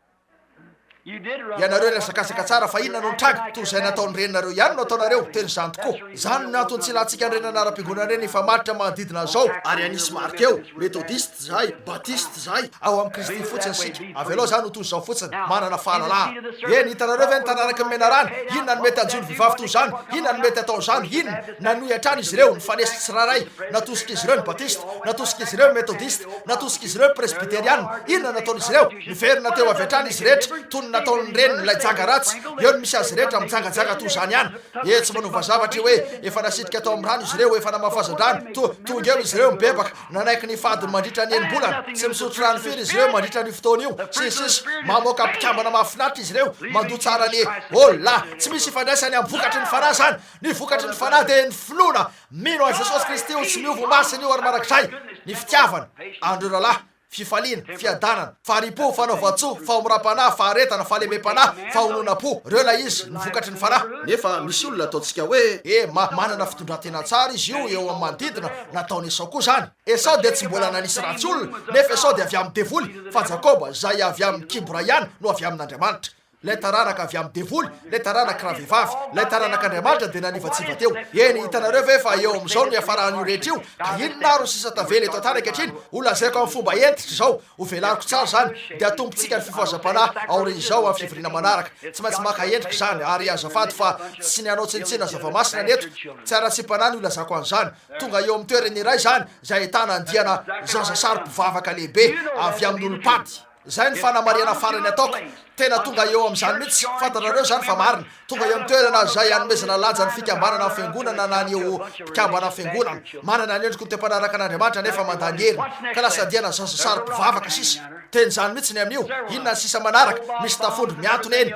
ianareo resakasaka tsara fa inona no nitranga toy zay nataony reninareo ihany no ataonareo teny zany tokoa zany no antony tsy latsika ny renana ara-piangonana reny efa maritra manodidina zao ary anisy marika eo metodiste zahay batiste zahay ao amin'ny kristy fotsiny sika avy aloha zany ho toy zao fotsiny manana fahalalà eny hitanareo ve nitanaraky ny menarany inona no mety anjony vehivavy toy zany inona no mety atao zany inona nanohy atrany izy ireo nifanesy tsiraray natosika izy ireo ny batiste natosika izy ireo metodiste natosika izy ireo presbyteriana inona nataon'izy ireo niverina teo avy atrany izy rehetra tony nataony reny nilay janga ratsy eo no misy azy rehetra mijangajanga toy zany ihany tsy manova zavatra hoe efa nasitrika atao amin'ny rano izy ireo efa namafazan-drano tonga eo izy ireo mibebaka nanaiky ny fadiny mandritra ny eni-bolana tsy misotro rano firy izy ireo mandritra ny fotoana io sisisy mamoaka mpikambana mahafinaritra izy ireo mandoa tsara ny olona tsy misy ifandraisany amin'ny vokatry ny fanahy zany ny vokatry ny fanahy de ny finoana mino azy Jesosy Kristy io tsy miovo masiny io ary marak'izay ny fitiavana andreo ralahy fifaliana fiadanana faripo fanaovatso fahomoram-panahy faharetana fahalemem-panahy fahonona-po reo la izy ny vokatry ny fanahy nefa misy olona ataontsika hoe manana fitondran-tena tsara izy io eo amin'ny manodidina nataony Esau koa zany Esau de tsy mbola nanisy ratsy olona nefa Esau de avy amin'ny devoly fa Jakoba zay avy amin'ny kibra ihany no avy amin'Andriamanitra lay taranaka avy amin'ny devoly lay taranaka raha vehivavy lay taranak'Andriamanitra de nanivatsiva teo eny hitanareo ve fa eo am'izao no iafarahan'io rehetra io ka inona ro sisa tavela eto an-tany ankehitriny olazaiko amin'ny fomba entitra zao ho velariko tsara zany de atombotsika ny fifahazam-panahy aorian'izao amin'ny fivoriana manaraka tsy maintsy maka endrika zany ary azafady fa tsy ny anao tsinitsina zava-masina neto tsy ara-tsim-panahy ny olazako an'izany tonga eo amin'ny toerany iray zany zay ahitana andiana zaza saro-mpivavaka lehibe avy amin'ny olom-pady zay ny fanamariana farany ataoko tena tonga eo am'izany mihitsy fantanareo zany fa marina tonga eo amin'ny toerana zay anomezana lanja ny fikambanana amin'ny fiangonana na ny eo mpikambana amin'ny fiangonana manana ny endriko ny tempanaraka an'Andriamanitra nefa mandany heriny ka lasa diana zaza saro-mpivavaka sisa teny zany mihitsy ny amin'io inona ny sisa manaraka misy tafondro miantona eny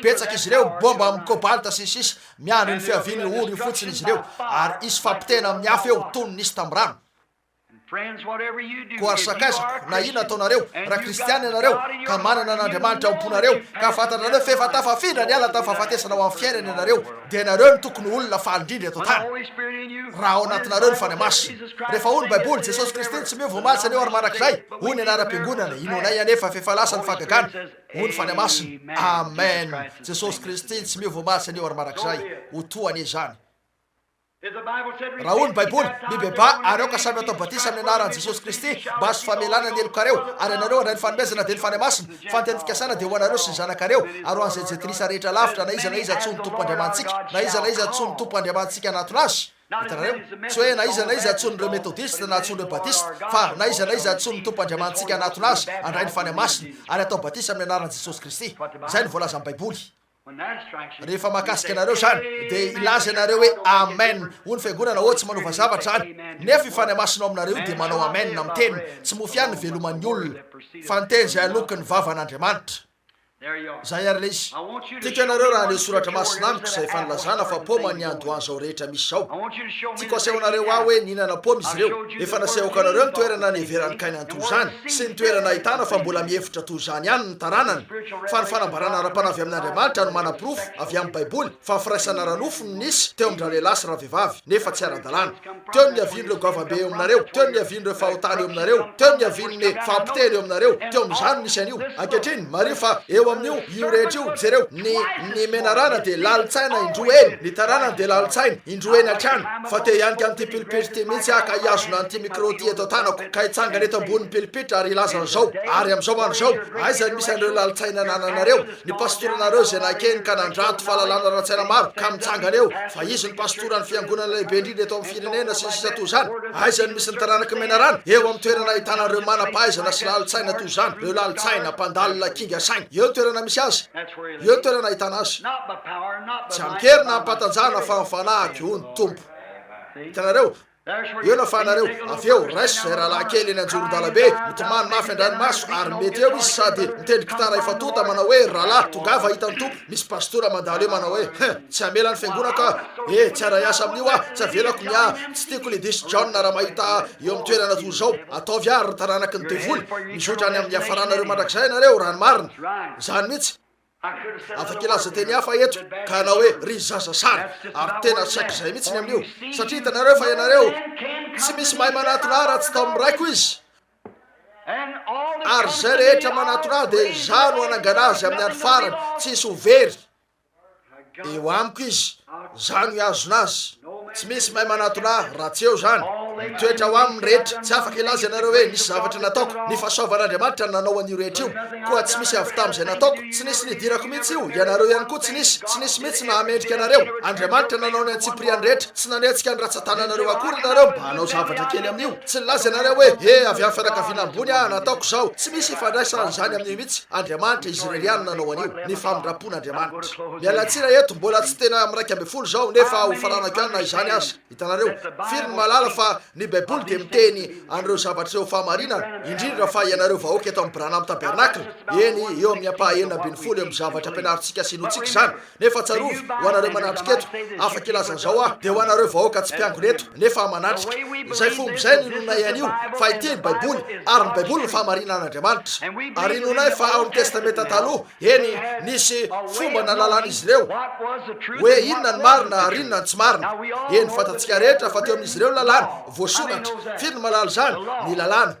petsaka izy ireo bomba amin'ny kobalta sisisa miandro ny fiaviany ory fotsiny izy ireo ary isy fampitena amin'ny hafa eo tony nisy tamin'ny rano koa sakaizako na ina ataonareo raha kristiany ianareo ka manana an'Andriamanitra amponareo ka fantatrareo fefa tafafindra ny ala tafahafatesana ho amin'ny fiainana ianareo dia ianareo ny tokony olona fahandrindra eto tany raha ao anatinareo ny fany masina rehefa hoy ny baiboly Jesosy Kristy tsy mio voamatsy aneo ary marak'izay hoy ny anara-piangonana inonay anefa fefa lasa ny fahagagana hoy ny fany masina amen Jesosy Kristy tsy mio voamatsy aneo ary marak'izay ho toany izany raha hoy ny baiboly mibeba areo ka samy atao batisa amin'ny anaran'i Jesosy Kristy mba azo famelana ny helokareo ary anareo andray ny fanomezana dia ny fany masina fanteny fikasana dia ho anareo sy ny zanakareo ary ho an'izay jetrisa rehetra lavitra na iza tso ny tompo andriamantsika na iza tso ny tompo andriamantsika anatonazy hitanareo tsy hoe na iza tso nyreo metodista na tsonyreo batista fa na iza tso ny tompo andriamantsika anatonazy andray ny fany masina ary atao batisa amin'ny anaran'i Jesosy Kristy zay ny voalaza amin'ny baiboly rehefa mahakasika anareo zany dia ilaza ianareo hoe amen ho ny fiangonana o tsy manova zavatra zany nefa ifany masina aminareo dia manao amen amiteny tsy mofy ihany ny veloman'ny olona fa ny teny zay aloky ny vavan'Andriamanitra zay ary le izy tiako ianareo raha le soratra masina amiko zay fanilazana fa poma ny andoany zao rehetra misy zao tiako asehonareo aho hoe nihinana poma izy ireo efa nasehoko anareo ny toerana ny heverany kainy antoy zany sy ny toerana ahitana fa mbola mihevitra toy zany ihany ny taranany fa ny fanambarana ara-panavy amin'Andriamanitra no manam-pirofo avy amin'ny baiboly fa firaisana ranofo no nisy teo amin'ny rahalelahy sy rahavehivavy nefa tsy ara-dalàna teo ny avian'ireo goavabe eo aminareo teo ny avian'ireo fahotany eo aminareo teo ny avian'ny fampiteny eo aminareo teo amin'izany nisy an'io ankehitriny mari fa eo amin'io io rehetra io jereo ny menarana dia lalitsaina indro eny ny taranana dia lalitsaina indro eny atrano fa te ianika an'ity pilipitra ty mihitsy ka hiazona an'ity micro ty eto tanako ka hitsangana eto ambony pilipitra ary ilazan'izao ary amin'izao an'izao aizany misy an'ireo lalitsaina nananareo ny pastoranareo zay nakeny ka nandrato fahalalana ratsaina maro ka mitsangana eo fa izy ny pastora ny fiangonana lehibe indrindra eto amin'ny firenena sy ny sisa toy zany aizany misy ny taranaka menarana eo amin'ny toerana ahitanareo manam-pahaizana sy lalitsaina toy zany reo lalitsaina mpandalina kinga saigny eo toerana misy azy eo toerana ahitana azy tsy amkerina ampatanjana fa mifanahiko io ny tompo hitanareo eo nafanareo avy eo raiso zay rahalahy kely eny anjoron-dalabe mitomany mafy andranomaso ary mety eo izy sady mitendry gitara efatota manao hoe rahalahy tongava hitany tompo misy pastora mandalo eo manao hoe tsy amela ny fiangonaka tsy ara-iasa amin'io tsy avelako tsy tiako le disy John raha mahita eo amin'ny toerana toy zao ataovy ary taranaky ny devoly mizotra any amin'ny hafaranareo mandrakizay nareo raha ny marina zany mihitsy afaka ilaza teny hafa eto ka anao hoe ry zaza sary ary tena saika zay mihitsy ny amin'io satria hitanareo fa ianareo tsy misy mahay manatona raha tsy tao amin'ny raiko izy ary zay rehetra manatona dia za no anangana azy amin'ny andro farany tsisy hovery eo amiko izy za no iazona azy tsy misy mahay manatona raha tsy eo zany mitoetra ho amin'ny rehetra tsy afaka ilaza ianareo hoe nisy zavatra nataoko ny fahasoavan'Andriamanitra nanao an'io rehetra io koa tsy misy avy tam'izay nataoko tsy nisy nidirako mihitsy io ianareo ihany koa tsy nisy mihitsy nahamendrika anareo Andriamanitra nanao ny antsipriany rehetra tsy nanetsika ny ratsatananareo akory ianareo mba hanao zavatra kely amin'io tsy nilaza ianareo hoe avy amin'ny fianakaviana ambony nataoko zao tsy misy ifandraisana zany amin'io mihitsy Andriamanitra Izraeliana nanao an'io ny famindrapon'Andriamanitra mialatsira eto mbola tsy tena miraiky amby folo zao nefa ho faranako ihany na izany azy hitanareo firy ny malala fa ny baiboly dia miteny an'ireo zavatra eo fahamarinana indrindra fa ianareo vahoaka eto amin'ny Branham Tabernacle eny eo amin'ny ampaha 9-10 eo amin'ny zavatra ampianarintsika sinotsika zany nefa tsarovy ho anareo manatrika eto afaka ilazan'izao dia ho anareo vahoaka tsy mpiangona eto nefa manatrika izay fomba zay ninonay an'io fa ity ny baiboly ary ny baiboly ny fahamarinan'Andriamanitra ary inonay fa ao amin'ny testamenta taloha eny nisy fomba nalalàn'izy ireo hoe inona ny marina ary inona ny tsy marina eny fatatsika rehetra fa teo amin'izy ireo lalàna voasoratra firy ny malala zany ny lalàna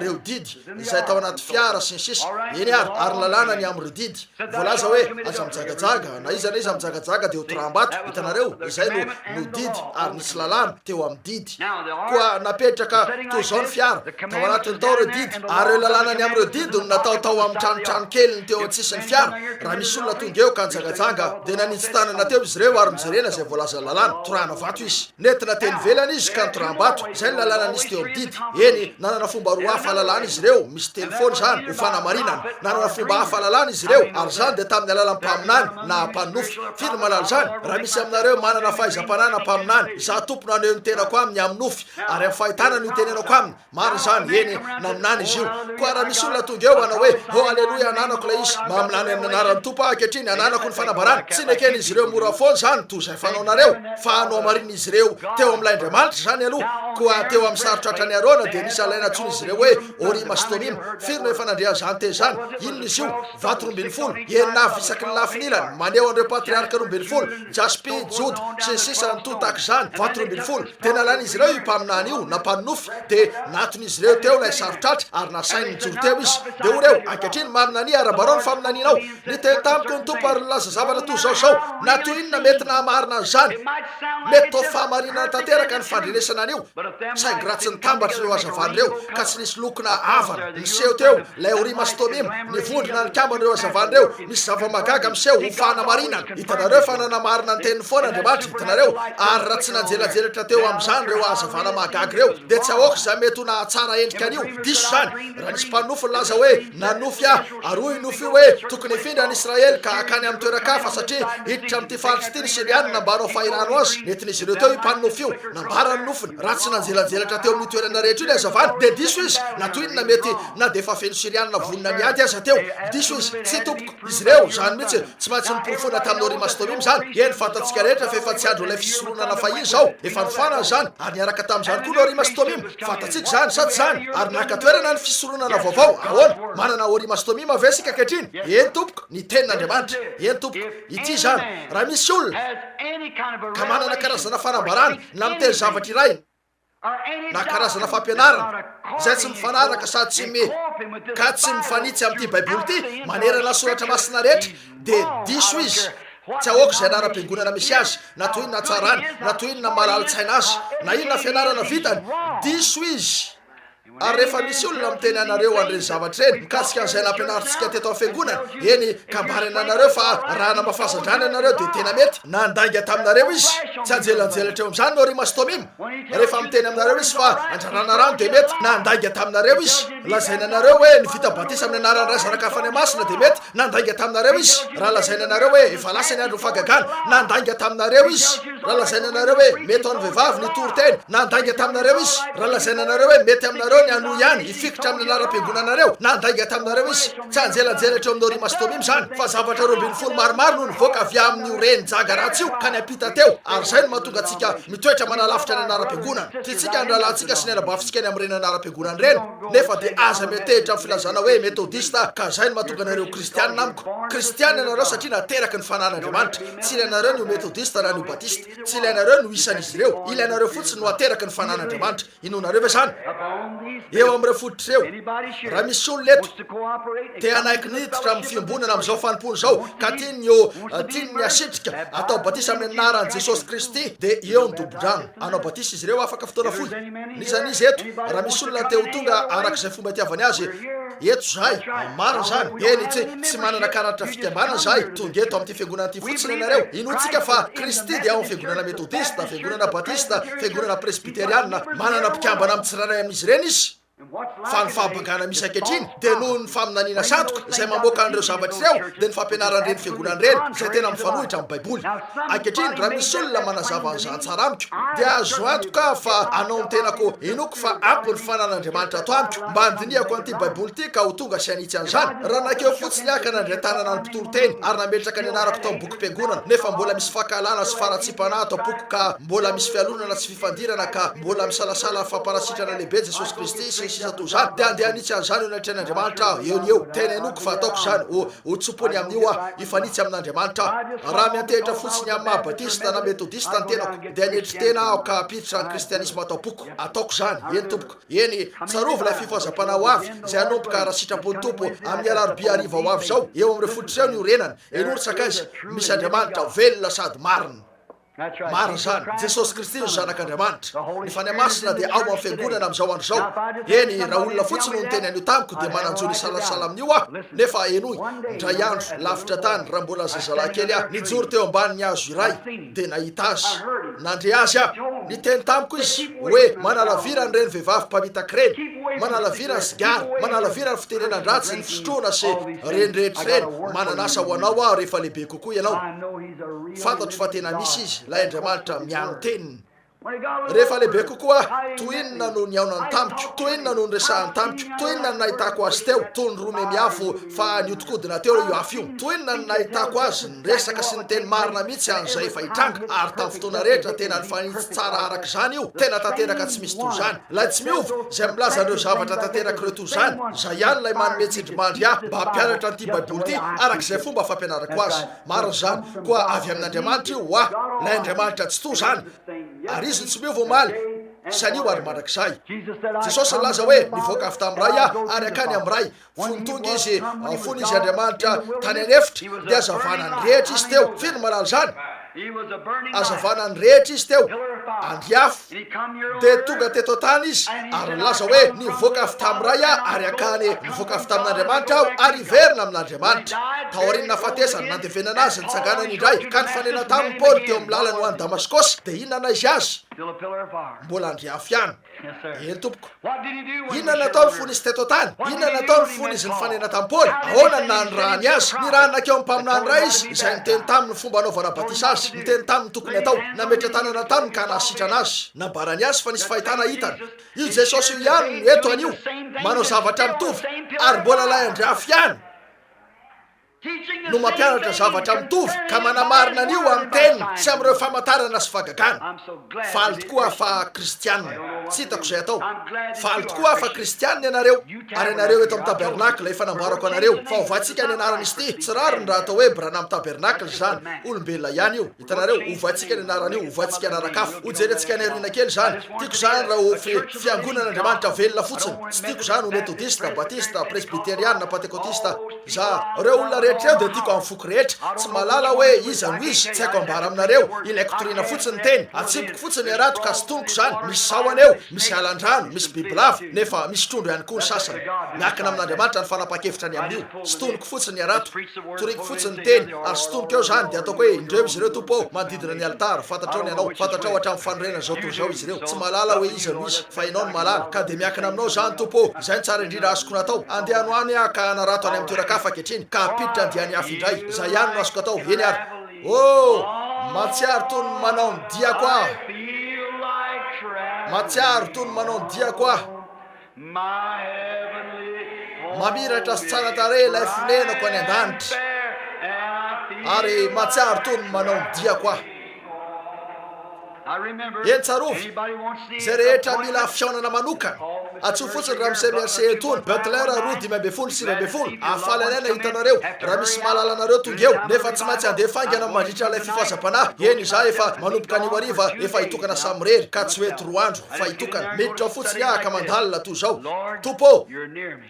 reo didy izay tao anaty fiara sy ny sisa eny ary lalàna ny am'ireo didy voalaza hoe aza mijagajaga na iza mijagajaga dia ho toram-bato hitanareo izay no didy ary nisy lalàna teo amin'ny didy koa napetraka toy zao ny fiara tao anatiny tao reo didy ary reo lalàna ny am'ireo didy no nataotao amin'ny tranotrano keliny teo antsisiny fiara raha misy olona tonga eo ka nijagajaga dia nanitsy tanana teo izy reo ary mijerena zay voalaza lalàna torana vato izy netina teny velana izy ka toram-bato zay ny lalàna nisy teo amin'ny didy eny nanana fomba roa hafa lalàna izy ireo misy telefony zany ho fanamarinana nanana fomba hafa lalàna izy ireo ary zany dia tamin'ny alalan'ny mpaminany na mpanofy firy malala zany raha misy aminareo manana fahaizam-panana mpaminany za tompona aneo ny tenako aminy aminofy ary amin'ny fahitana no itenenako aminy maro zany eny naminany izy io koa raha misy olona tonga eo anao hoe aleloia ananako la izy mamilany amin'ny anaran'ny tompo ankehitriny ananako ny fanabarana tsy nekeny izy ireo mora foana zany toy zay fanaonareo fa no amarina izy ireo teo amin'ilay Andriamanitra zany aloha koa teo amin'ny sarotra hatrany arona dia nisy alaina tsony izy ireo hoe orima sy tomima firy no efa nandrea zany te zany inona izy io vato 12 enina avy isaky ny lafinilany maneo an'ireo patriarka 12 jaspi jody sy ny sisa ny to tahaka zany vato 12 dia nalana izy ireo impaminany io nampaninofy dia natony izy ireo teo ilay sarotratra ary nasainy mijoro teo izy dia o reo ankehitriny maminany arabarao ny faminaninao ny teny tamiko ny tompo ary laza zavatra toy zao na to inona mety namarina an'izany mety tao fahamarinana tanteraka ny fandrenesana an'io saingy ratsy ny tambatra ireo azavan'ireo ka tsy nisy lokona avana miseho teo lay orima sy tomima ny vondrona ny kamban'ireo azavan'ireo misy zavamagaga miseho ho fanamarinana hitanareo fa nanamarina ny teniny foana andriamanitra hitanareo ary raha tsy nanjelajelatra teo amin'izany reo azavana magaga ireo dia tsy ahoaka za mety ho nahatsara endrika an'io diso zany raha nisy mpanofo ny laza hoe nanofy ary hoy nofy io hoe tokony hifindra ny israely ka akany amin'ny toerakafa satria hiditra amin'ity faritsy ity ny siriany nambarao fahirano azy netin'izy ireo teo impaninofy io nambara ny nofiny raha tsy nanjelajelatra teo amin'ny toerana rehetra io ny azavany dia diso izy na toy inona mety na de efa feno sirianina vonina miady aza teo diso izy tsy tompoko izy ireo zany mihitsy tsy maintsy niporofona tamin'ny orima sy tomima zany eny fantatsika rehetra fa efa tsy andro ilay fisoronana fahiny zao efa nifanana zany ary niaraka tamin'izany koa ny orima sy tomima fantatsika zany sady zany ary nakatoerana ny fisoronana vaovao ahoana manana orima sy tomima ve sika ankehitriny eny tompoko ny tenin'andriamanitra eny tompoko ity zany raha misy olona ka manana karazana fanambarana na miteny zavatra iray na karazana fampianarana zay tsy mifanaraka sady tsy mifanitsy amin'ity baiboly ity manerana soratra masina rehetra dia diso izy tsy ahoaka zay anara-piangonana misy azy na to inona tsarany na to inona malaly-tsaina azy na inona fianarana vitany diso izy ary rehefa misy olona miteny anareo an'ireny zavatra reny mikasika an'izay nampianaritsika teto amin'ny fiangonana eny kambarina anareo fa raha namafasandrany anareo dia tena mety nandainga taminareo izy tsy anjelanjelatra eo amin'izany no orima sy tomima rehefa miteny aminareo izy fa andrarana rano dia mety nandainga taminareo izy lazaina anareo hoe ny vita batisa amin'ny anaran'ny razanakafany masina dia mety nandainga taminareo izy raha lazaina anareo hoe efa lasa ny andro fagagana nandainga taminareo izy raha lazaina anareo hoe mety ho an'ny vehivavy ny toro-teny nandainga taminareo izy raha lazaina anareo hoe mety aminareo ano ihany ifikitra amin'ny anara-piangonanareo nandainga taminareo izy tsy anjelanjelatra eo amin'ny orima sy tomima zany fa zavatra 12 maromaro no nivoaka avy amin'ny oreny jaga ratsy io ka ny ampita teo ary zay no mahatonga atsika mitoetra manalavitra ny anara-piangonana ty tsika andralantsika sy ny anabafintsika ny amin'ireny anara-piangonana reny nefa dia aza metehitra amin'ny filazana hoe metodista ka zay no mahatonga anareo kristianina amiko kristianina anareo satria nateraka ny fanan'andriamanitra tsy ilainareo ny metodista na ny batista tsy ilainareo no isan'izy ireo ilainareo fotsiny no ateraka ny fanan'andriamanitra inonareo ve zany eo amin'ireo fotitra eo raha misy olona eto te anaiky niditra amin'ny fiambonana amin'izao fanompony zao ka tiany ny asitrika atao batisa amin'ny anaran'i jesosy kristy dia eo ny dobo-drano anao batisa izy ireo afaka fotoana foy nisan'izy eto raha misy olona te ho tonga arak'izay fomba itiavany azy eto zahay marina zany eny tsy manana karatra fikambana zahay tonga eto amin'ity fiangonana ity fotsiny ianareo inotsika fa kristy dia ao amin'ny fiangonana metodista fiangonana batista fiangonana presbyteriana manana mpikambana amin'ny tsiraray amin'izy ireny izy fa ny fahabagana misy ankehitriny dia noho ny faminaniana santoka izay mamoaka an'ireo zavatra ireo dia ny fampianaran'ireny fiangonana ireny izay tena mifanohitra amin'ny baiboly ankehitriny raha misy olona manazava an'izany tsara amiko dia azo antoka fa anao ny tenako inoko fa ampy ny fanan'andriamanitra ato amiko mba andiniako an'ity baiboly ity ka ho tonga sy anitsy an'izany raha nakeo fotsiny aka nandray tanana ny mpitolo teny ary nametraka ny anarako tao amin'ny boky mpiangonana nefa mbola misy fahakalana sy faratsipana ato apoko ka mbola misy fialonana sy fifandirana ka mbola misalasala famparasitrana lehibe jesosy kristy sisa to zany dia andeha anitsy an'izany eo natren'andriamanitra eo ny eo tena enoko fa ataoko zany ho tsopony amin'io ifanitsy amin'andriamanitra raha miantehitra fotsiny amin'ny mahabatista na metodista ny tenako dia anetry tena aho ka apiditra ny kristianisma atao poko ataoko zany eny tompoko eny tsarovy ilay fifazam-panao avy izay anompoka raha sitrapony tompo amin'ny alarobia ariva ho avy zao eo amin'ireo fotitra eo ny orenany enorsaka izy misy andriamanitra velona sady marina marina zany jesosy kristy no zanak'andriamanitra ny fany masina dia ao amin'ny fiangonana amin'izao andro zao eny raha olona fotsiny no nyteny an'io tamiko dia mananjony salasala amin'io nefa enoy ndray andro lavitra tany raha mbola zazalahy kely nijoro teo ambany hazo iray dia nahita azy nandre azy ny teny tamiko izy hoe manalavirany ireny vehivavy mpamitaka reny manalavirany sigara manalavirany fitenenan-dratsy ny fisotroana sy reny rehetra reny mananasa ho anao rehefa lehibe kokoa ianao fantatro fa tena misy izy lay andriamanitra miano teniny rehefa lehibe kokoa to inona no ny aonany tamiko, to inona no ny resahany tamiko, to inona ny nahitako azy teo toy ny rome miafo fa niodikodina teo io afo io, to inona ny nahitako azy ny resaka sy ny teny marina mihitsy an'izay efa hitranga ary tamin'ny fotoana rehetra tena nifanitsy tsara araka izany io tena tanteraka tsy misy toy zany lay tsy miova izay milaza ireo zavatra tanteraka ireo toy zany zay ihany lay manome tsindrimandry mba hampianatra n'ity baiboly ity arak'izay fomba fampianarako azy marina zany koa avy amin'Andriamanitra io lay Andriamanitra tsy toy zany ary izy tsy miova omaly sanio ary mandrakizay Jesosy nilaza hoe nivoaka avy tamin'ny ray ary akany amin'ny ray fony tonga izy fony izy Andriamanitra tany anefitra dia azavana ny rehetra izy teo firy malala zany azavana ny rehetra izy teo andiafo dia tonga teto tany izy ary nilaza hoe nivoaka avy tamin'ny ray ary akany nivoaka avy tamin'Andriamanitra aho ary iverina amin'Andriamanitra taoriana fatesany nandevenana azy nitsanganany indray ka nifanena tamin'ny Paoly teo amin'ny lalany ho any Damaskosy dia inona izy azy mbola andiafo ihany eny tompoko inona nataony fony izy teto tany inona nataony fony izy nifanena tamin'ny Paoly ahoana nany rahany azy ny raha nakeo amin'ny mpaminany ray izy izay niteny tamin'ny fomba anaovana batisa azy niteny tamin'ny tokony atao nametra tanana taminy ka nahasitrana azy nabarany azy fa nisy fahitana hitany io Jesosy io ihany eto anio manao zavatra mitovy ary mbola lay andiafo ihany no mampianatra zavatra mitovy ka manamarina an'io amin'ny teniny sy amin'ireo famantarana sy fagagana faly tokoa fa kristianina tsy hitako izay atao faly tokoa fa kristianina ianareo ary ianareo eto amin'ny tabernakla efa nambarako anareo fa ovatsika ny anarana izy ty tsy rary ny raha atao hoe Branham tabernakla zany olombelona ihany io hitanareo ovatsika ny anarana io ovatsika anarakafo hojerentsika ny arina kely zany tiako zany raha ho fiangonan'Andriamanitra velona fotsiny tsy tiako zany ho metodista batista presbyteriana pentekotista za reo olona rehetra eo dia tiako amin'ny foky rehetra tsy malala hoe iza no izy tsy haiko ambara aminareo ilaiko torina fotsiny teny atsipiko fotsiny arato ka sitoniko zany misy sahona eo misy alandrano misy bibilava nefa misy trondro ihany koa ny sasany miakina amin'Andriamanitra ny fanapa-kevitra ny amin'io sitoniko fotsiny arato toriko fotsiny teny ary sitoniko eo zany dia ataoko hoe indreo izy ireo tompo manodidina ny altara fantatrao ny anao fantatrao hatramin'ny fanorenana zao toy zao izy ireo tsy malala hoe iza no izy fa ianao no malala ka dia miakina aminao zany tompo izay ny tsara indrindra azoko natao andehano any ka anarato any amin'ny toerakafaka ankehitriny ka apiditra andihany afo indray za ihany no azoko atao eny ary matsiaro toy ny manao ny diako aho matsiaro toy ny manao ny diako aho mamiratra sy tsara tare ilay fonenako any an-danitra ary matsiaro toy ny manao ny diako aho eny tsarovy zay rehetra mila fiaonana manokana atso fotsiny raha misy merce etony Butler 2:20 sy 20 afaly anay na hitanareo raha misy malala anareo tonga eo nefa tsy maintsy andeha faingana mandritra ilay fifazam-panahy eny za efa manomboka anio ariva efa hitokana samirery ka tsy hoe 3 andro fa hitokana miditra ao fotsiny ka mandalina toy zao tompo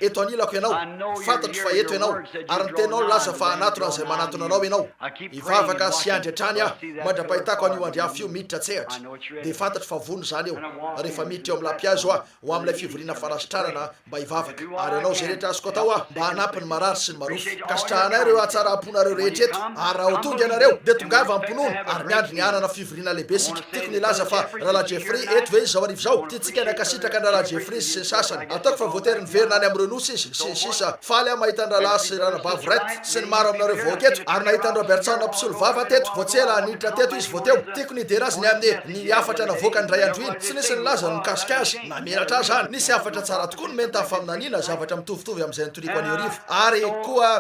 eto anilako ianao fantatro fa eto ianao ary ny tenao laza fa anatona an'izay manatona anao ianao ivavaka sy andry hatrany aho mandrapahitako anio andriafo io miditra tsehatra dia fantatro fa vony zany eo rehefa miditra eo amin'ny lampiazo ho amin'ilay fivoriana farasitranana mba hivavaka ary ianao zay rehetra azoko atao mba hanampy ny marary sy ny marofo ka sitrahanay ireo atsara-ponareo rehetra eto ary raha ho tonga ianareo dia tongava amponono ary miandry ny anana fivoriana lehibe sika tiako nilaza fa rahalahy Jeffrey eto ve izy zao arivo zao tiatsika nakasitraka ny rahalahy Jeffrey sy ny sasany ataoko fa voatery niverina any amin'ireo nosy izy sy ny sisa faly mahita ny rahalahy sy ranabavy rety sy ny maro aminareo voaka eto ary nahita ny Robertson mpisolo vava teto voatsela niditra teto izy voateo tiako nidera azy ny amin'ny ny afatra navoaka ny ray andro iny tsy nisy ny laza no mikasika azy namelatra zany nisy afatra tsara tokoa no mety faminaniana zavatra mitovitovy amin'izay nitoriko anio arivo ary koa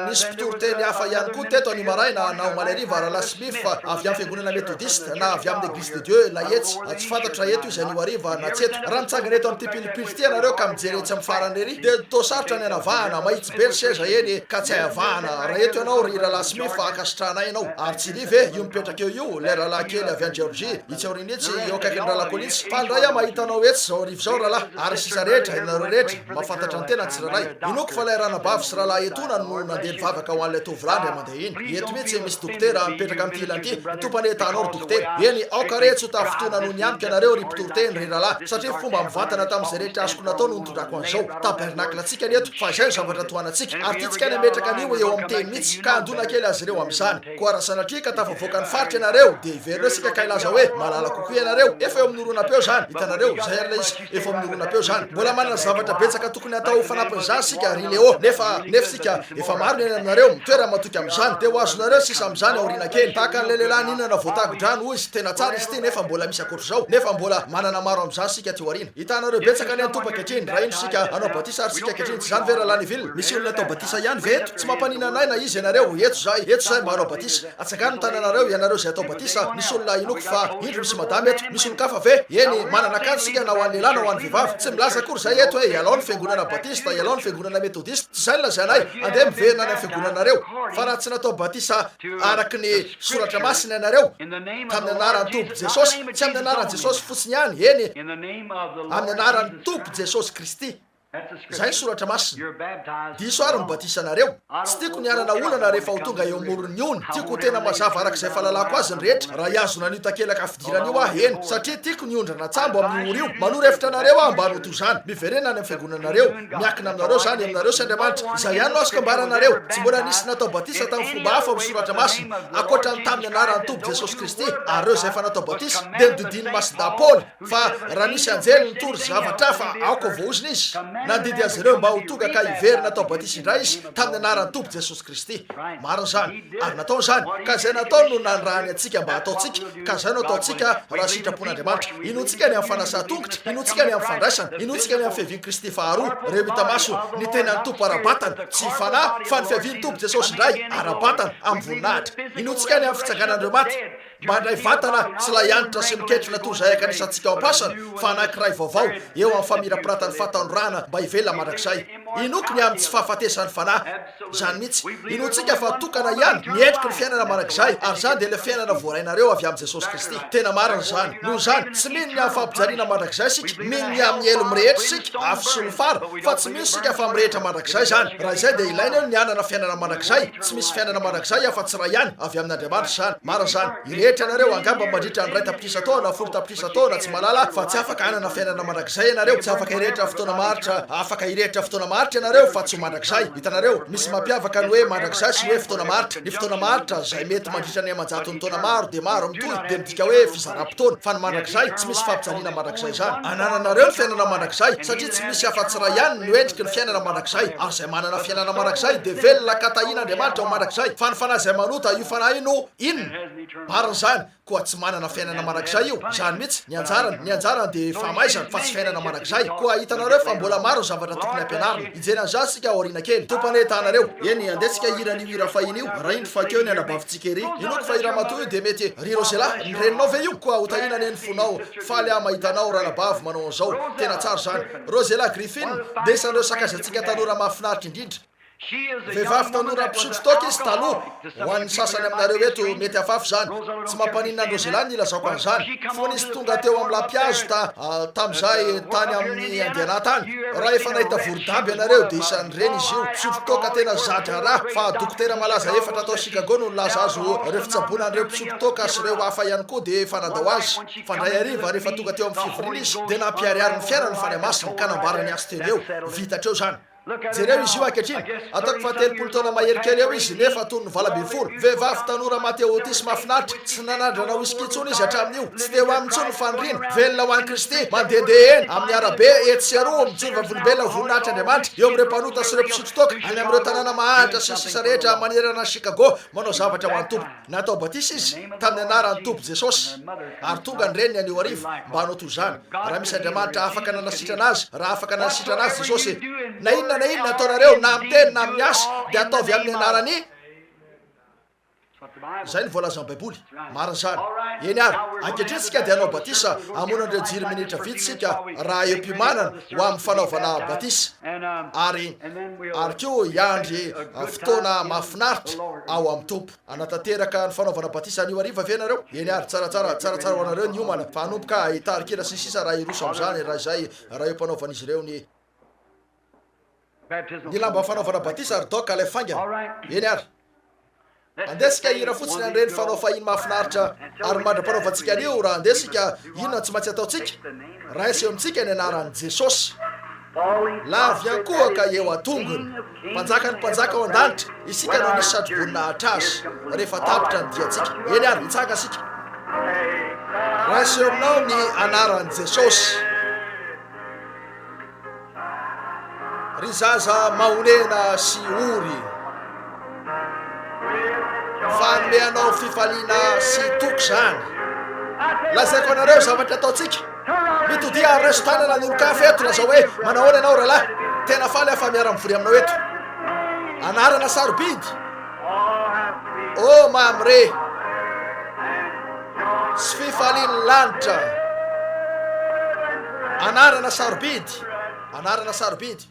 nisy mpitoroteny hafa ihany koa teto any maraina na omaly ariva rahalahy Smith fa avy amin'ny fiangonana metodiste na avy amin'ny église de Dieu la etsy tsy fantatra eto izy anio ariva na tsy eto raha mitsangana eto amin'ny tipilipily ty anareo ka mijery etsy amin'ny farany ery dia tosarotra ny anavahana mahitsy be ny seza eny ka tsy hayavahana raha eto ianao ry rahalahy Smith fa akasitranay ianao ary tsy livy io mipetraka eo io lay rahalahy kely avy any Georgie itsaorinitsy eo akaiky ny rahalahy Kolitsy fa ndray mahitanao etsy zao arivo zao rahalahy ary sisa rehetra ianareo rehetra mahafantatra ny tena ny tsiraray inoko fa lay ranabavy sy rahalahy etona no nandeha nivavaka ho an'ilay tovilandry mandeha iny eto mihitsy misy dokotera mipetraka amin'ity ilan'ity tompany etanao ry dokotera eny aoka re tsy ho tafotona noho ny amiko ianareo ry mpitoroteny ry rahalahy satria fomba mivantana tamin'izay rehetra azoko natao no nitondrako an'izao tabernakla atsika neto fa izay zavatra tohanantsika ary titsika ny ametraka anio eo amin'ny teny mihitsy ka andona kely azy ireo amin'izany koa raha sanatria ka tafavoaka ny faritra ianareo dia iverina sika ka ilaza hoe hoe malala kokoa ianareo efa eo amin'ny oronam-peo zany hitanareo zay arila izy efa amin'ny oronam-peo zany mbola manana zavatra betsaka tokony atao fanampin'izany sika rileo nefa sika efa maro ny eny aminareo mitoera matoky amin'izany de ho azonareo sisa amin'izany aoriana kely tahaka an'le lehilahy ninana voatago-drano hoy izy tena tsara izy ty nefa mbola misy akoatr'izao nefa mbola manana maro amin'izany sika ty aoriana hitanareo betsaka ny antopa kehitriny raha ino sika anao batisa ary sika kehitriny tsy zany ve rahalany vilona misy olona atao batisa ihany ve eto tsy mampanina anay na izy ianareo eto zay manao batisa atsakany ny tananareo ianareo zay atao batisa misy olona inoko fa indro misy madama eto misy olo-kafa ve eny manana kany sika na ho an'ny lehilahy na ho an'ny vehivavy tsy milaza akory zay eto hoe ialao ny fiangonana batista ialao ny fiangonana metodista tsy zay laza anay andeha miverina any amin'ny fiangonanareo fa raha tsy natao batisa araky ny soratra masina ianareo tamin'ny anarany tompo jesosy tsy amin'ny anarany jesosy fotsiny ihany eny amin'ny anarany tompo jesosy kristy zay ny soratra masina diso ary mibatisa anareo tsy tiako ny anana olana rehefa ho tonga eo amorony ony tiako tena mazava arak'izay fahalalako azy ny rehetra raha iazona an'io takelaka fidirana io ah eny satria tiako ny ondrana tsambo amin'ny oro io manoro hevitra anareo ah mba noto zany miverena any amin'ny fiangonanareo miakina aminareo zany aminareo sy andriamanitra izay ihany no azoko ambaranareo tsy mbola nisy natao batisa tamin'ny fomba hafa amin'ny soratra masina akoatra ny tamin'ny anarany tompo jesosy kristy ary reo zay efa natao batisa de nididiny masindapoly fa raha nisy anjely nitory zavatra fa aoko vooziny izy nandidy azy ireo mba ho tonga ka hiverina atao batisa indray izy tamin'ny anarany tompo jesosy kristy marina zany ary nataony zany ka zay nataony no nanyrahany atsika mba ataotsika ka zay no ataotsika raha sitrapon'andriamanitra inontsika ny amin'ny fanasa-tongotra inontsika ny amin'ny fandraisana inontsika ny amin'ny fiaviany kristy faharoa reo mitamaso ny tenany tompo arabatana tsy fanahy fa ny fiaviany tompo jesosy indray arabatana amin'ny voninahitra inontsika ny amin'ny fitsanganandreo maty mba ndray vatana tsy lahianitra sy miketrina toy zay akanisantsika ao am-pasana fa anankiray vaovao eo amin'ny famirapiratany fatanorana mba hivelona mandrakizay inoky ny amin'ny tsy fahafatesany fanahy zany mihitsy inontsika fa tokana ihany miendriky ny fiainana mandrakizay ary zany de le fiainana voarainareo avy amin'ny jesosy kristy tena marina zany noho zany tsy mino ny amin'ny fampijaliana mandrakizay sika mino ny amin'ny elo mirehetra sika afy sy ny fara fa tsy misy sika fa mirehetra mandrakizay zany raha izay de ilaina eo ny anana fiainana mandrakizay tsy misy fiainana mandrakizay afa-tsy raha ihany avy amin'andriamanitra zany marina zany irehetra anareo angamba mandritra ny ray tapitrisa taona folo tapitrisa taona tsy malala fa tsy afaka anana fiainana mandrakizay ianareo tsy afaka irehetra fotoana maritra afaka irehetra fotoana maritra ianareo fa tsy mandrakizay hitanareo misy mampiavaka ny hoe mandrakizay sy ny hoe fotoana maritra ny fotoana maritra zay mety mandritra ny amanjato ny taona maro de maro mitoy de midika hoe fizaram-potoana fa ny mandrakizay tsy misy fampijaliana mandrakizay zany anananareo ny fiainana mandrakizay satria tsy misy afa-tsy raha ihany no endriky ny fiainana mandrakizay ary zay manana fiainana mandrakizay de velona katahin'andriamanitra ao mandrakizay fa ny fanahy zay manota io fanahy ino inona marina zany koa tsy manana fiainana mandrakizay io zany mihitsy ny anjarany de famaizana fa tsy fiainana mandrakizay koa hitanareo fa mbola maro ny zavatra tokony ampianarina hijery an'izany sika aoriana kely tompany tanareo eny andesika hiran'io hira fahiny io raha indro fakeo ny anabavitsika ery inoko fa hira matoy io de mety rirosela ny reninao ve io koa hotahinany eny fonao faly a mahitanao ranabavy manao an'izao tena tsara zany rosela griffin de isan'ireo sakazatsika tanora mahafinaritra indrindra vehivavy tanora mpisotro toka izy taloha ho an'ny sasany aminareo eto mety afafy zany tsy mampanina androzela ny ilazako an'izany fony izy tonga teo amin'ny lampiazo tam'izay tany amin'ny andiana tany raha efa nahita vorodamby ianareo de isan'ny reny izy io mpisotro toka tena zadra raha fa dokotera malaza efatra atao Chicago no nilaza azo reo fitsabonan'ireo mpisotro toka sy reo hafa ihany koa de fanadao azy fandray ariva rehefa tonga teo amin'ny fivorina izy de nampiariary ny fiainany fany masina ka nambarany azy teny eo vitatreo zany jereo izy io ankehitriny ataoko fa telopolo taona maherikely eo izy nefa tony ny valabefolo vehivavy tanora mateo otisy mahafinaritra tsy nanandrana hoisikitsony izy hatramin'io tsy te ho amintsony fanirina velona ho an'ny kristy mandehandeha eny amin'ny arabe etsy aroa mijoro vavolombelona voninahitra andriamanitra eo amin'ireo mpanota sy ireo mpisotro toka any amin'ireo tanàna mahanitra sy sisa rehetra manerana Chicago manao zavatra ho an'ny tompo natao batisa izy tamin'ny anarany tompo jesosy ary tonga ny reniny anio arivo mba hanao toy zany raha misy andriamanitra afaka nanasitrana azy raha afaka nanasitrana azy jesosy na inona nataonareo na amin'ny teny na amin'ny asa de ataovy amin'ny anarany zay ny voalaza amin'ny baiboly marina zany eny ary ankehitriny sika de anao batisa amonandreo jiry minitra vitsy sika raha eo-pimanana ho amin'ny fanaovana batisa ary keo iandry fotoana mahafinaritra ao amin'ny tompo anatanteraka ny fanaovana batisa anio ariva ve nareo eny ary tsaratsara ho anareo ny omana fa hanomboka hitarikira sisisa raha iroso am'izany raha izay raha eo mpanaovan'izy ireo ny lamba fanaovana batisa ary doka lay fangana eny ary andesika hira fotsiny an'ireny fanao fahiny mahafinaritra ary mandra-panaovantsika anio raha andesika inona tsy maintsy ataotsika raha isy eo amintsika ny anaran'i jesosy lavy ankoha ka eo atongony mpanjaka ny mpanjaka ao an-danitra isika no nisy satroboninahitra azy rehefa tapitra ny diatsika eny ary hitsanga sika maseho aminao ny anaran'i jesosy. Ry zaza mahonena sy ory, fanomeanao fifaliana sy toko zany. Lazaiko anareo zavatra ataotsika. Mitodia reso tanana ny olo-kafa eto laza hoe manahoana ianao rahalahy, tena faly afa miara-mivory aminao eto. Anarana sarobidy, mamre sy fifaliany lanitra. Anarana sarobidy, anarana sarobidy.